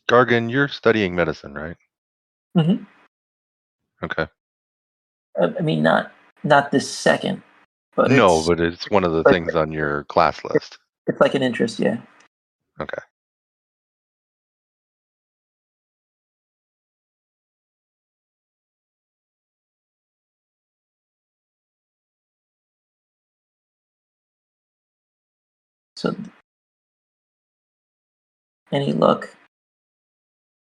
Gargan, you're studying medicine, right? Mm-hmm. Okay. I mean, not this second, but No, but it's one of the things on your class list. it's like an interest, yeah. Okay. So, any luck?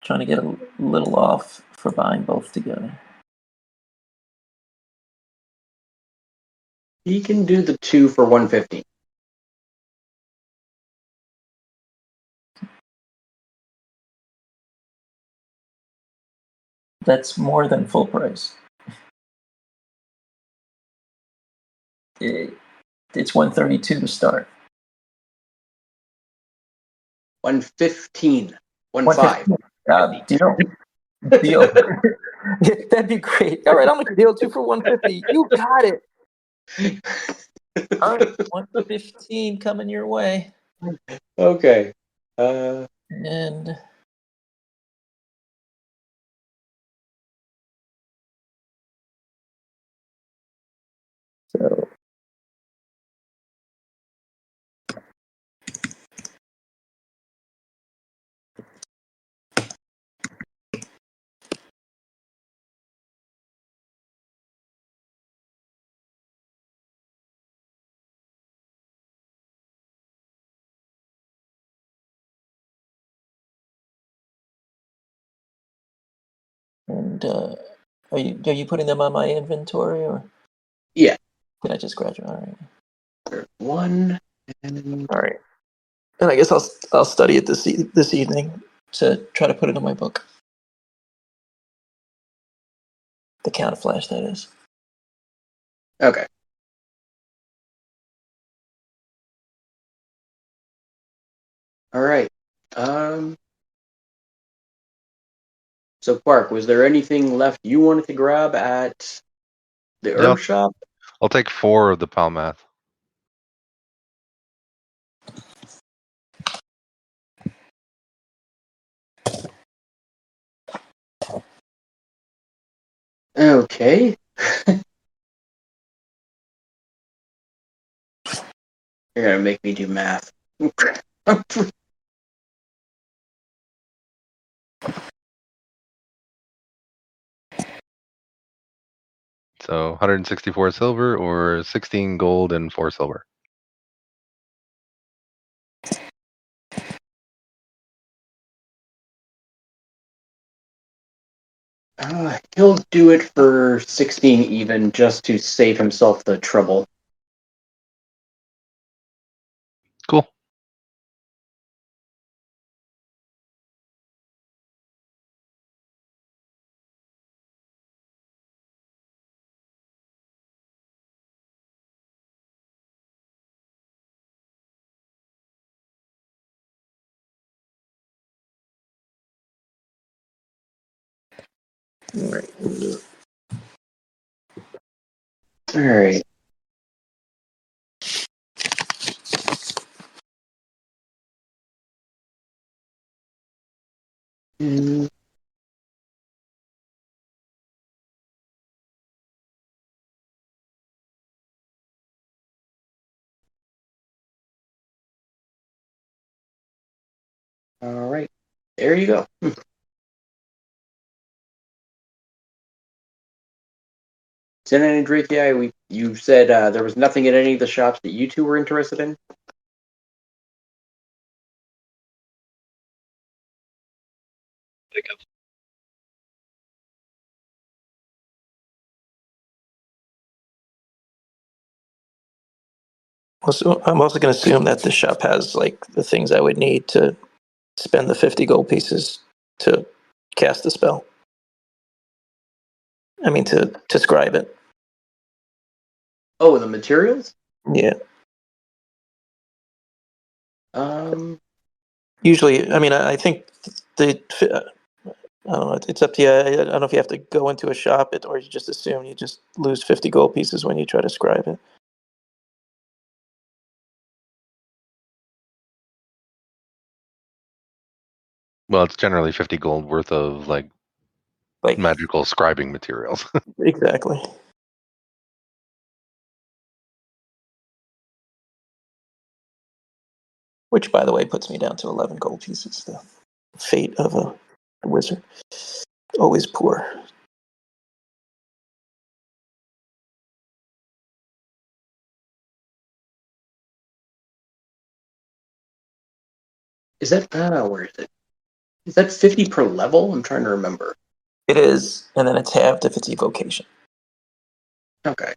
Trying to get a little off for buying both together. He can do the two for 150. That's more than full price. It's $132 to start. 115. 15. Deal. That'd be great. All right, I'll make a deal 2 for 150. You got it. All right, 115 coming your way. Okay. And so and are you putting them on my inventory or? Yeah. Can I just graduate? All right. There's one. And All right. And I guess I'll study it this evening to try to put it in my book. The Count Flash, that is. okay. All right. So, Quark, was there anything left you wanted to grab at the herb shop? I'll take 4 of the Palmath. Okay. You're gonna make me do math. So 164 silver or 16 gold and 4 silver. He'll do it for 16 even, just to save himself the trouble. Cool. All right. All right. Mm, all right. There you go. Zenon and Drathei, you said there was nothing at any of the shops that you two were interested in? So I'm also going to assume that the shop has like the things I would need to spend the 50 gold pieces to cast the spell. I mean, to scribe it. Oh, the materials? Yeah. Usually, I mean, I think I don't know. It's up to you. I don't know if you have to go into a shop or you just assume you just lose 50 gold pieces when you try to scribe it. Well, it's generally 50 gold worth of like magical scribing materials. Exactly. Which, by the way, puts me down to 11 gold pieces. The fate of a wizard. Always poor. Is that, where is it? Is that 50 per level? I'm trying to remember. It is, and then it's halved if it's evocation. Okay.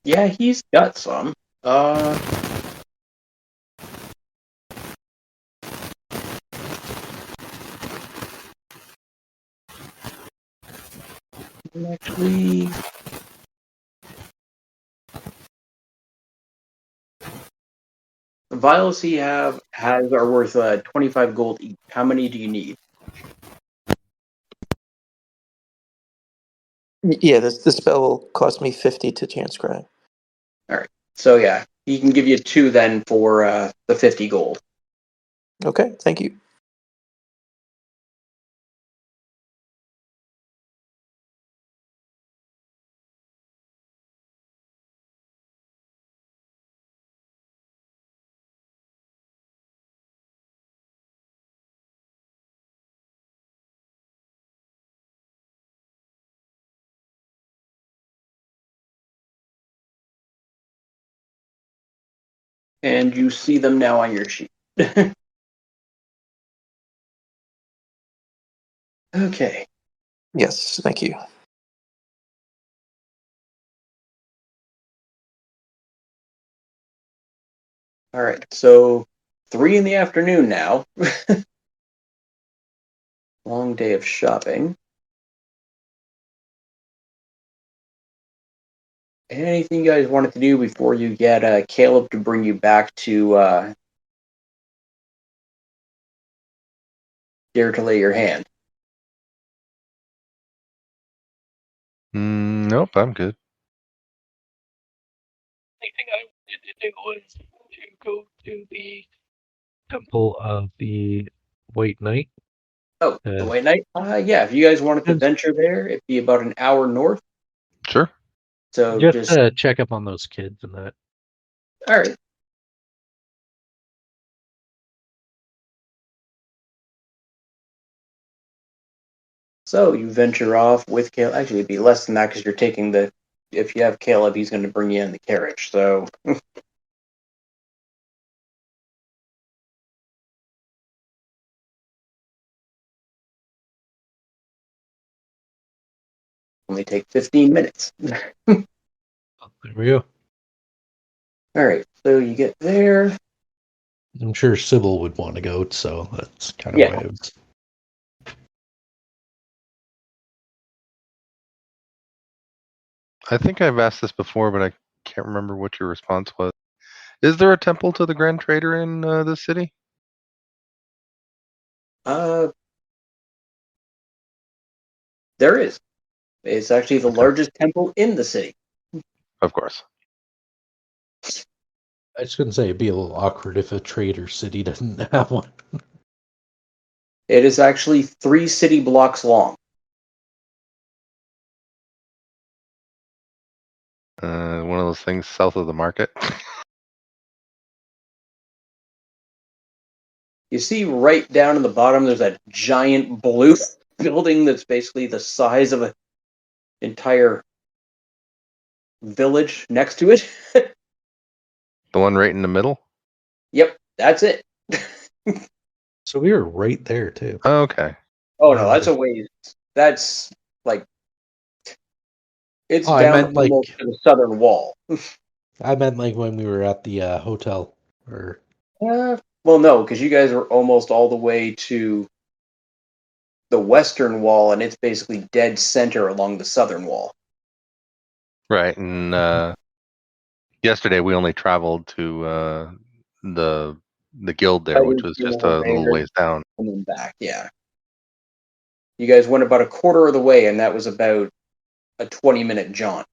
Yeah, he's got some. Actually, the vials he has are worth 25 gold each. How many do you need? Yeah, this spell will cost me 50 to chance cry. All right. So yeah, he can give you 2 then for the 50 gold. Okay, thank you. And you see them now on your sheet. Okay. Yes, thank you. All right. So 3 in the afternoon now. Long day of shopping. Anything you guys wanted to do before you get Caleb to bring you back to Dare to Lay Your Hand? Nope, I'm good. The thing I wanted to do was to go to the Temple of the White Knight. Oh, the White Knight? Yeah, if you guys wanted to venture there, it'd be about an hour north. Sure. So just check up on those kids and that. All right. So you venture off with Caleb. Actually, it'd be less than that because you're taking the. If you have Caleb, he's going to bring you in the carriage. So. Only take 15 minutes. There we go. All right, so you get there. I'm sure Sybil would want to go, so that's kind of why it was. I think I've asked this before, but I can't remember what your response was. Is there a temple to the Grand Trader in this city? There is. It's actually the Okay. largest temple in the city. Of course. I was going to say it'd be a little awkward if a trader city doesn't have one. It is actually 3 city blocks long. One of those things south of the market. You see right down in the bottom, there's that giant blue building that's basically the size of an entire village next to it. The one right in the middle? Yep, that's it. So we were right there, too. Okay. Oh, no, that's a ways. That's like. It's I down meant almost to the southern wall. I meant like when we were at the hotel. Or Well, no, because you guys are almost all the way to the western wall, and it's basically dead center along the southern wall. Right, and yesterday we only traveled to the guild there, which was just a little ways down. And then back, yeah. You guys went about a quarter of the way, and that was about a 20-minute jaunt.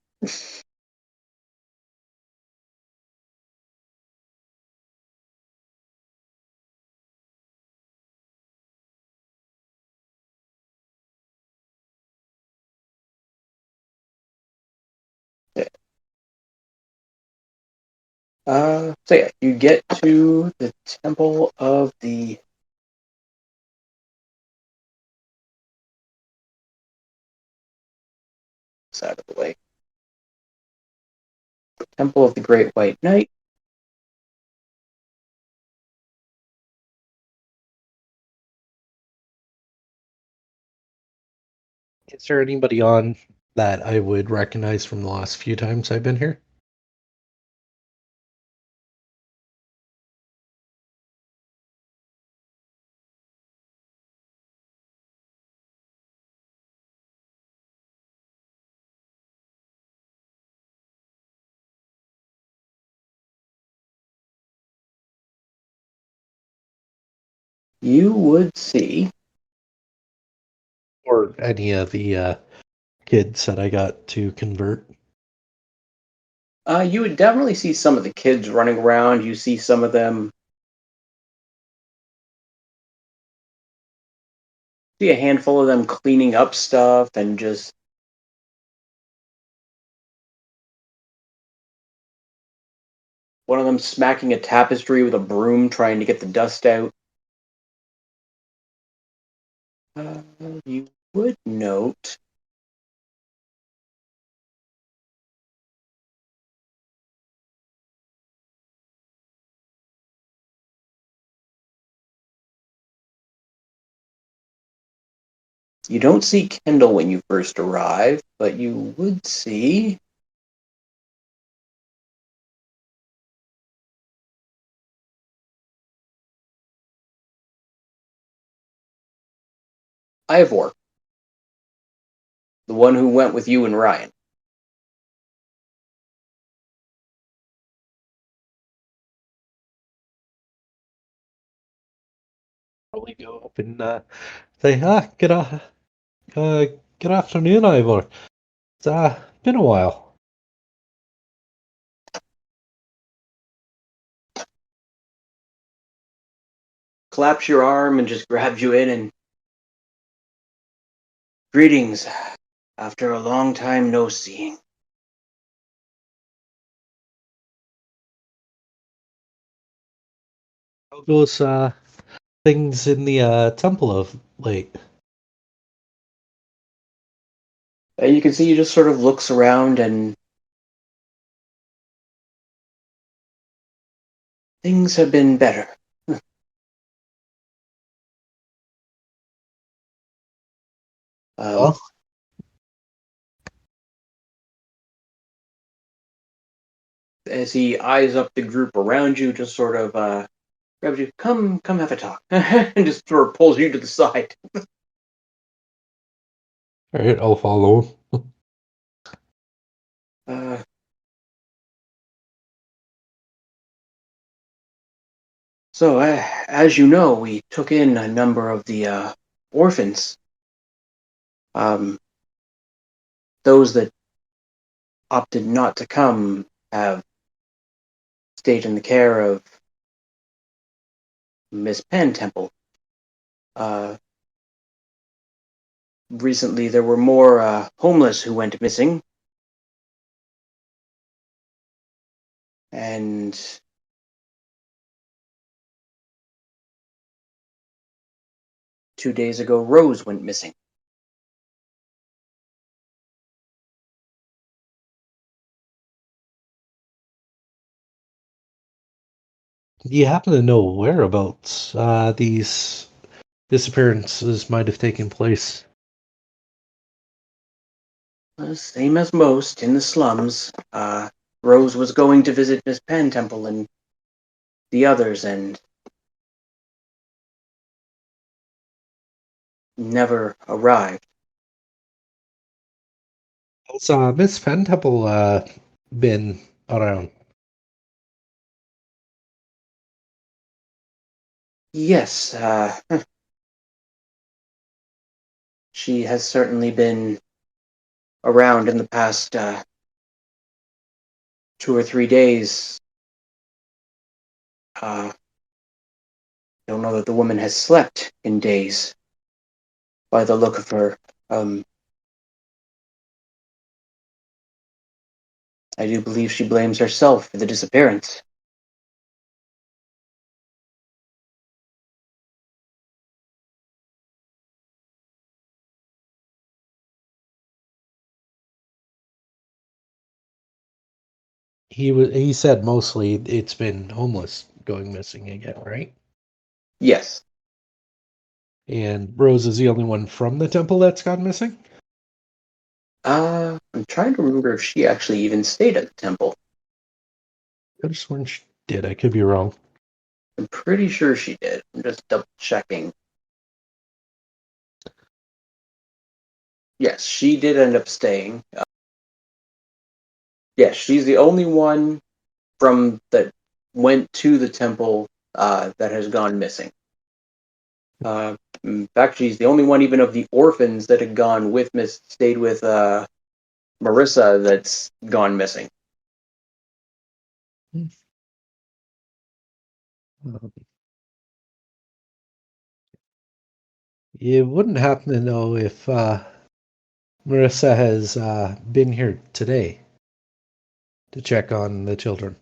So yeah, you get to the Temple of the side of the way. Temple of the Great White Knight. is there anybody on that I would recognize from the last few times I've been here? You would see. Or any of the kids that I got to convert? You would definitely see some of the kids running around. You see some of them. See a handful of them cleaning up stuff and just one of them smacking a tapestry with a broom trying to get the dust out. You would note you don't see Kendall when you first arrive, but you would see Ivor, the one who went with you and Ryan. Probably go up and say, good afternoon, Ivor. It's been a while. Claps your arm and just grabs you in and greetings after a long time no seeing. How goes things in the temple of late? You can see he just sort of looks around and things have been better. Well, as he eyes up the group around you, just sort of grabs you, come have a talk, and just sort of pulls you to the side. all right, I'll follow him. Uh, so, as you know, we took in a number of the orphans. Um, those that opted not to come have stayed in the care of Miss Pan Temple. Recently, there were more homeless who went missing, and 2 days ago, Rose went missing. Do you happen to know whereabouts these disappearances might have taken place? Same as most, in the slums. Rose was going to visit Miss Pan Temple and the others, and never arrived. Has Miss Fentemple been around? Yes, she has certainly been around in the past 2 or 3 days. Don't know that the woman has slept in days, by the look of her. I do believe she blames herself for the disappearance. He said mostly it's been homeless going missing again, right? Yes. And Rose is the only one from the temple that's gone missing? I'm trying to remember if she actually even stayed at the temple. I could have sworn she did. I could be wrong. I'm pretty sure she did. I'm just double checking. Yes, she did end up staying. Yes, she's the only one from that went to the temple that has gone missing. In fact, she's the only one even of the orphans that had gone with stayed with Marissa that's gone missing. You wouldn't happen to know if Marissa has been here today to check on the children.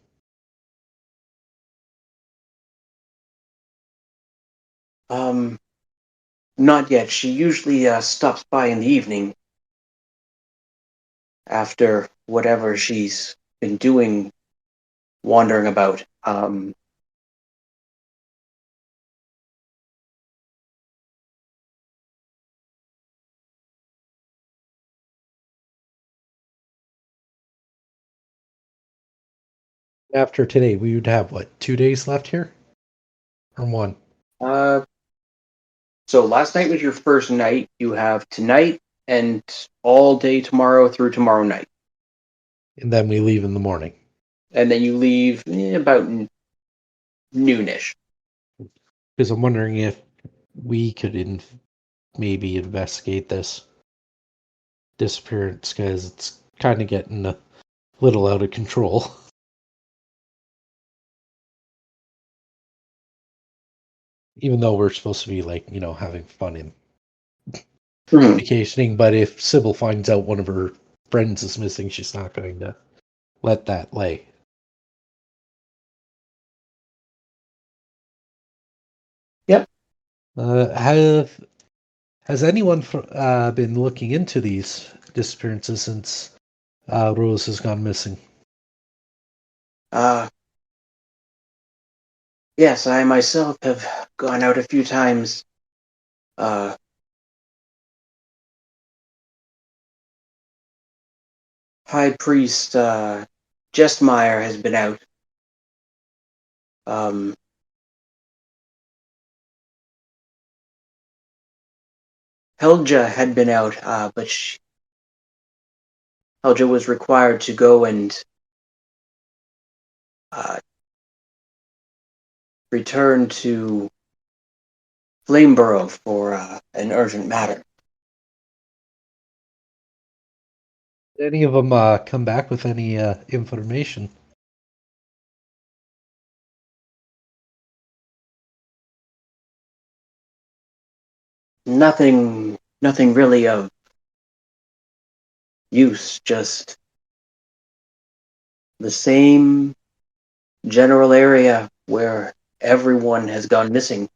Not yet. She usually stops by in the evening after whatever she's been doing, wandering about. After today, we would have, what, 2 days left here? Or one? So last night was your first night. You have tonight and all day tomorrow through tomorrow night. And then we leave in the morning. And then you leave about noonish. Because I'm wondering if we could maybe investigate this disappearance, because it's kind of getting a little out of control. Even though we're supposed to be, like, having fun and vacationing, but if Sybil finds out one of her friends is missing, she's not going to let that lay. Yep. Has anyone been looking into these disappearances since Rose has gone missing? Yes, I myself have gone out a few times. High Priest Jestmeyer has been out. Helga had been out, but Helga was required to go and return to Flameborough for an urgent matter. Did any of them come back with any information? Nothing really of use, just the same general area where everyone has gone missing.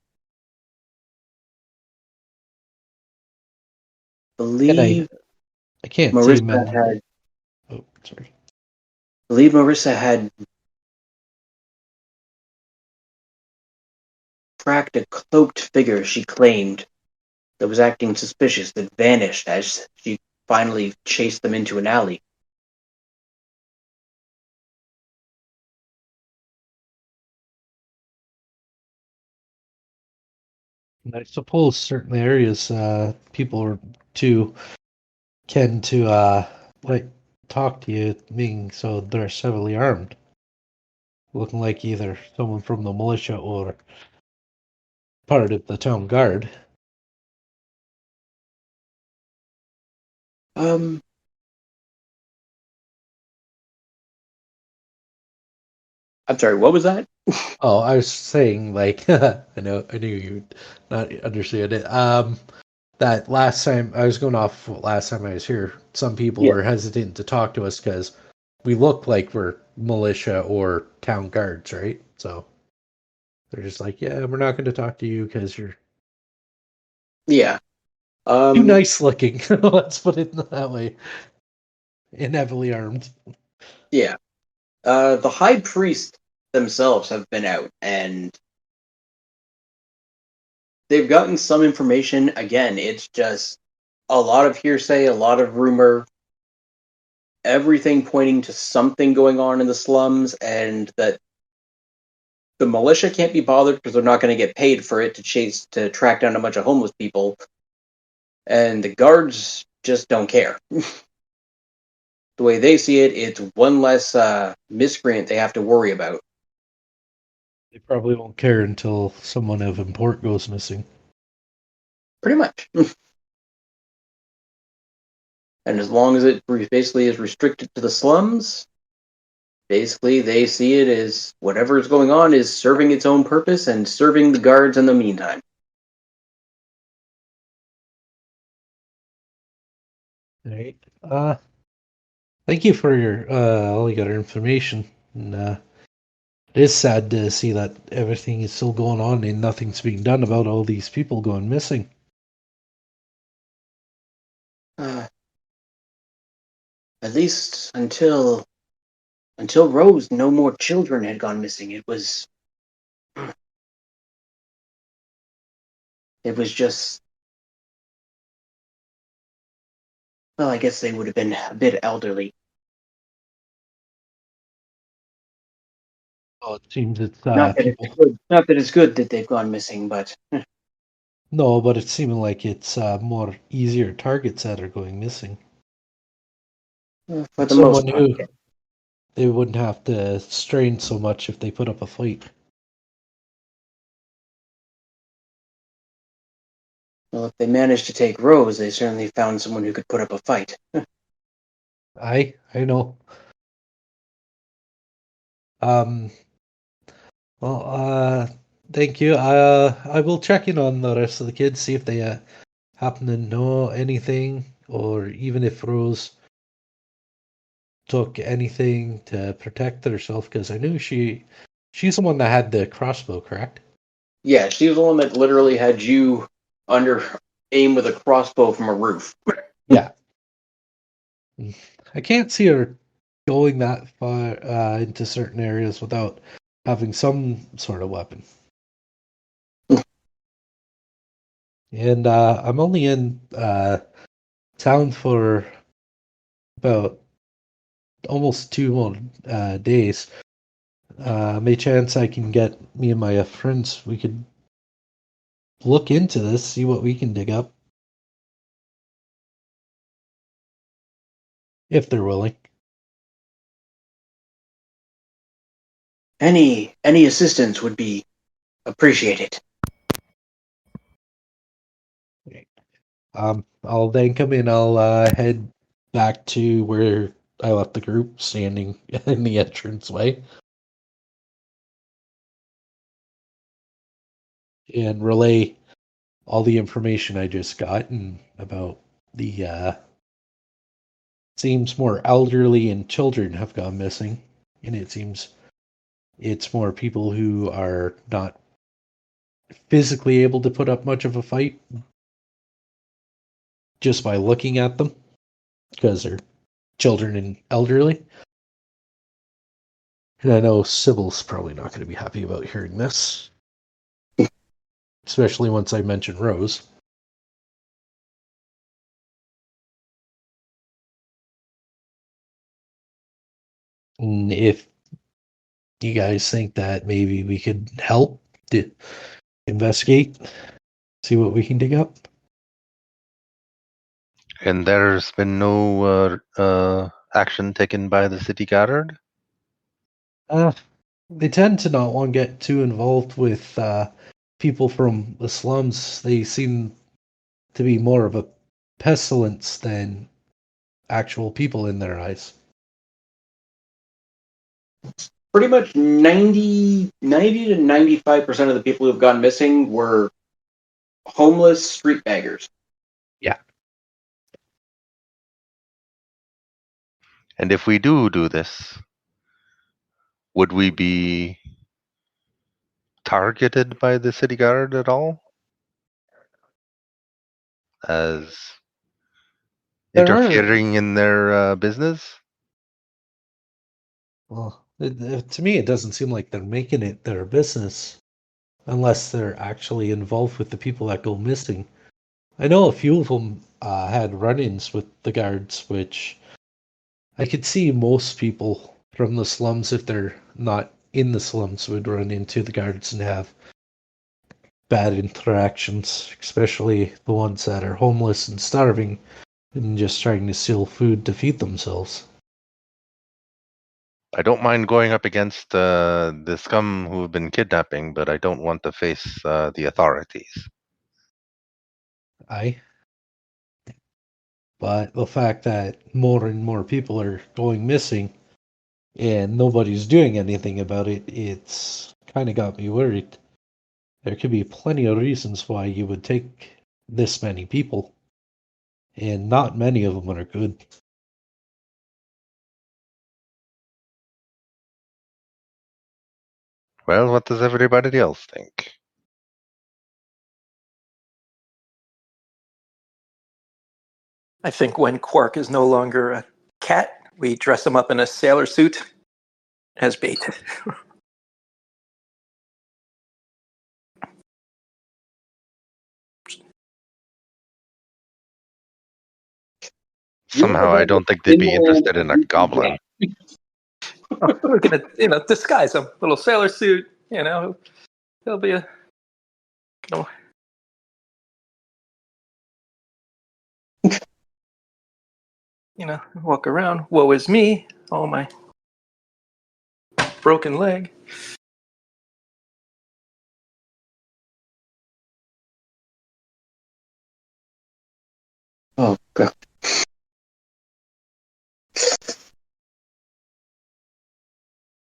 Believe I can't Marissa see many. had. Oh, sorry. Believe Marissa had tracked a cloaked figure she claimed that was acting suspicious that vanished as she finally chased them into an alley. And I suppose certain areas people are tend to like talk to you, being so they're heavily armed, looking like either someone from the militia or part of the town guard. I'm sorry, what was that? Oh, I was saying, like, I knew you not understood it. That last time I was going off last time I was here, some people Yeah. were hesitant to talk to us because we look like we're militia or town guards, right? So they're just like, yeah, we're not going to talk to you because you're Yeah. too nice looking. Let's put it that way. And heavily armed. Yeah. The High Priest themselves have been out, and they've gotten some information. Again, it's just a lot of hearsay, a lot of rumor. everything pointing to something going on in the slums, and that the militia can't be bothered because they're not going to get paid for it to track down a bunch of homeless people, and the guards just don't care. The way they see it, it's one less miscreant they have to worry about. They probably won't care until someone of import goes missing. Pretty much. And as long as it basically is restricted to the slums, basically they see it as whatever is going on is serving its own purpose and serving the guards in the meantime. Right. Thank you for your all your information. And, it is sad to see that everything is still going on and nothing's being done about all these people going missing. At least until Rose, no more children had gone missing. It was just, well, I guess they would have been a bit elderly. Oh, it seems it's Not that people. it's good. Not that it's good that they've gone missing, but No, but it's seeming like it's more easier targets that are going missing. for the Someone most part. who they wouldn't have to strain so much if they put up a fight. Well, if they managed to take Rose, they certainly found someone who could put up a fight. I know. Um. Well, thank you. I will check in on the rest of the kids, see if they happen to know anything, or even if Rose took anything to protect herself, because I knew she's the one that had the crossbow, correct? Yeah, she was the one that literally had you under aim with a crossbow from a roof. Yeah. I can't see her going that far into certain areas without having some sort of weapon. And I'm only in town for about almost 2 more days. May chance I can get me and my friends, we could look into this, see what we can dig up. If they're willing. Any assistance would be appreciated. I'll then come in, I'll head back to where I left the group, standing in the entranceway. And relay all the information I just got and about the seems more elderly and children have gone missing, and it seems it's more people who are not physically able to put up much of a fight just by looking at them because they're children and elderly. And I know Sybil's probably not going to be happy about hearing this, especially once I mention Rose. And if you guys think that maybe we could help to investigate, see what we can dig up. And there's been no action taken by the city guard? They tend to not want to get too involved with people from the slums. They seem to be more of a pestilence than actual people in their eyes. Pretty much 90 to 95% of the people who have gone missing were homeless street beggars. Yeah. And if we do this, would we be targeted by the city guard at all? As interfering in their business? Well, to me, it doesn't seem like they're making it their business unless they're actually involved with the people that go missing. I know a few of them had run-ins with the guards, which I could see most people from the slums, if they're not in the slums, would run into the guards and have bad interactions, especially the ones that are homeless and starving and just trying to steal food to feed themselves. I don't mind going up against the scum who have been kidnapping, but I don't want to face the authorities. Aye. But the fact that more and more people are going missing and nobody's doing anything about it, it's kind of got me worried. There could be plenty of reasons why you would take this many people, and not many of them are good. Well, what does everybody else think? I think when Quark is no longer a cat, we dress him up in a sailor suit as bait. Somehow, I don't think they'd be interested in a goblin. We're gonna, disguise him. Little sailor suit. He'll be a. Walk around. Woe is me. Oh my broken leg. Oh god.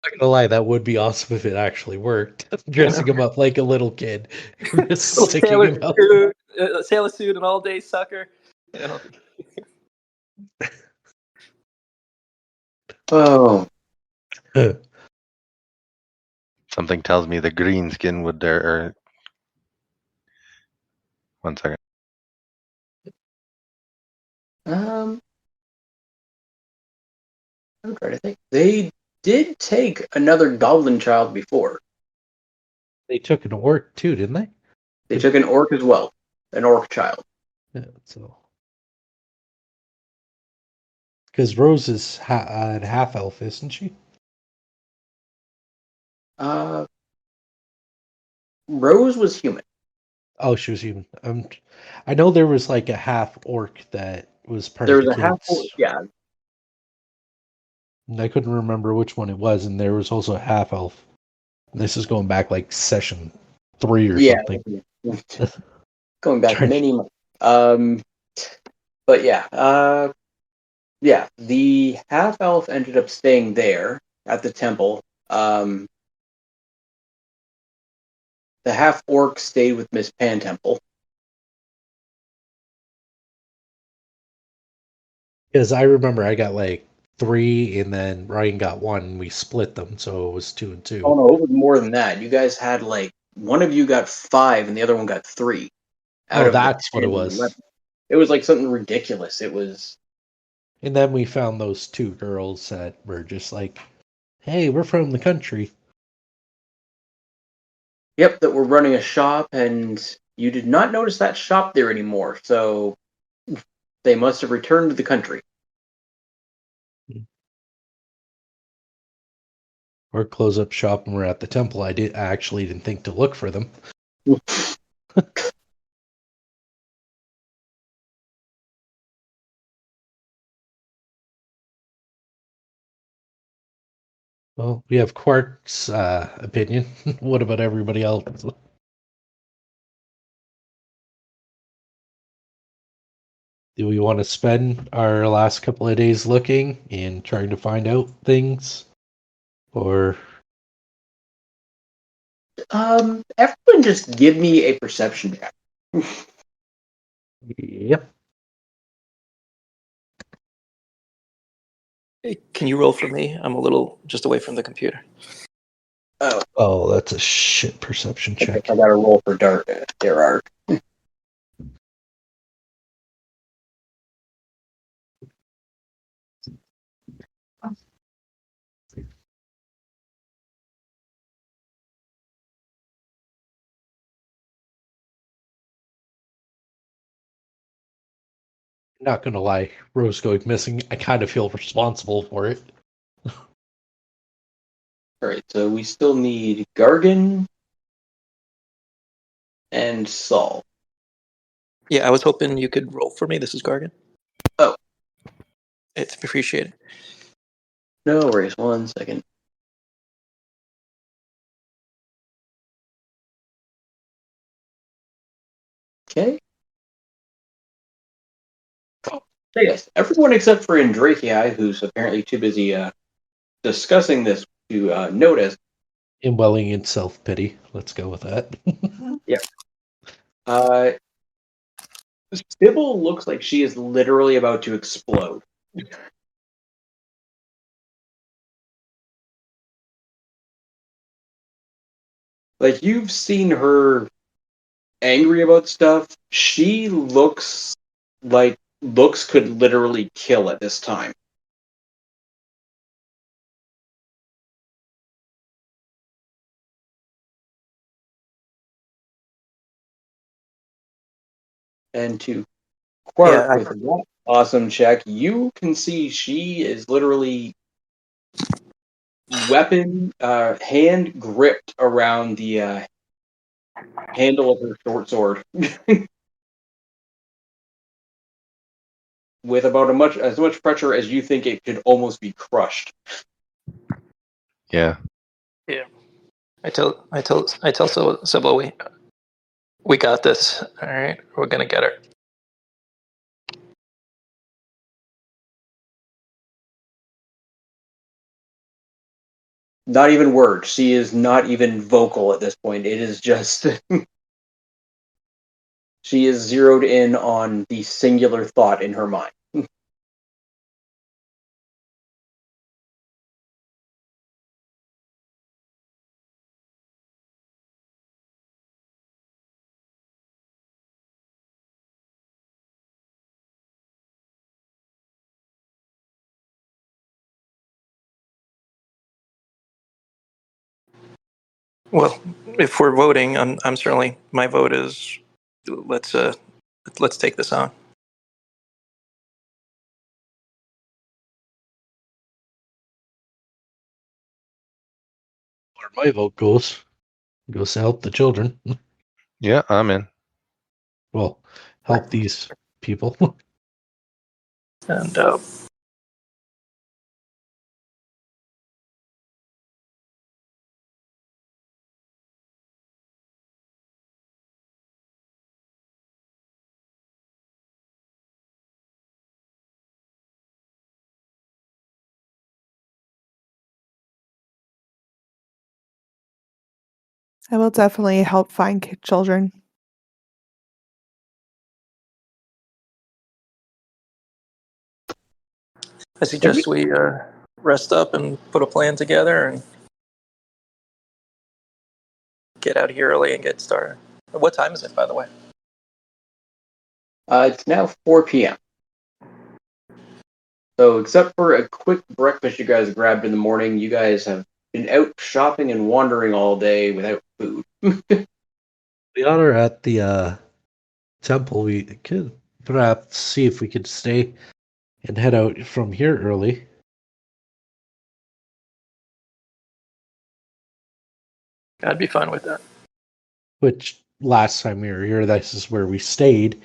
Not gonna lie, that would be awesome if it actually worked. Dressing him up like a little kid, just sticking him out. Sailor suit, an all-day sucker. Oh. Something tells me the green skin would dare. One second. I'm trying to think. They did take another goblin child before. They took an orc too, didn't they? They took an orc as well. An orc child. Yeah, so. Because Rose is half elf, isn't she? Rose was human. Oh, she was human. I know there was like a half orc that was part There of was the a half kids. yeah. And I couldn't remember which one it was, and there was also a half elf. This is going back like session 3 or something. Going back many months. But yeah, the half elf ended up staying there at the temple. The half orc stayed with Miss Pan Temple. Because I remember I got like 3, and then Ryan got 1, and we split them, so it was 2 and 2. Oh no, it was more than that. You guys had like one of you got 5 and the other one got 3. Oh, that's what it was. It was like something ridiculous. It was. And then we found those 2 girls that were just like, hey, we're from the country. Yep, that were running a shop, and you did not notice that shop there anymore, so they must have returned to the country. Or close up shop and we're at the temple. I actually didn't think to look for them. Well, we have Quark's opinion. What about everybody else? Do we want to spend our last couple of days looking and trying to find out things? Or Everyone just give me a perception check. yep. Hey, can you roll for me? I'm a little just away from the computer. Oh, that's a shit perception check. I got to roll for Gerard. Not gonna lie, Rose going missing, I kind of feel responsible for it. Alright, so we still need Gargan and Saul. Yeah, I was hoping you could roll for me. This is Gargan. Oh. It's appreciated. No worries, 1 second. Okay. So yes, everyone except for Andraki, who's apparently too busy discussing this to notice. Indwelling in self-pity. Let's go with that. Yeah. Sybil looks like she is literally about to explode. Like, you've seen her angry about stuff. She looks like looks could literally kill at this time. And to Quark with that awesome check, you can see she is literally weapon hand gripped around the handle of her short sword. With about as much pressure as you think it could almost be crushed. Yeah. Yeah. I tell Sybil we got this. All right, we're gonna get her. Not even words. She is not even vocal at this point. It is just she is zeroed in on the singular thought in her mind. Well, if we're voting, I'm certainly my vote is let's take this on. Where my vote goes to help the children. Yeah, I'm in. Well, help these people. And I will definitely help find children. I suggest we rest up and put a plan together and get out of here early and get started. What time is it, by the way? It's now 4 p.m. So, except for a quick breakfast you guys grabbed in the morning, you guys have been out shopping and wandering all day without food. We are at the temple. We could perhaps see if we could stay and head out from here early. I'd be fine with that. Which last time we were here, this is where we stayed,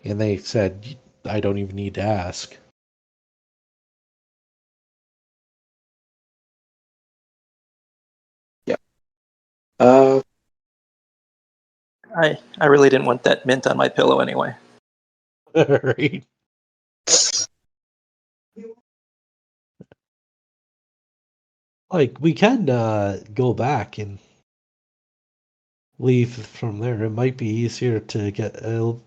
and they said I don't even need to ask. Yeah. I really didn't want that mint on my pillow anyway. Right. Like, we can go back and leave from there. It might be easier to get. It'll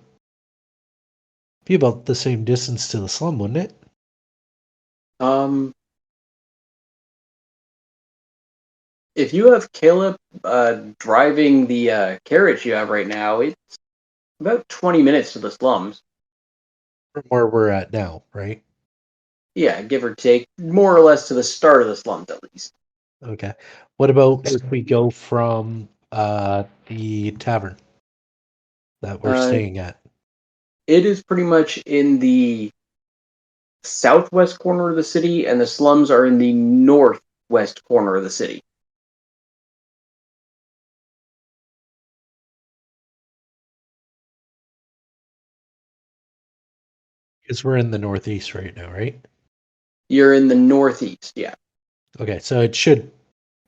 be about the same distance to the slum, wouldn't it? If you have Caleb driving the carriage you have right now, it's about 20 minutes to the slums. From where we're at now, right? Yeah, give or take, more or less to the start of the slums at least. Okay. What about if we go from the tavern that we're staying at? It is pretty much in the southwest corner of the city, and the slums are in the northwest corner of the city. Because we're in the northeast right now, right? You're in the northeast, yeah. Okay, so it should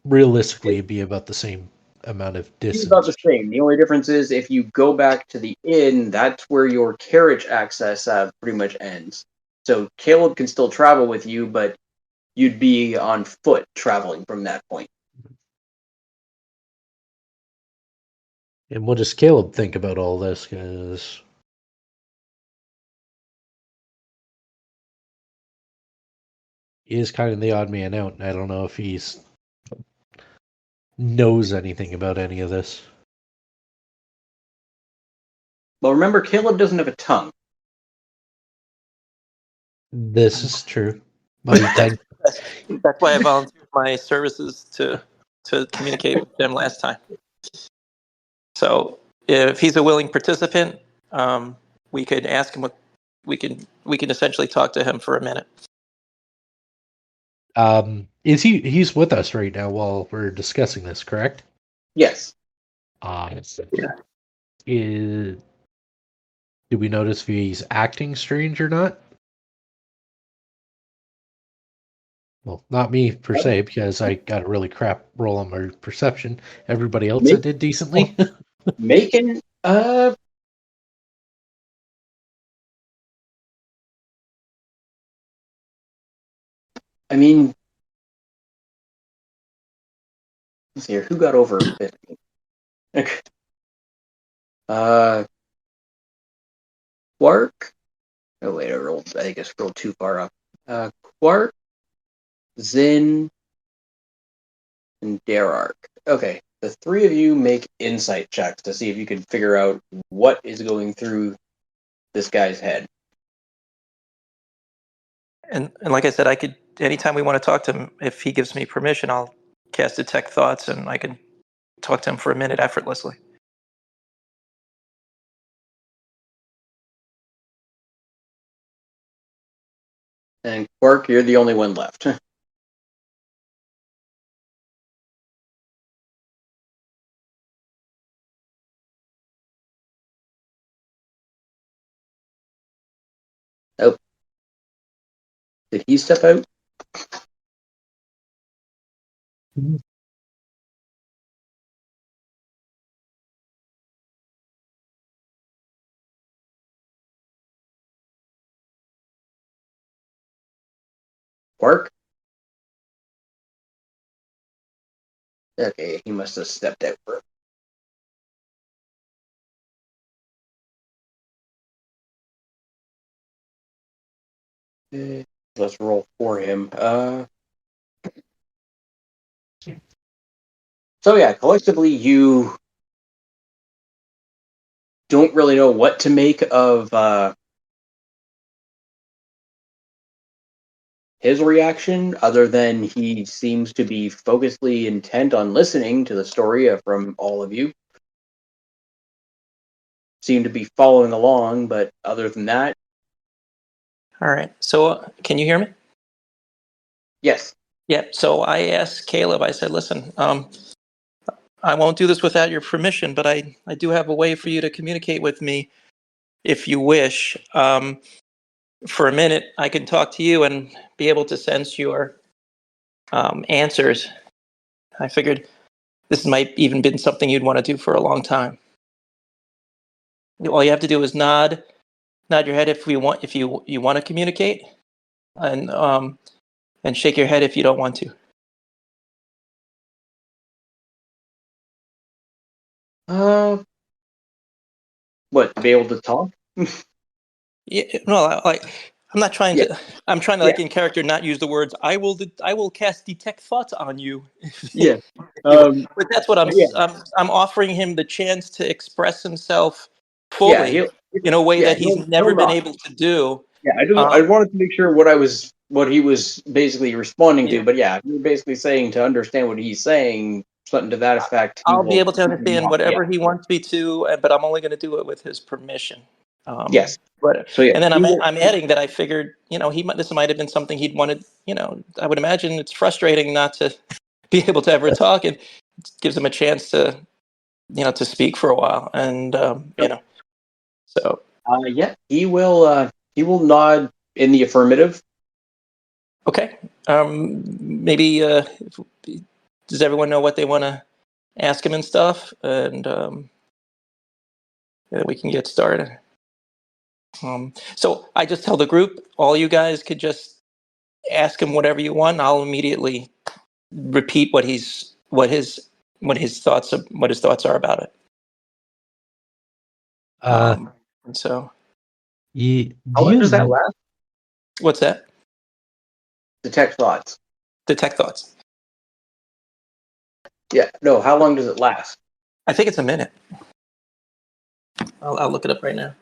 realistically be about the same amount of It's about distance. the same. The only difference is if you go back to the inn, that's where your carriage access pretty much ends. So Caleb can still travel with you, but you'd be on foot traveling from that point. And what does Caleb think about all this? Because he is kind of the odd man out, and I don't know if he's knows anything about any of this. Well, remember, Caleb doesn't have a tongue. This is true. But he can. That's why I volunteered my services to communicate with them last time. So if he's a willing participant, we could ask him what we can essentially talk to him for a minute. Is he's with us right now while we're discussing this, correct? Yes. Yeah. Do we notice if he's acting strange or not? Well, not me per se, because I got a really crap roll on my perception. Everybody else that did decently. Macon, I mean, let's see here. Who got over 50? Quark. Oh wait, I guess I rolled too far up. Quark, Zin, and Derark. Okay, the three of you make insight checks to see if you can figure out what is going through this guy's head. And like I said, I could, anytime we want to talk to him, if he gives me permission, I'll cast Detect Thoughts and I can talk to him for a minute effortlessly. And Quark, you're the only one left. Oh. Did he step out? Quark? Okay, he must have stepped out for Let's roll for him. So yeah, collectively you don't really know what to make of his reaction, other than he seems to be focusedly intent on listening to the story from all of you. Seem to be following along, but other than that... All right, so can you hear me? Yes. Yeah, so I asked Caleb, I said, listen, I won't do this without your permission, but I do have a way for you to communicate with me if you wish. For a minute, I can talk to you and be able to sense your answers. I figured this might even been something you'd want to do for a long time. All you have to do is nod your head if you want to communicate, and shake your head if you don't want to. What, to be able to talk? Yeah, no, I'm not trying to. I'm trying to, like, in character, not use the words I will cast Detect Thoughts on you. Yeah. But that's what I'm offering him the chance to express himself fully in a way that he's never been able to do. Yeah, I wanted to make sure what he was basically responding to, but yeah, you're basically saying to understand what he's saying, something to that effect. I'll be able to understand whatever he wants me to, but I'm only going to do it with his permission. Yes. But So yeah, and then he will- I'm adding that I figured, this might have been something he'd wanted. I would imagine it's frustrating not to be able to ever talk, and it gives him a chance to to speak for a while, and so yeah, he will. He will nod in the affirmative. okay. Maybe does everyone know what they want to ask him and stuff, and then we can get started. So I just tell the group, all you guys could just ask him whatever you want. I'll immediately repeat what his thoughts are about it. And so, How long does that last? what's that? Detect thoughts. Detect thoughts. Yeah. No. How long does it last? I think it's a minute. I'll look it up right now.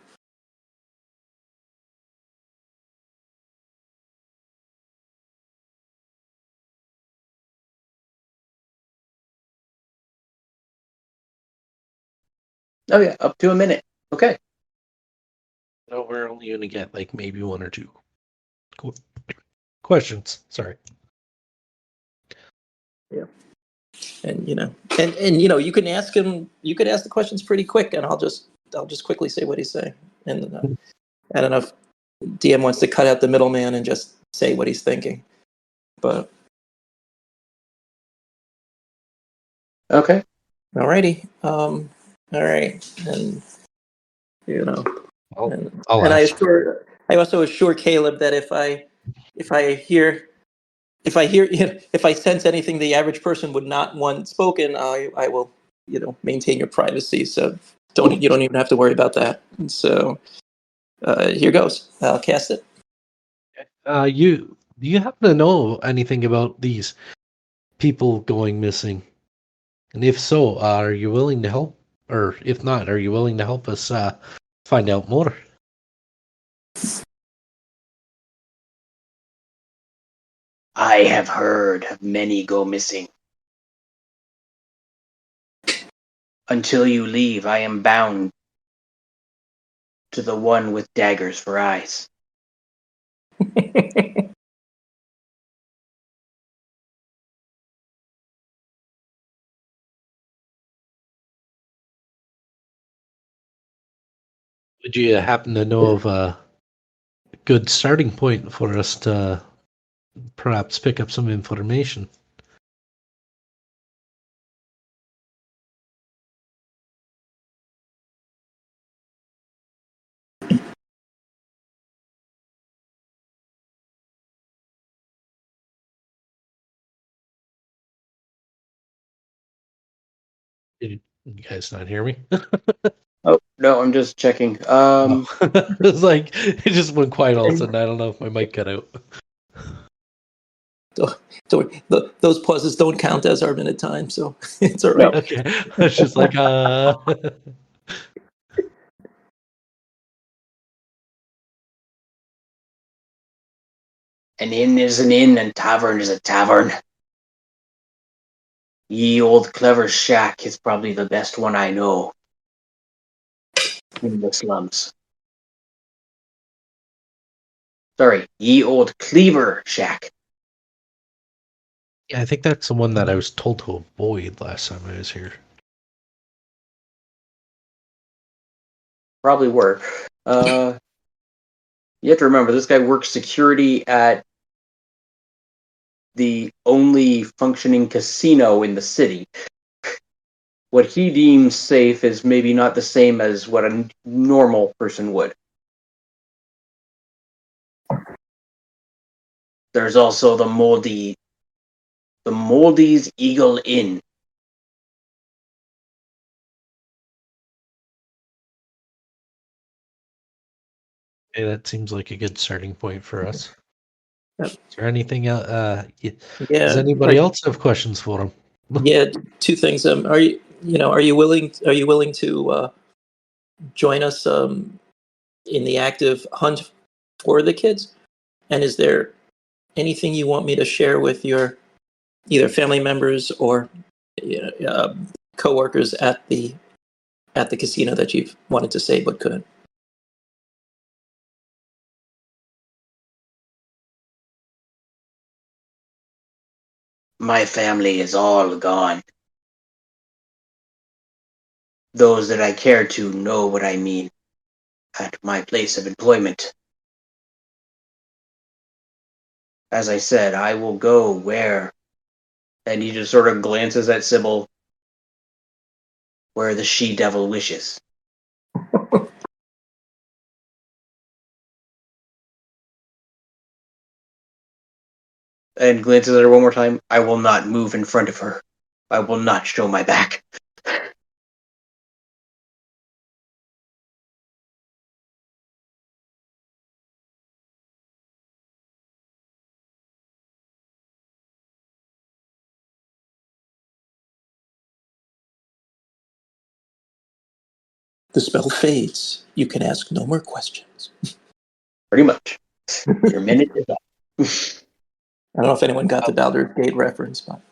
Oh yeah, up to a minute. Okay. So we're only going to get like maybe one or two questions. Sorry. Yeah. And you can ask him. You could ask the questions pretty quick, and I'll just quickly say what he's saying. And I don't know if DM wants to cut out the middleman and just say what he's thinking, but Okay. alrighty. All right, and I'll and ask. I also assure Caleb that if I sense anything the average person would not want spoken, I will maintain your privacy. So you don't even have to worry about that. And so here goes. I'll cast it. Do you happen to know anything about these people going missing? And if so, are you willing to help? Or if not, are you willing to help us find out more? I have heard of many go missing. Until you leave, I am bound to the one with daggers for eyes. Would you happen to know of a good starting point for us to perhaps pick up some information? Did you guys not hear me? Oh no, I'm just checking. It's like it just went quiet all of a sudden. I don't know if my mic cut out. Those pauses don't count as our minute time, so it's all right. No. Okay, it's just like An inn is an inn, and tavern is a tavern. Ye old clever shack is probably the best one I know in the slums. Sorry, ye old cleaver shack. Yeah, I think that's the one that I was told to avoid last time I was here. Probably were. You have to remember, this guy works security at the only functioning casino in the city. What he deems safe is maybe not the same as what a normal person would. There's also the Moldy's Eagle Inn. Okay, that seems like a good starting point for us. Yep. Is there anything else? Yeah. Does anybody else have questions for him? Yeah, two things. Are you willing to join us in the active hunt for the kids? And is there anything you want me to share with your either family members or coworkers at the casino that you've wanted to say but couldn't? My family is all gone. Those that I care to know what I mean at my place of employment. As I said, I will go where, and he just sort of glances at Sybil, where the she-devil wishes. And glances at her one more time. I will not move in front of her. I will not show my back. The spell fades. You can ask no more questions. Pretty much. Your minute is up. I don't know if anyone got the Baldur's Gate reference, but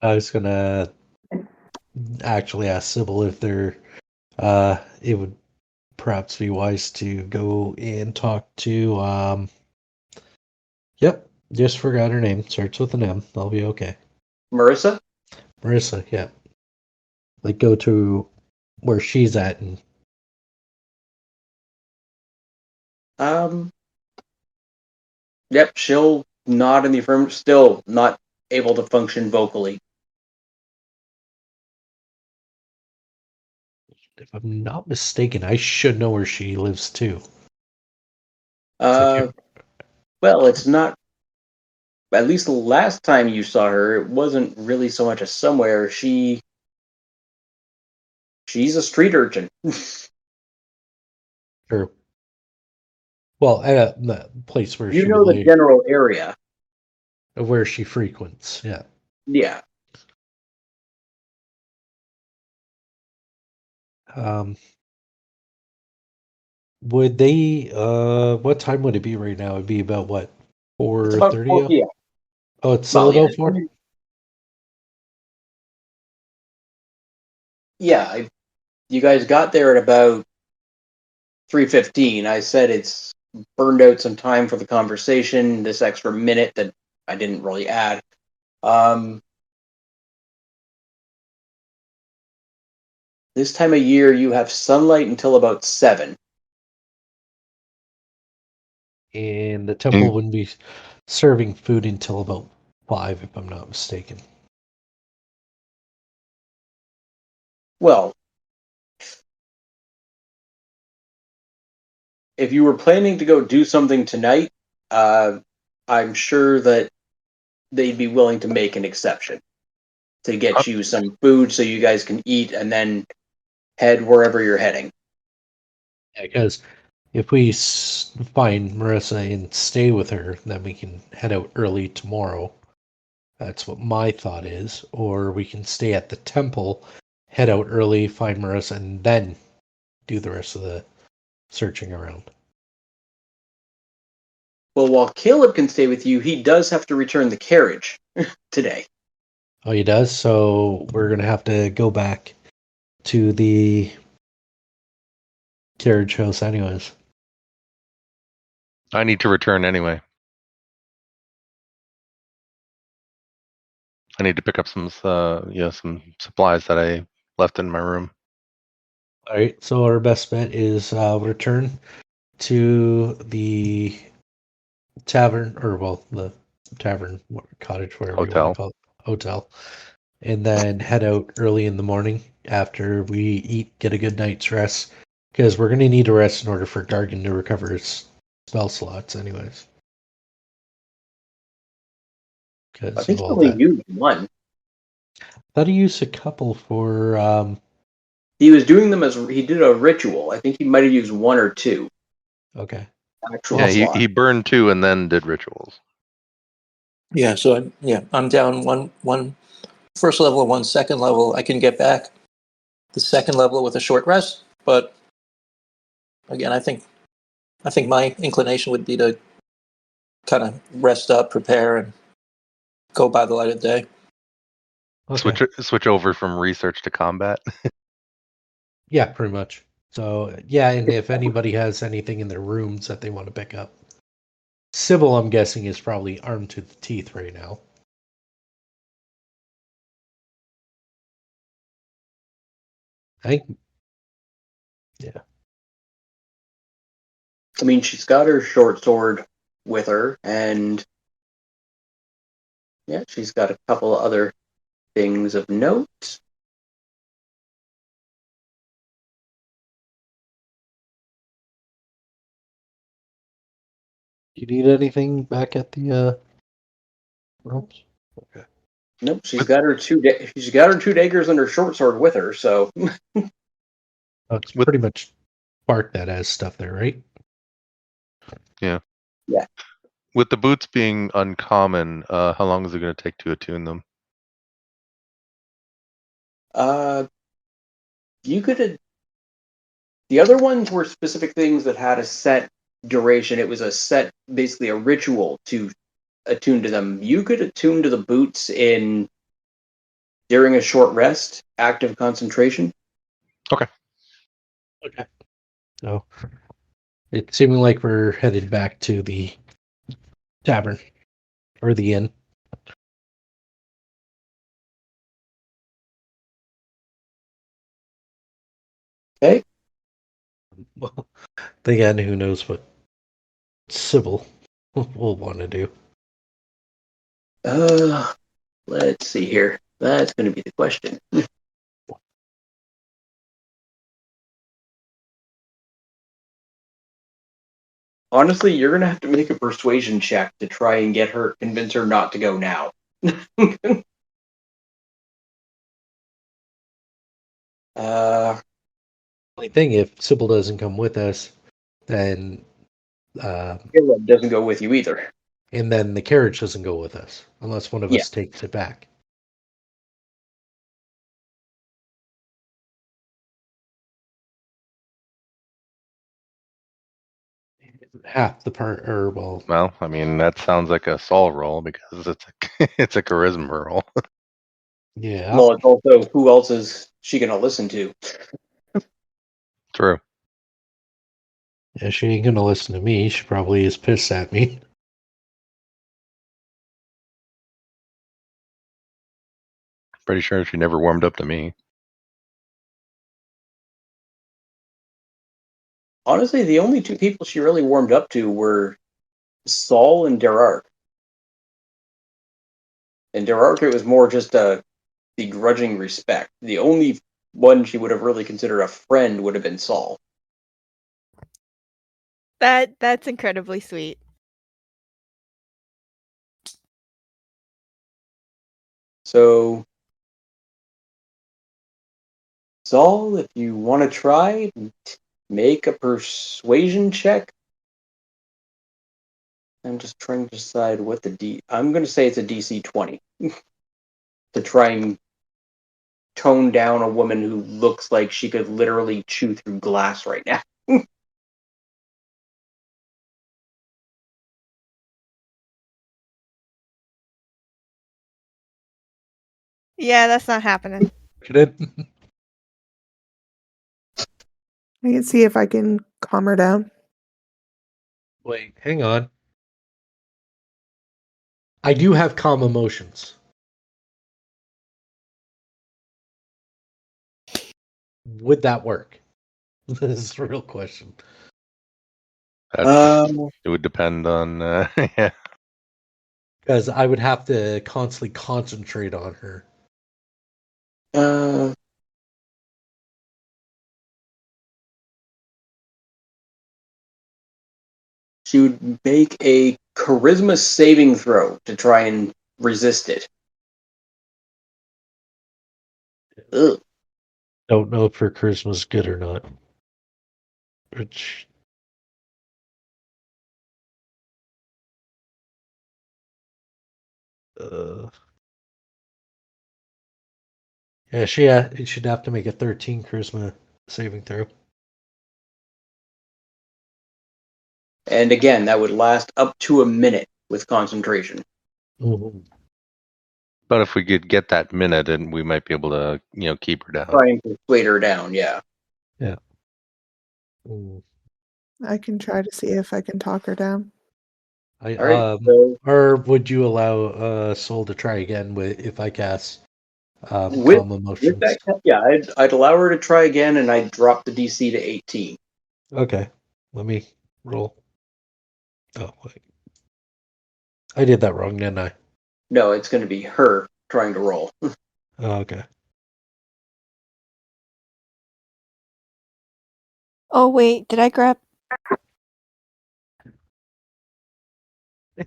I was gonna actually ask Sybil if it would perhaps be wise to go and talk to Yep, just forgot her name. Starts with an M. I'll be okay. Marissa? Marissa, yeah. Like go to where she's at and Yep, she'll nod in the affirmative, still not able to function vocally. if I'm not mistaken, I should know where she lives too. Well, it's not. At least the last time you saw her, it wasn't really so much a somewhere. She's a street urchin. Sure. Well, at the place where You she know would the live, general area. where she frequents, yeah. Yeah. Would they what time would it be right now? It'd be about what? It's about 4:30? 4 p.m. Oh, it's still about 4? Yeah, you guys got there at about 3:15. I said it's burned out some time for the conversation, this extra minute that I didn't really add. This time of year, you have sunlight until about 7. And the temple wouldn't be serving food until about 5, if I'm not mistaken. Well, if you were planning to go do something tonight, I'm sure that they'd be willing to make an exception to get you some food so you guys can eat and then head wherever you're heading. Yeah, because if we find Marissa and stay with her, then we can head out early tomorrow. That's what my thought is. Or we can stay at the temple, head out early, find Marissa, and then do the rest of the searching around. Well, while Caleb can stay with you, he does have to return the carriage today. Oh, he does? So we're going to have to go back to the carriage house anyways. I need to return anyway. I need to pick up some supplies that I left in my room. All right, so our best bet is return to the tavern, the tavern, cottage, whatever you want to call it, hotel, and then head out early in the morning after we eat, get a good night's rest, because we're going to need a rest in order for Gargan to recover his spell slots anyways. I Because think of he all only that. used one. I thought he used a couple for... He was doing them as he did a ritual. I think he might have used 1 or 2. Okay. Actual Yeah, slot. he burned 2 and then did rituals. yeah. So I'm down one first level and 1 second level. I can get back the second level with a short rest, but again, I think my inclination would be to kind of rest up, prepare, and go by the light of day. Okay. Switch over from research to combat. Yeah, pretty much. So, yeah, and if anybody has anything in their rooms that they want to pick up, Sybil, I'm guessing, is probably armed to the teeth right now. I think, yeah. I mean, she's got her short sword with her, and yeah, she's got a couple of other things of note. Do you need anything back at the rooms? Okay. Nope, she's got her two daggers and her short sword with her. So It's pretty much Bart that has stuff there, right? Yeah. Yeah. With the boots being uncommon, how long is it going to take to attune them? You could. The other ones were specific things that had a set duration. It was basically a ritual to attune to them. You could attune to the boots during a short rest, active concentration. Okay. So it's seeming like we're headed back to the tavern or the inn. Okay. Well, again, who knows what Sybil will want to do. Let's see here. That's going to be the question. Honestly, you're going to have to make a persuasion check to try and convince her not to go now. Only thing, if Sybil doesn't come with us, then Caleb doesn't go with you either. and then the carriage doesn't go with us unless one of Yeah. us takes it back. Half the part, or well, Well, I mean, that sounds like a Saul roll because it's a charisma roll. yeah. Well, it's also who else is she going to listen to? True. Yeah, she ain't gonna listen to me. She probably is pissed at me. Pretty sure she never warmed up to me. Honestly, the only two people she really warmed up to were Saul and Derark. And Derark, it was more just a begrudging respect. The only one she would have really considered a friend would have been Saul. That's incredibly sweet. So, Saul, if you want to try, make a persuasion check. I'm just trying to decide what I'm going to say it's a DC 20 to try and tone down a woman who looks like she could literally chew through glass right now. Yeah, that's not happening. Could it? I can see if I can calm her down. Wait, hang on. I do have calm emotions. Would that work? This is the real question. It would depend on yeah. Because I would have to constantly concentrate on her. She would make a charisma saving throw to try and resist it. Ugh. Don't know if her charisma's good or not. Which... Yeah, she'd have to make a 13 charisma saving throw. And again, that would last up to a minute with concentration. Mm-hmm. But if we could get that minute, and we might be able to, keep her down. Try and persuade her down, yeah. Yeah. Mm. I can try to see if I can talk her down. I All right. So or would you allow Soul to try again if I cast with calm with emotions? that, yeah, I'd allow her to try again, and I'd drop the DC to 18. Okay, let me roll. Oh wait, I did that wrong, didn't I? No, it's going to be her trying to roll. Oh, okay. Oh wait, did I grab?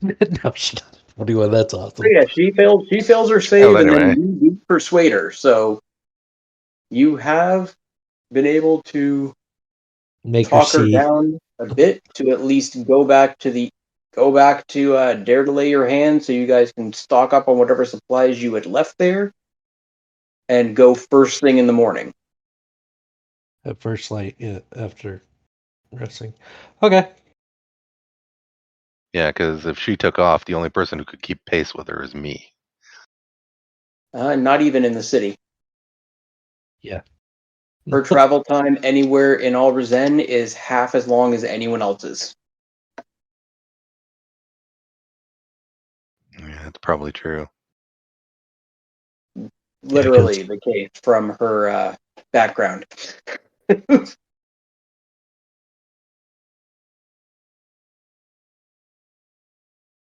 No, she doesn't. 21. That's So awesome. yeah, she fails. She fails her save, and then you persuade her. So you have been able to Make her talk her see. down a bit to at least go back to Dare to Lay Your Hand, so you guys can stock up on whatever supplies you had left there, and go first thing in the morning. At first light, yeah, after resting. Okay. Yeah, because if she took off, the only person who could keep pace with her is me. Not even in the city. Yeah. Her travel time anywhere in Allrizen is half as long as anyone else's. Yeah, that's probably true. Literally the case from her background.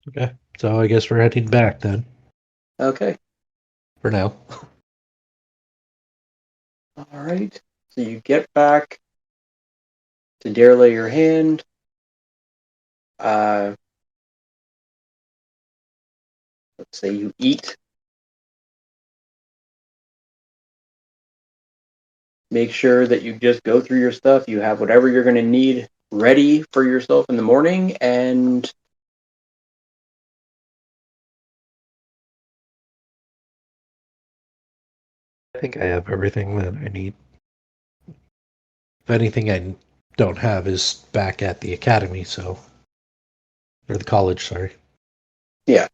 Okay. So I guess we're heading back then. Okay. For now. All right. So you get back to Dare Lay Your Hand. Let's say you eat. Make sure that you just go through your stuff. You have whatever you're going to need ready for yourself in the morning, and I think I have everything that I need. If anything I don't have is back at the academy, so. Or the college, sorry. yeah.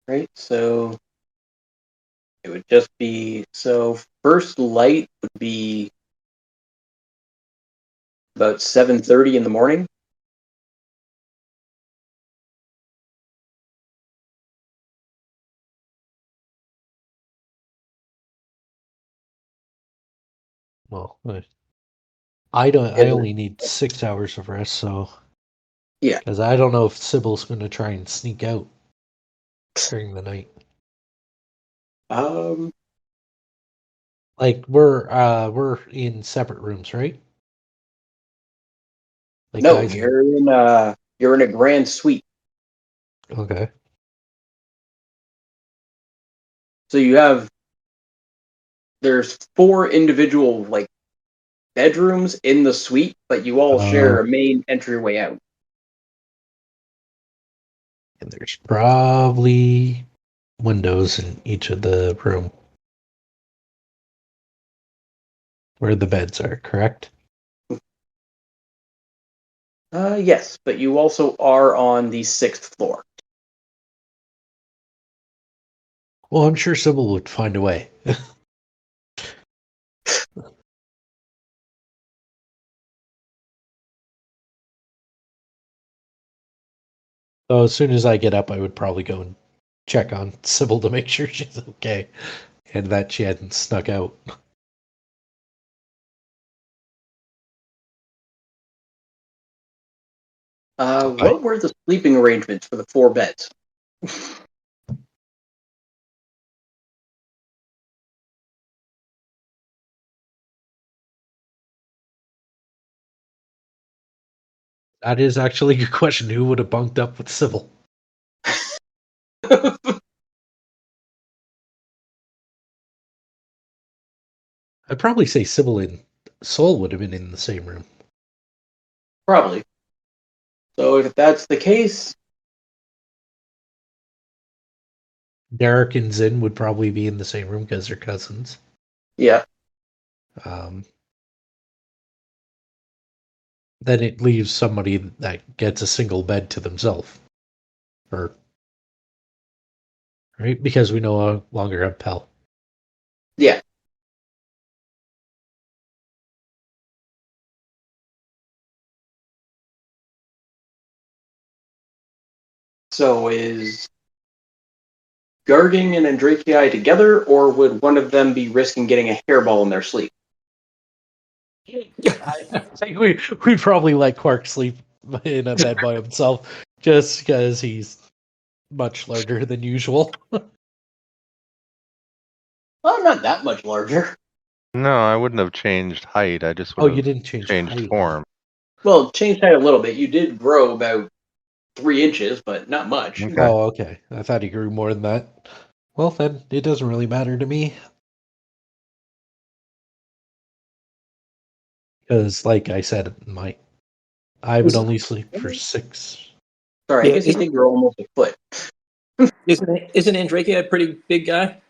Right. So it would just be first light would be about 7:30 in the morning. Well, I Yeah. only need 6 hours of rest, so. Yeah. Because I don't know if Sybil's going to try and sneak out during the night. Like we're in separate rooms, right? Like No, guys you're in a grand suite. Okay. So there's 4 individual like bedrooms in the suite, but you all share a main entryway out. And there's probably windows in each of the room where the beds are, correct? Yes, but you also are on the 6th floor. Well, I'm sure Sybil would find a way. So as soon as I get up, I would probably go and check on Sybil to make sure she's okay and that she hadn't snuck out. What were the sleeping arrangements for the 4 beds? That is actually a good question. Who would have bunked up with Sybil? I'd probably say Sybil and Soul would have been in the same room. Probably. So if that's the case, Derek and Zin would probably be in the same room because they're cousins. yeah. Then it leaves somebody that gets a single bed to themselves. Right? Because we no longer have Pell. Yeah. So is Garging and Andrakii together, or would one of them be risking getting a hairball in their sleep? I think we'd probably let Quark sleep in a bed by himself, just because he's much larger than usual. Well, not that much larger. No, I wouldn't have changed height. I just would Oh, you have didn't change changed height. form. Well, changed height a little bit. You did grow about 3 inches, but not much. Okay. Oh, okay. I thought he grew more than that. Well, then it doesn't really matter to me. Because, like I said, I would only sleep for 6. Sorry, I Yeah, guess he did grow almost a foot. Isn't Andrake a pretty big guy?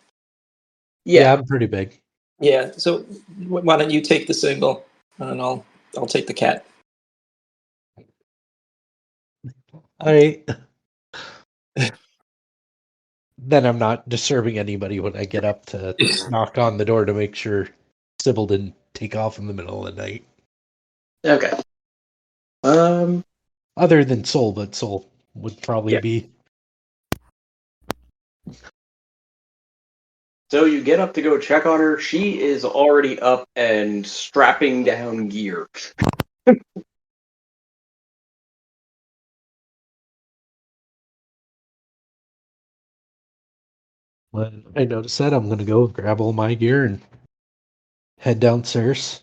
Yeah, Yeah. I'm pretty big. Yeah. So why don't you take the single, and I'll take the cat. I Then I'm not disturbing anybody when I get up to knock on the door to make sure Sybil didn't take off in the middle of the night. Okay. Other than Soul, but Soul would probably Yeah. be. So you get up to go check on her. She is already up and strapping down gear. When I notice that, I'm going to go grab all my gear and head downstairs.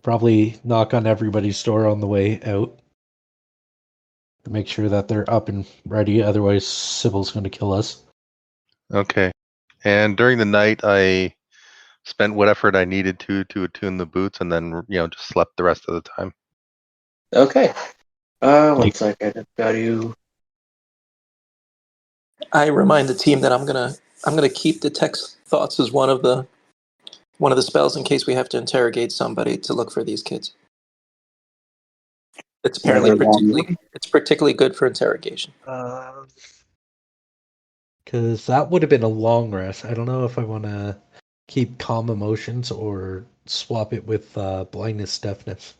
Probably knock on everybody's door on the way out to make sure that they're up and ready. Otherwise, Sybil's going to kill us. Okay. And during the night, I spent what effort I needed to attune the boots, and then just slept the rest of the time. Okay. One second. I've got to. I remind the team that I'm gonna keep detect thoughts as one of the spells in case we have to interrogate somebody to look for these kids. It's apparently particularly good for interrogation. Because that would have been a long rest. I don't know if I want to keep calm emotions or swap it with blindness, deafness.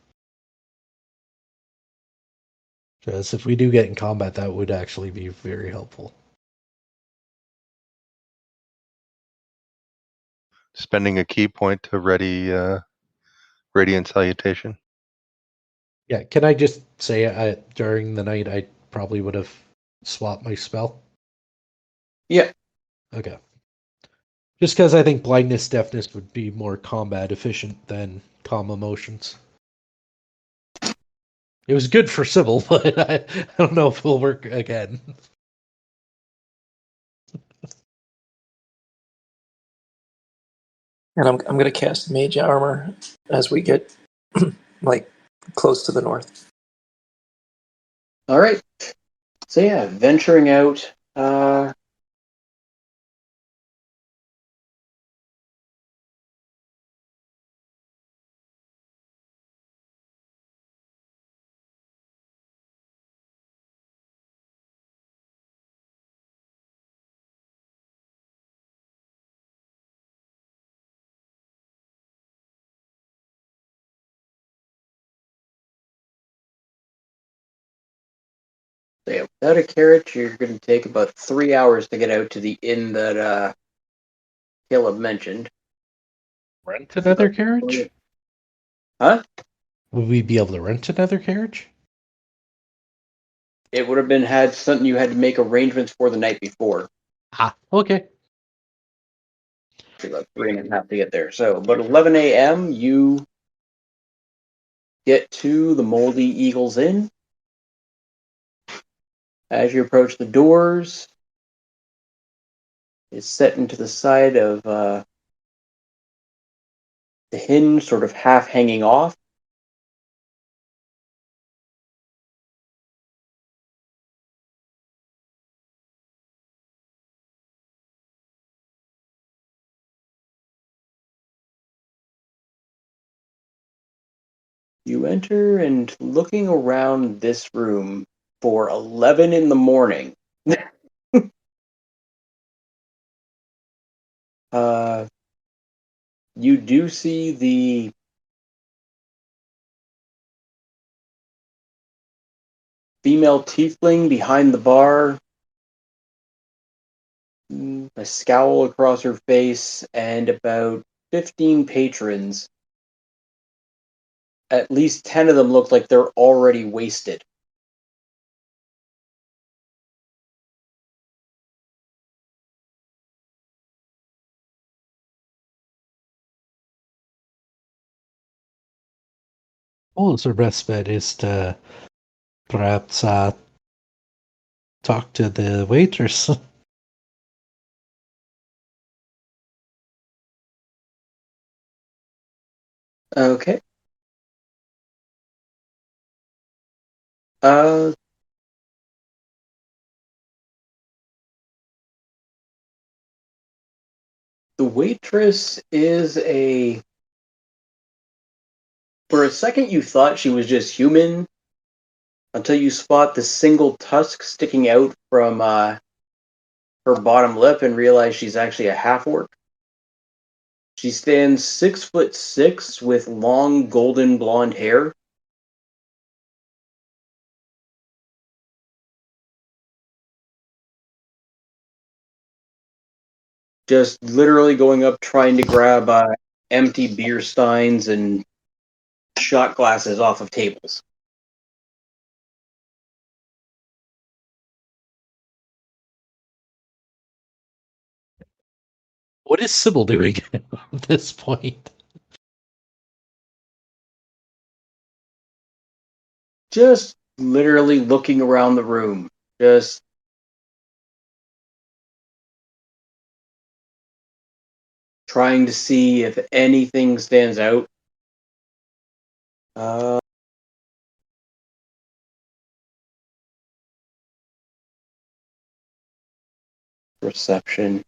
Because if we do get in combat, that would actually be very helpful. Spending a key point to ready radiant salutation. Yeah, can I just say during the night I probably would have swapped my spell? Yeah. Okay. Just because I think blindness, deafness would be more combat efficient than calm emotions. It was good for Sybil, but I don't know if it'll work again. And I'm going to cast Mage Armor as we get like close to the north. All right. So yeah, venturing out. So yeah, without a carriage, you're going to take about 3 hours to get out to the inn that Caleb mentioned. Rent another carriage? Huh? Would we be able to rent another carriage? It would have been had something you had to make arrangements for the night before. Ah, okay. About 3.5 to get there. So about 11 a.m., you get to the Moldy Eagles Inn. As you approach the doors, it's set into the side of the hinge, sort of half hanging off. You enter, and looking around this room for 11 in the morning, You do see the female tiefling behind the bar, a scowl across her face, and about 15 patrons. At least 10 of them look like they're already wasted. Oh, so best bet is to perhaps talk to the waitress. Okay. The waitress is for a second you thought she was just human until you spot the single tusk sticking out from her bottom lip and realize she's actually a half-orc. She stands 6'6" with long golden blonde hair. Just literally going up trying to grab empty beer steins and shot glasses off of tables. What is Sybil doing at this point? Just literally looking around the room. Just trying to see if anything stands out. Perception.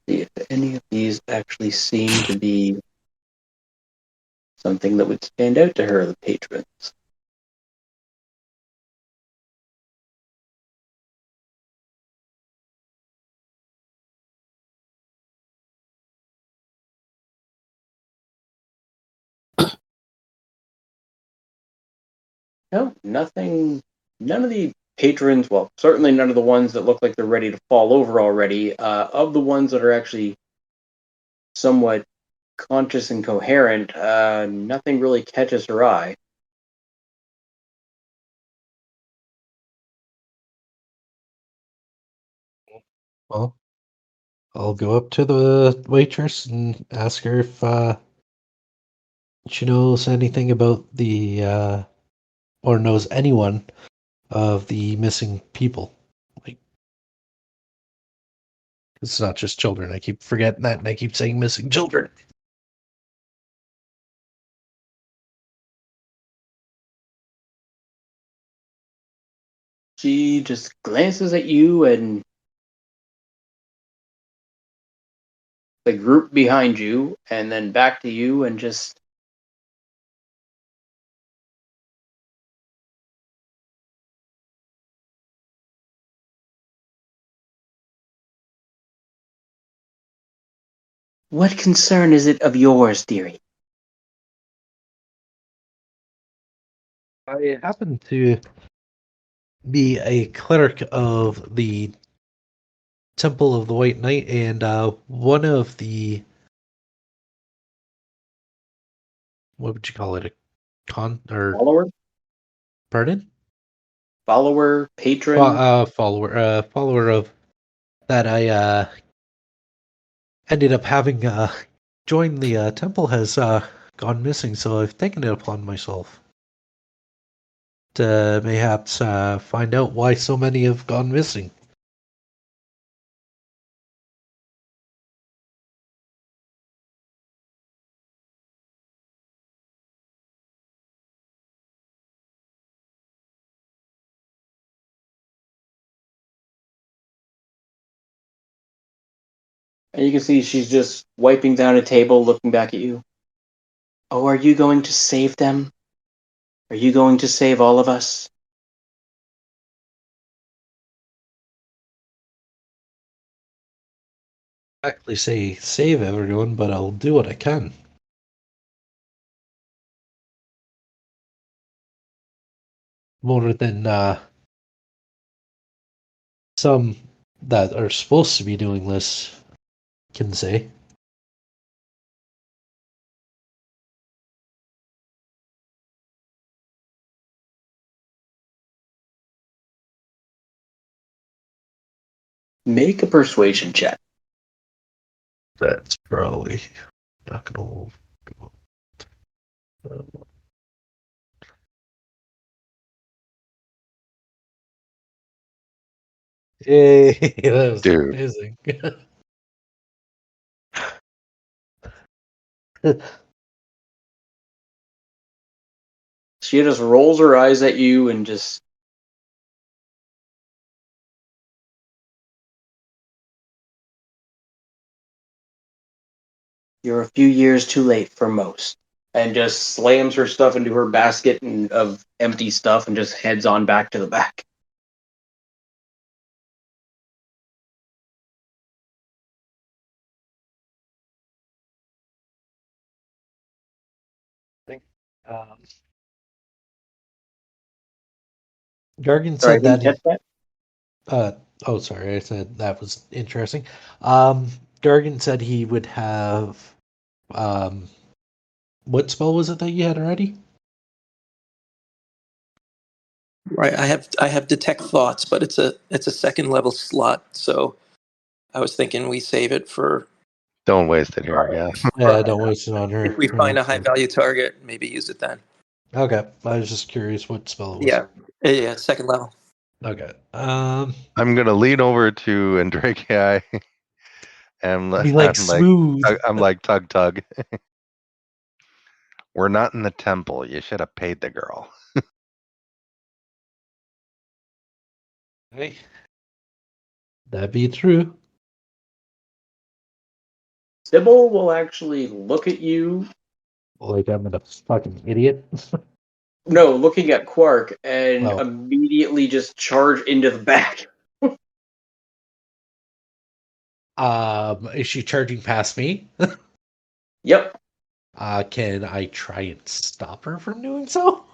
See if any of these actually seem to be something that would stand out to her, the patrons. No, nothing. None of the patrons, well, certainly none of the ones that look like they're ready to fall over already, of the ones that are actually somewhat conscious and coherent, nothing really catches her eye. Well, I'll go up to the waitress and ask her if she knows anything about the or knows anyone of the missing people. Like, it's not just children. I keep forgetting that, and I keep saying missing children. She just glances at you and the group behind you, and then back to you, and just what concern is it of yours, dearie? I happen to be a cleric of the Temple of the White Knight, and one of the, what would you call it, a con or Follower? pardon? Follower? Patron? Follower of that I ended up having joined the temple has gone missing, so I've taken it upon myself to mayhaps find out why so many have gone missing. And you can see she's just wiping down a table, looking back at you. Oh, are you going to save them? Are you going to save all of us? Exactly say save everyone, but I'll do what I can. More than some that are supposed to be doing this can say. Make a persuasion check. That's probably not gonna. Yay, that was Dude. amazing. She just rolls her eyes at you and just... You're a few years too late for most. And just slams her stuff into her basket of empty stuff and just heads on back to the back. um, Gargan Sorry, I said didn't that catch he. that. Oh, sorry. I said that was interesting. Gargan said he would have. Um, what spell was it that you had already? Right. I have detect thoughts, but it's a second level slot. So I was thinking we save it for Don't waste it here. Yeah. Yeah, don't waste it on her. if we find a high value target, maybe use it then. Okay, I was just curious what spell it was. Yeah, second level. Okay. I'm gonna lean over to Andrake and Be like I'm like, smooth. I'm like tug. We're not in the temple. You should have paid the girl. Hey, that be true. Sybil will actually look at you. Like I'm a fucking idiot. No, looking at Quark and Oh. immediately just charge into the back. Is she charging past me? Yep. Can I try and stop her from doing so?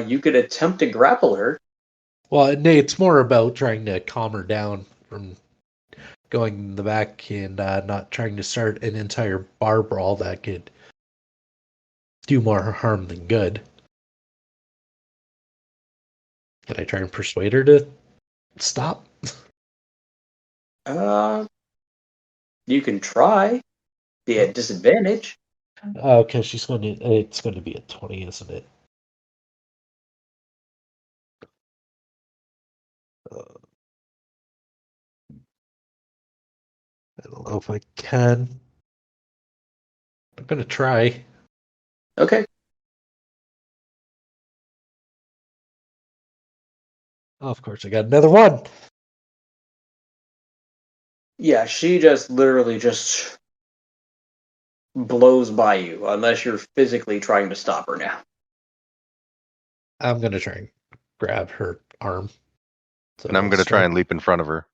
You could attempt to grapple her. Well, it's more about trying to calm her down from going in the back and not trying to start an entire bar brawl that could do more harm than good. Can I try and persuade her to stop? You can try. Be at disadvantage. Okay, it's going to be a 20, isn't it? I don't know if I can. I'm going to try. Okay. Oh, of course, I got another one. Yeah, she just literally just blows by you unless you're physically trying to stop her now. I'm going to try and grab her arm. So And I'm gonna try and leap in front of her.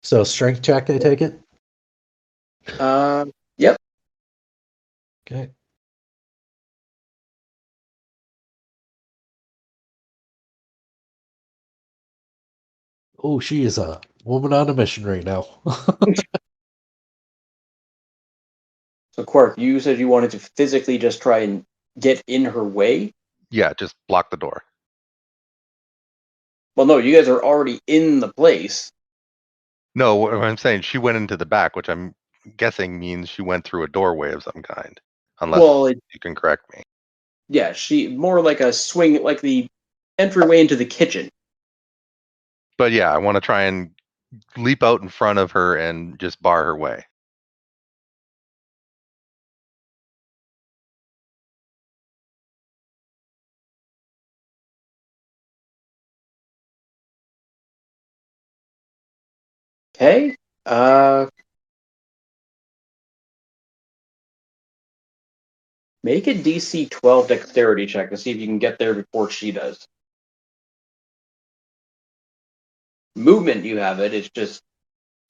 So strength check, I take it? Yep. Okay. Oh, she is a woman on a mission right now. So Quark, you said you wanted to physically just try and get in her way? Yeah, just block the door. Well, no, you guys are already in the place. No, what I'm saying, she went into the back, which I'm guessing means she went through a doorway of some kind. Unless you can correct me. Yeah, she more like a swing, like the entryway into the kitchen. But yeah, I want to try and leap out in front of her and just bar her way. Okay. Make a DC 12 dexterity check to see if you can get there before she does. Movement, you have it. It's just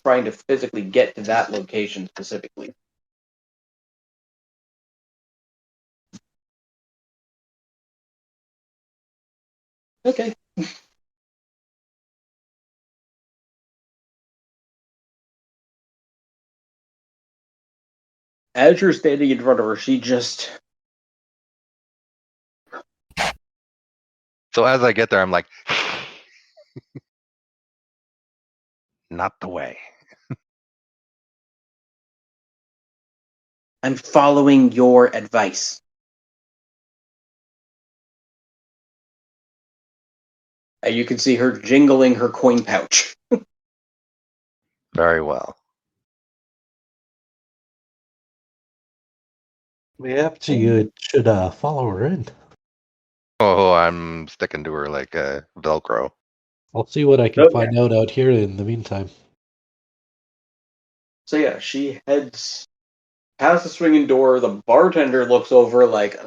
trying to physically get to that location specifically. Okay. As you're standing in front of her, she just... So as I get there, I'm like, not the way. I'm following your advice. And you can see her jingling her coin pouch. Very well. Perhaps you should follow her in. Oh, I'm sticking to her like a Velcro. I'll see what I can Okay. find out here in the meantime. So yeah, she heads past the swinging door. The bartender looks over like,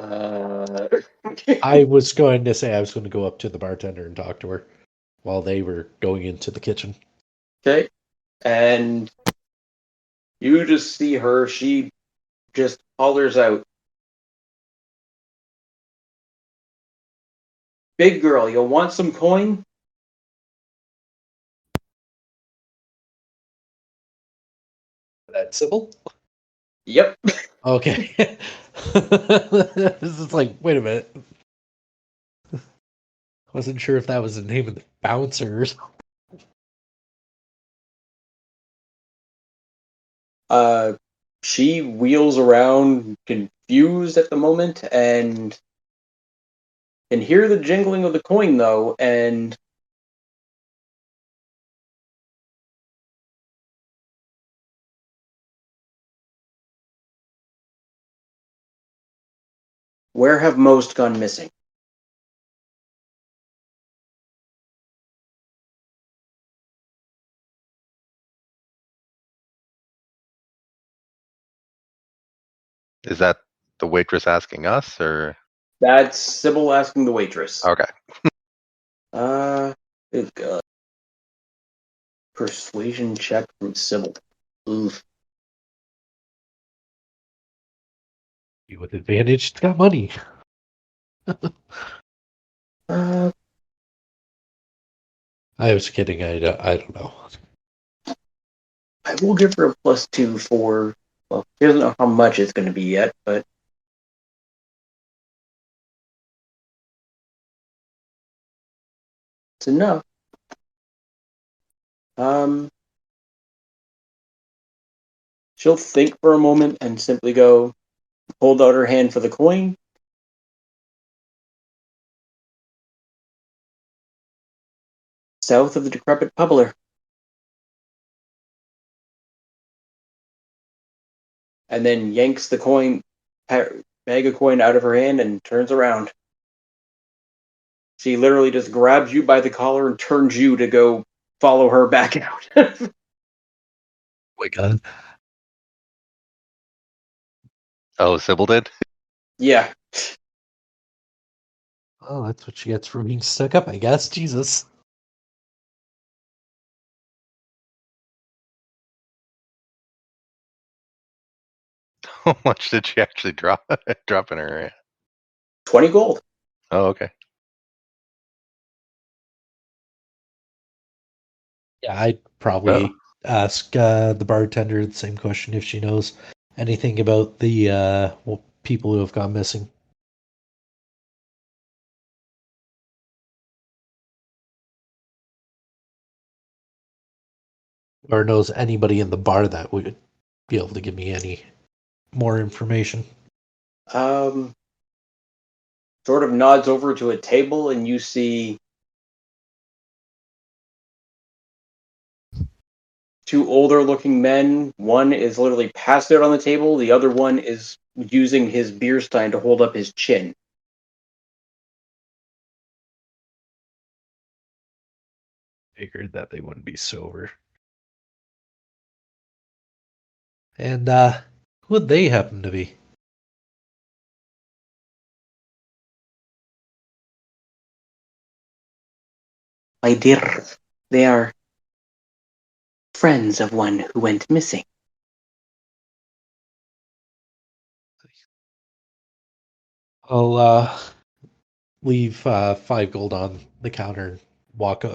I was going to say I was going to go up to the bartender and talk to her while they were going into the kitchen. Okay. And you just see her. She just hollers out, "Big girl, you'll want some coin?" That Sybil? Yep. Okay. This is like, wait a minute. Wasn't sure if that was the name of the bouncers. She wheels around, confused at the moment, and can hear the jingling of the coin, though, and where have most gone missing? Is that the waitress asking us, or? That's Sybil asking the waitress. Okay. Good God. Persuasion check from Sybil. Oof. You with advantage, it's got money. Uh, I was kidding. I don't know. I will give her a +2 for, well, she doesn't know how much it's going to be yet, but it's enough. She'll think for a moment and simply go, hold out her hand for the coin. South of the decrepit pubbler. And then yanks the coin, bag of coin out of her hand and turns around. She literally just grabs you by the collar and turns you to go follow her back out. Oh my God. Oh, Sybil did? Yeah. Oh, that's what she gets for being stuck up, I guess. Jesus. How much did she actually drop in her hand? 20 gold. Oh, okay. Yeah, I'd probably ask the bartender the same question if she knows anything about the people who have gone missing. Or knows anybody in the bar that would be able to give me any more information. Sort of nods over to a table, and you see two older-looking men. One is literally passed out on the table. The other one is using his beer stein to hold up his chin. Figured that they wouldn't be sober. And who would they happen to be? My dear, they are friends of one who went missing. I'll leave 5 gold on the counter and walk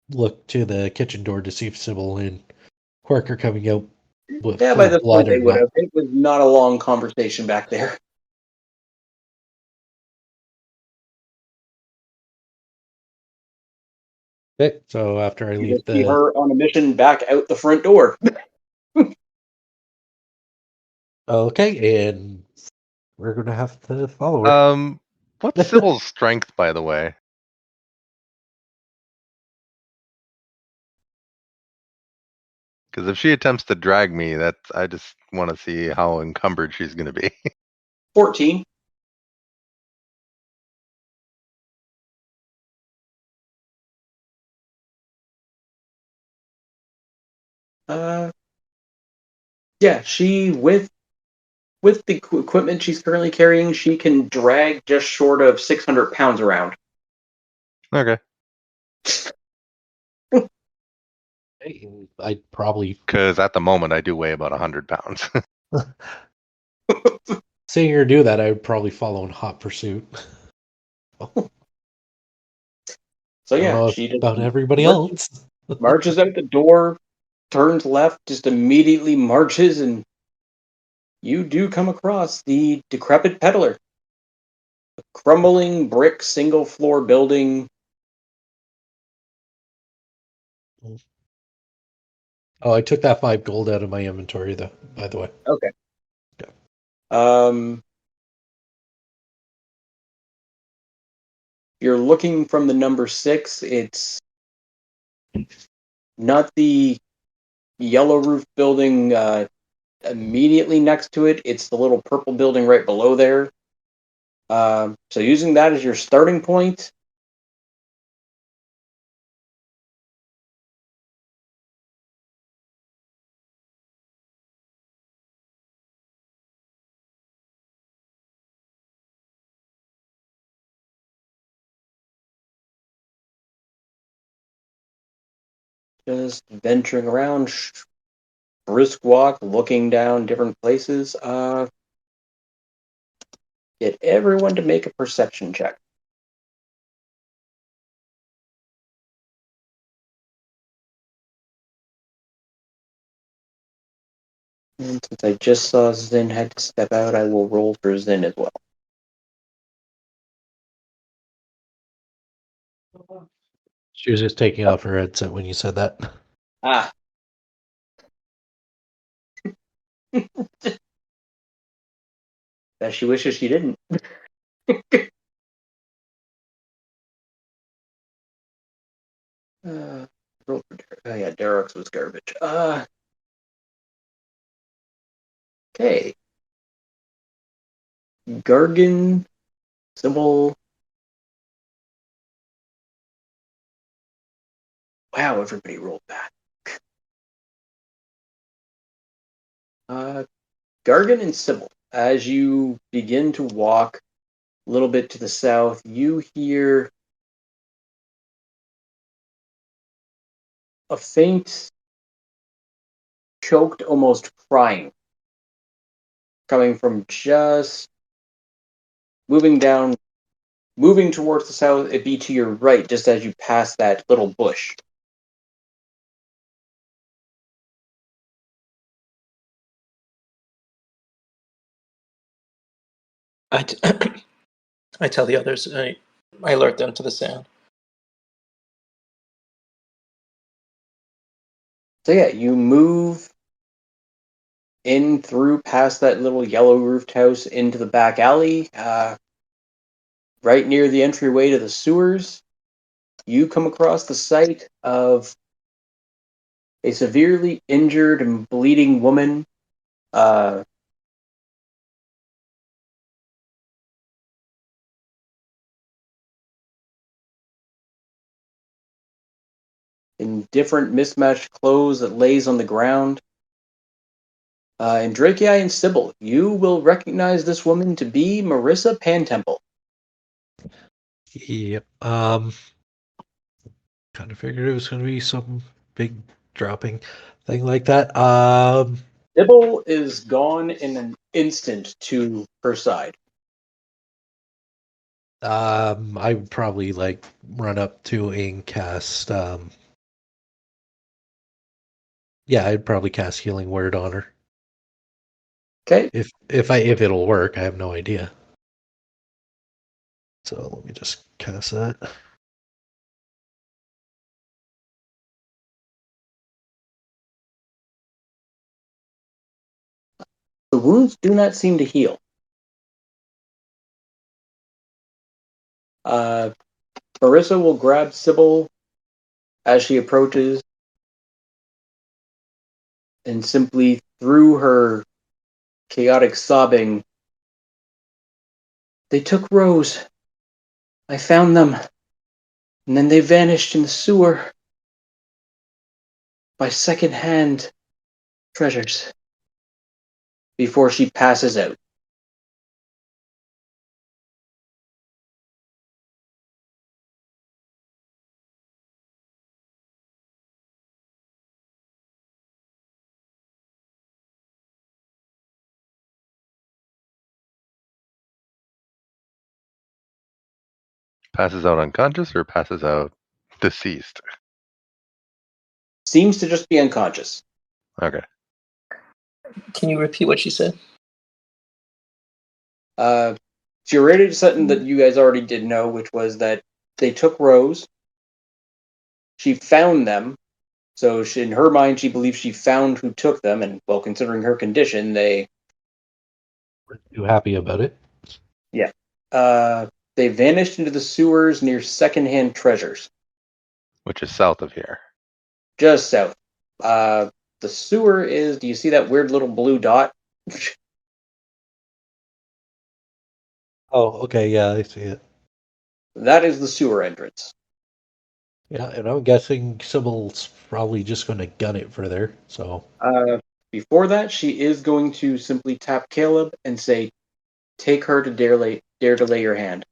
look to the kitchen door to see if Sybil and Quark are coming out with Yeah, full by of this blood point or they would not. have. It was not a long conversation back there. Okay, so after I You leave just see the... her on a mission back out the front door. Okay, and we're going to have to follow her. What's Sybil's strength, by the way? Because if she attempts to drag me, I just want to see how encumbered she's going to be. 14. Yeah, she with the equipment she's currently carrying, she can drag just short of 600 pounds around. Okay. I'd probably... Because at the moment, I do weigh about 100 pounds. Seeing her do that, I would probably follow in hot pursuit. So I don't yeah, know she just about everybody else. marches out the door, turns left, just immediately marches, and you do come across the decrepit peddler. A crumbling brick single floor building. Oh, I took that 5 gold out of my inventory, though, by the way. Okay. Yeah. You're looking from the number 6. It's not the yellow roof building immediately next to it. It's the little purple building right below there. So using that as your starting point, just venturing around, brisk walk, looking down different places. Get everyone to make a perception check. And since I just saw Zin had to step out, I will roll for Zin as well. She was just taking off her headset when you said that. Ah. That she wishes she didn't. Roll for Derek. Oh yeah, Derek's was garbage. Okay. Gargan, Sybil. Wow, everybody rolled back. Gargan and Sybil, as you begin to walk a little bit to the south, you hear a faint, choked, almost crying coming from just moving towards the south. It'd be to your right, just as you pass that little bush. I tell the others, I alert them to the sound. So yeah, you move in through past that little yellow roofed house into the back alley, right near the entryway to the sewers. You come across the sight of a severely injured and bleeding woman. In different mismatched clothes that lays on the ground. And Drakei and Sybil, you will recognize this woman to be Marissa Pantemple. Yep. kind of figured it was going to be some big dropping thing like that. Sybil is gone in an instant to her side. I would probably like run up to and cast. Yeah, I'd probably cast Healing Word on her. Okay. If it'll work, I have no idea. So let me just cast that. The wounds do not seem to heal. Marissa will grab Sybil as she approaches and simply, through her chaotic sobbing, "They took Rose. I found them. And then they vanished in the sewer. By second-hand treasures." Before she passes out. Passes out unconscious or passes out deceased? Seems to just be unconscious. Okay. Can you repeat what she said? She rated something that you guys already did know, which was that they took Rose. She found them. So in her mind, she believes she found who took them, and well, considering her condition, they Weren't too happy about it. Yeah. They vanished into the sewers near secondhand treasures. Which is south of here. Just south. The sewer is, do you see that weird little blue dot? Oh, okay, yeah, I see it. That is the sewer entrance. Yeah, and I'm guessing Sybil's probably just going to gun it for there. So Before that, she is going to simply tap Caleb and say, "Take her to dare to lay your hand."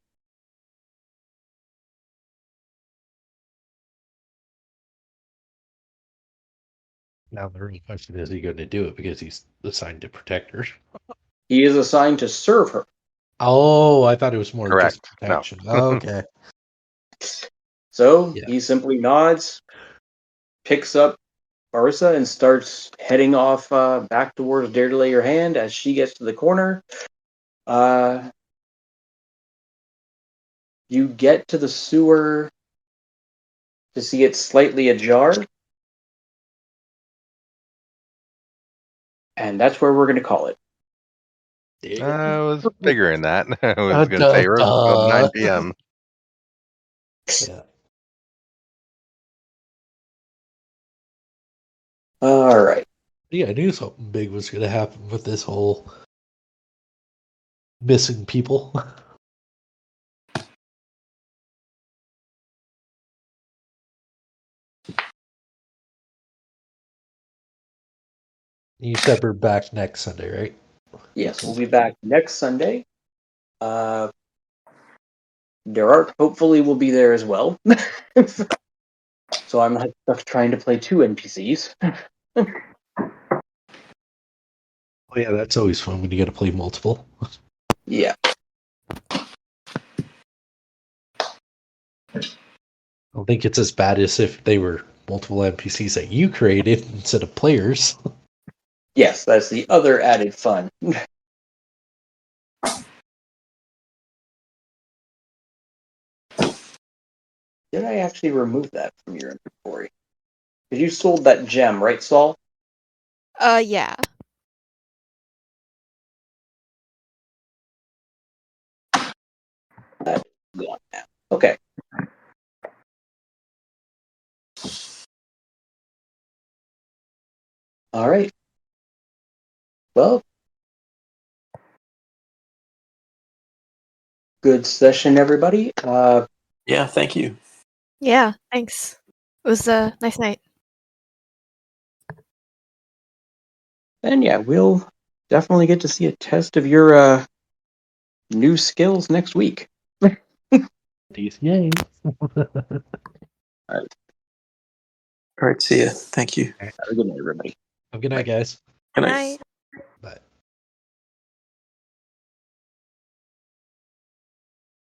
now the real question is he going to do it because he's assigned to protect her? He is assigned to serve her. Oh, I thought it was more Correct. just protection. Oh, okay. So Yeah. he simply nods, picks up Marissa, and starts heading off back towards Dare to Lay Your Hand. As she gets to the corner, you get to the sewer to see it slightly ajar. And that's where we're going to call it. I was figuring that. I was going to say we're about 9 p.m. Yeah. All right. Yeah, I knew something big was going to happen with this whole missing people. You said we're back next Sunday, right? Yes, we'll be back next Sunday. Derart hopefully will be there as well. So I'm not stuck trying to play 2 NPCs. Oh yeah, that's always fun when you get to play multiple. Yeah. I don't think it's as bad as if they were multiple NPCs that you created instead of players. Yes, that's the other added fun. Did I actually remove that from your inventory? Because you sold that gem, right, Saul? Yeah. That is gone now. Okay. All right. Well, good session, everybody. Yeah, thank you. Yeah, thanks. It was a nice night. And yeah, we'll definitely get to see a test of your new skills next week. These games. All right. All right, see ya. Thank you. Have a good night, everybody. Have a good night, guys. Good night. Night.